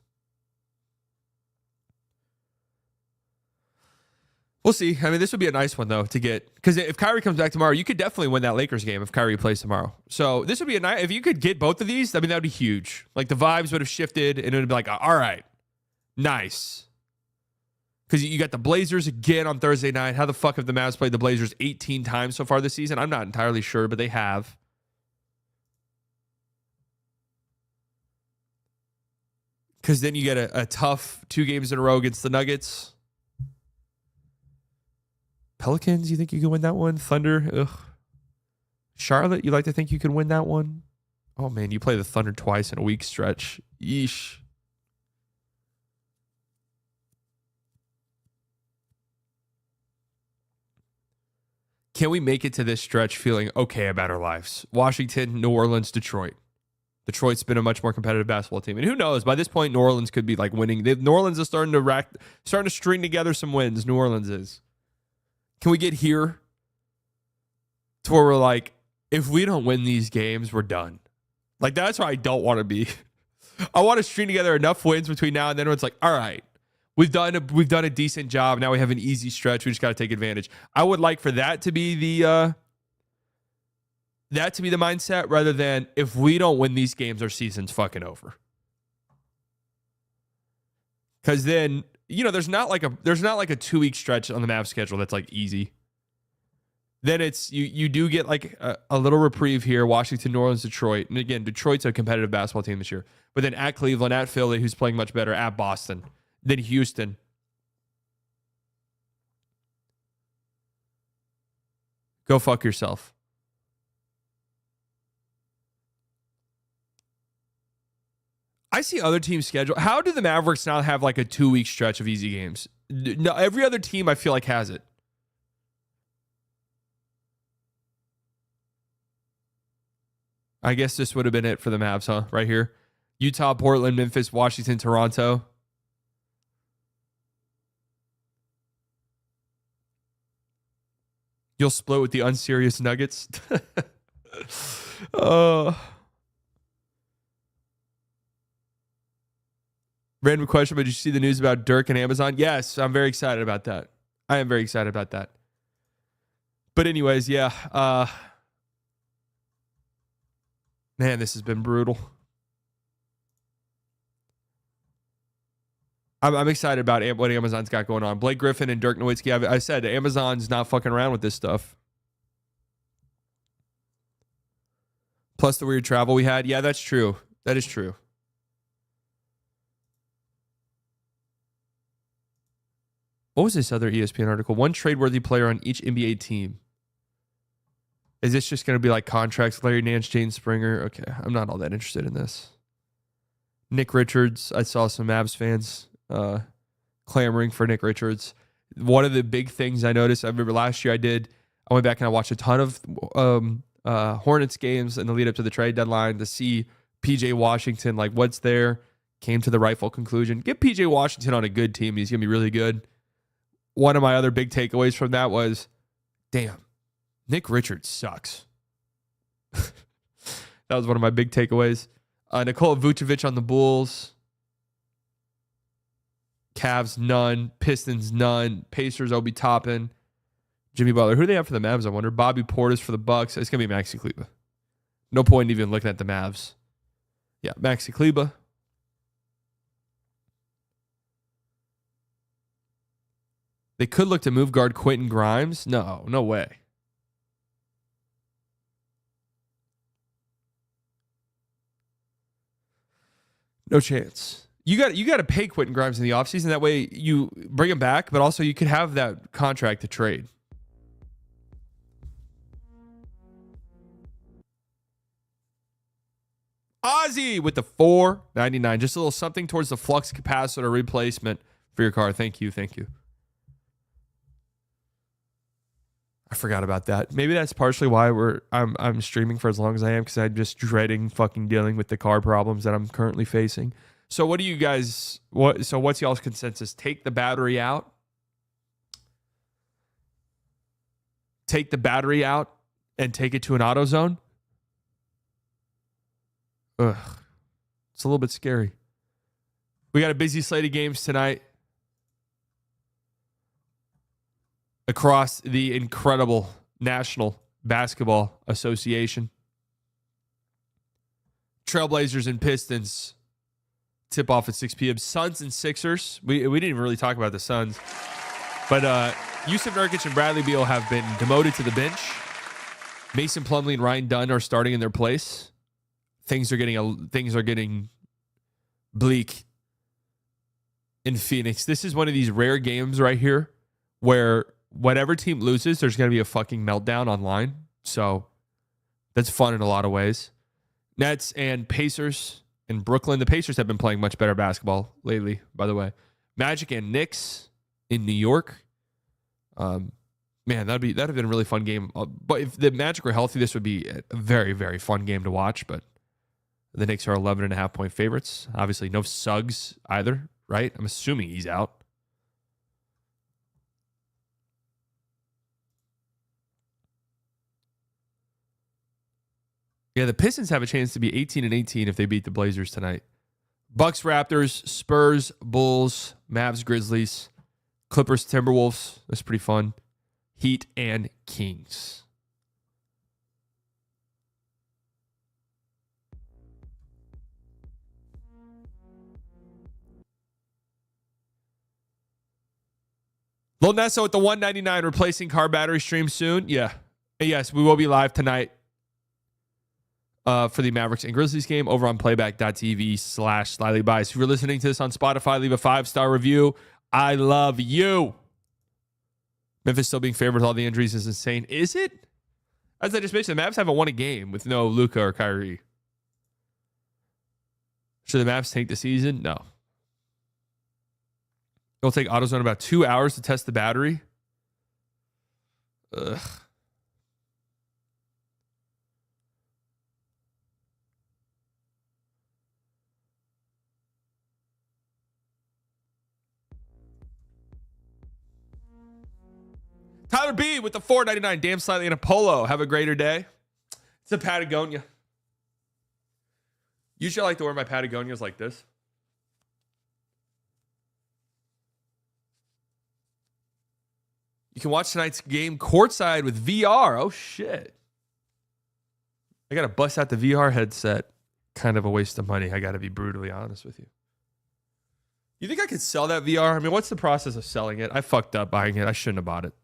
We'll see. I mean, this would be a nice one, though, to get. Because if Kyrie comes back tomorrow, you could definitely win that Lakers game if Kyrie plays tomorrow. So this would be a nice. If you could get both of these, I mean, that would be huge. Like, the vibes would have shifted, and it would be like, all right, nice. Because you got the Blazers again on Thursday night. How the fuck have the Mavs played the Blazers 18 times so far this season? I'm not entirely sure, but they have. Because then you get a tough 2 games in a row against the Nuggets. Pelicans, you think you can win that one? Thunder, ugh. Charlotte, you like to think you can win that one? Oh, man, you play the Thunder twice in a week stretch. Yeesh. Can we make it to this stretch feeling okay about our lives? Washington, New Orleans, Detroit. Detroit's been a much more competitive basketball team. And who knows, by this point, New Orleans could be like winning. New Orleans is starting to string together some wins. New Orleans is. Can we get here to where we're like, if we don't win these games, we're done? Like, that's where I don't want to be. I want to string together enough wins between now and then where it's like, all right, we've done a decent job. Now we have an easy stretch. We just got to take advantage. I would like for that to be the mindset rather than if we don't win these games, our season's fucking over. Because then, you know, there's not like a 2-week stretch on the Mavs schedule that's like easy. Then it's you do get like a little reprieve here. Washington, New Orleans, Detroit, and again, Detroit's a competitive basketball team this year. But then at Cleveland, at Philly, who's playing much better, at Boston. Then Houston. Go fuck yourself. I see other teams' schedule. How do the Mavericks not have like a 2-week stretch of easy games? No, every other team I feel like has it. I guess this would have been it for the Mavs, huh? Right here. Utah, Portland, Memphis, Washington, Toronto. You'll split with the unserious Nuggets. Random question, but did you see the news about Dirk and Amazon? Yes, I'm very excited about that. I am very excited about that. But anyways, yeah. Man, this has been brutal. I'm excited about what Amazon's got going on. Blake Griffin and Dirk Nowitzki. I said Amazon's not fucking around with this stuff. Plus the weird travel we had. Yeah, that's true. That is true. What was this other ESPN article? One trade-worthy player on each NBA team. Is this just going to be like contracts? Larry Nance, Jane Springer. Okay, I'm not all that interested in this. Nick Richards. I saw some Mavs fans clamoring for Nick Richards. One of the big things I noticed, I remember last year I went back and I watched a ton of Hornets games in the lead up to the trade deadline to see PJ Washington, like what's there. Came to the rightful conclusion. Get PJ Washington on a good team. He's going to be really good. One of my other big takeaways from that was, damn, Nick Richards sucks. That was one of my big takeaways. Nikola Vucevic on the Bulls. Cavs, none. Pistons, none. Pacers, Obi Toppin. Jimmy Butler. Who do they have for the Mavs, I wonder? Bobby Portis for the Bucks. It's going to be Maxi Kleber. No point in even looking at the Mavs. Yeah, Maxi Kleber. They could look to move guard Quentin Grimes. No way. No chance. You got to pay Quentin Grimes in the offseason. That way you bring him back, but also you could have that contract to trade. Ozzy with the $4.99. Just a little something towards the flux capacitor replacement for your car. Thank you. I forgot about that. Maybe that's partially why I'm streaming for as long as I am, because I'm just dreading fucking dealing with the car problems that I'm currently facing. So what do you guys what's y'all's consensus? Take the battery out? Take the battery out and take it to an AutoZone? Ugh. It's a little bit scary. We got a busy slate of games tonight across the incredible National Basketball Association. Trailblazers and Pistons tip off at 6 p.m. Suns and Sixers. We didn't even really talk about the Suns. But Yusuf Nurkic and Bradley Beal have been demoted to the bench. Mason Plumlee and Ryan Dunn are starting in their place. Things are getting bleak in Phoenix. This is one of these rare games right here where whatever team loses, there's going to be a fucking meltdown online. So that's fun in a lot of ways. Nets and Pacers in Brooklyn. The Pacers have been playing much better basketball lately, by the way. Magic and Knicks in New York. Man, that'd have been a really fun game. But if the Magic were healthy, this would be a very, very fun game to watch. But the Knicks are 11.5-point favorites. Obviously, no Suggs either, right? I'm assuming he's out. Yeah, the Pistons have a chance to be 18-18 if they beat the Blazers tonight. Bucks, Raptors, Spurs, Bulls, Mavs, Grizzlies, Clippers, Timberwolves. That's pretty fun. Heat and Kings. Lil Nessa with the $199 replacing car battery stream soon. Yeah. Yes, we will be live tonight for the Mavericks and Grizzlies game over on playback.tv/slightly biased. If you're listening to this on Spotify, leave a 5-star review. I love you. Memphis still being favored with all the injuries is insane. Is it? As I just mentioned, the Mavs haven't won a game with no Luka or Kyrie. Should the Mavs tank the season? No. It'll take AutoZone about 2 hours to test the battery. Ugh. Tyler B with the $4.99. Damn slightly in a polo. Have a greater day. It's a Patagonia. Usually I like to wear my Patagonias like this. You can watch tonight's game courtside with VR. Oh, shit. I got to bust out the VR headset. Kind of a waste of money. I got to be brutally honest with you. You think I could sell that VR? I mean, what's the process of selling it? I fucked up buying it. I shouldn't have bought it.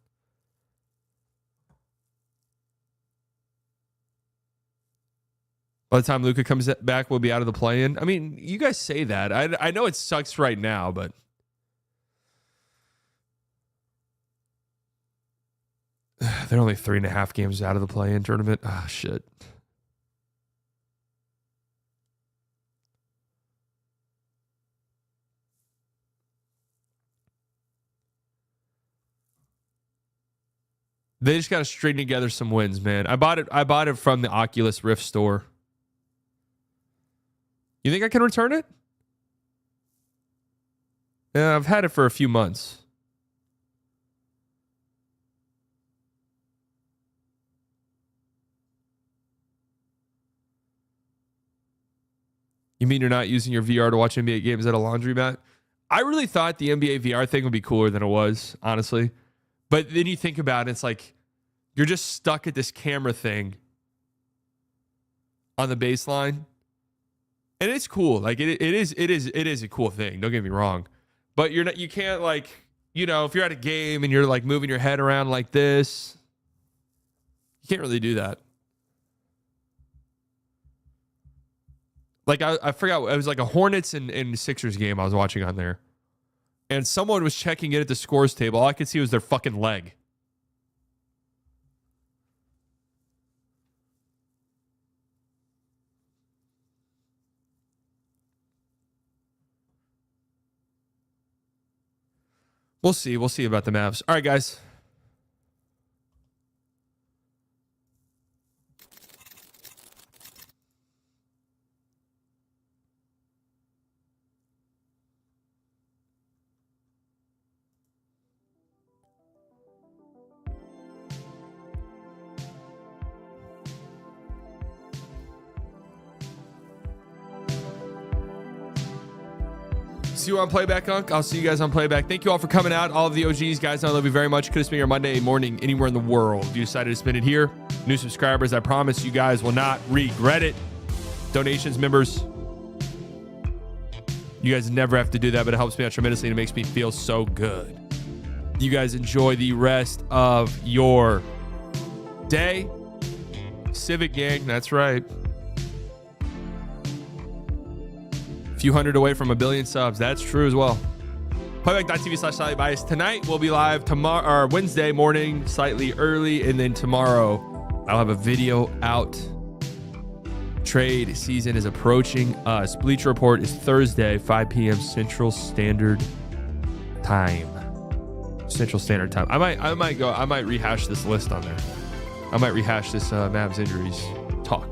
By the time Luka comes back, we'll be out of the play-in. I mean, you guys say that. I know it sucks right now, but they're only 3.5 games out of the play-in tournament. Ah, shit. They just got to string together some wins, man. I bought it from the Oculus Rift store. You think I can return it? Yeah, I've had it for a few months. You mean you're not using your VR to watch NBA games at a laundromat? I really thought the NBA VR thing would be cooler than it was, honestly. But then you think about it, it's like you're just stuck at this camera thing on the baseline. And it's cool. Like it is a cool thing. Don't get me wrong. But you can't you know, if you're at a game and you're like moving your head around like this, you can't really do that. Like I forgot, it was like a Hornets and Sixers game I was watching on there. And someone was checking it at the scores table. All I could see was their fucking leg. We'll see. We'll see about the Mavs. All right, guys. See you on Playback, Unk. I'll see you guys on Playback. Thank you all for coming out. All of the OGs, guys, I love you very much. Could have spent your Monday morning anywhere in the world. You decided to spend it here. New subscribers, I promise you guys will not regret it. Donations, members, you guys never have to do that, but it helps me out tremendously and it makes me feel so good. You guys enjoy the rest of your day. Civic Gang, that's right. Few hundred away from 1 billion subs. That's true as well. Playback.tv/slightly biased. Tonight we'll be live tomorrow or Wednesday morning, slightly early, and then tomorrow I'll have a video out. Trade season is approaching us. Bleacher Report is Thursday, 5 p.m. Central Standard Time. Central Standard Time. I might rehash this list on there. I might rehash this Mavs injuries talk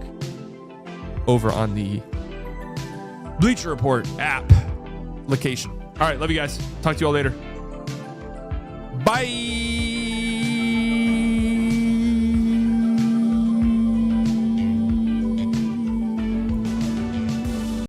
over on the Bleacher Report app location. All right, love you guys. Talk to you all later. Bye.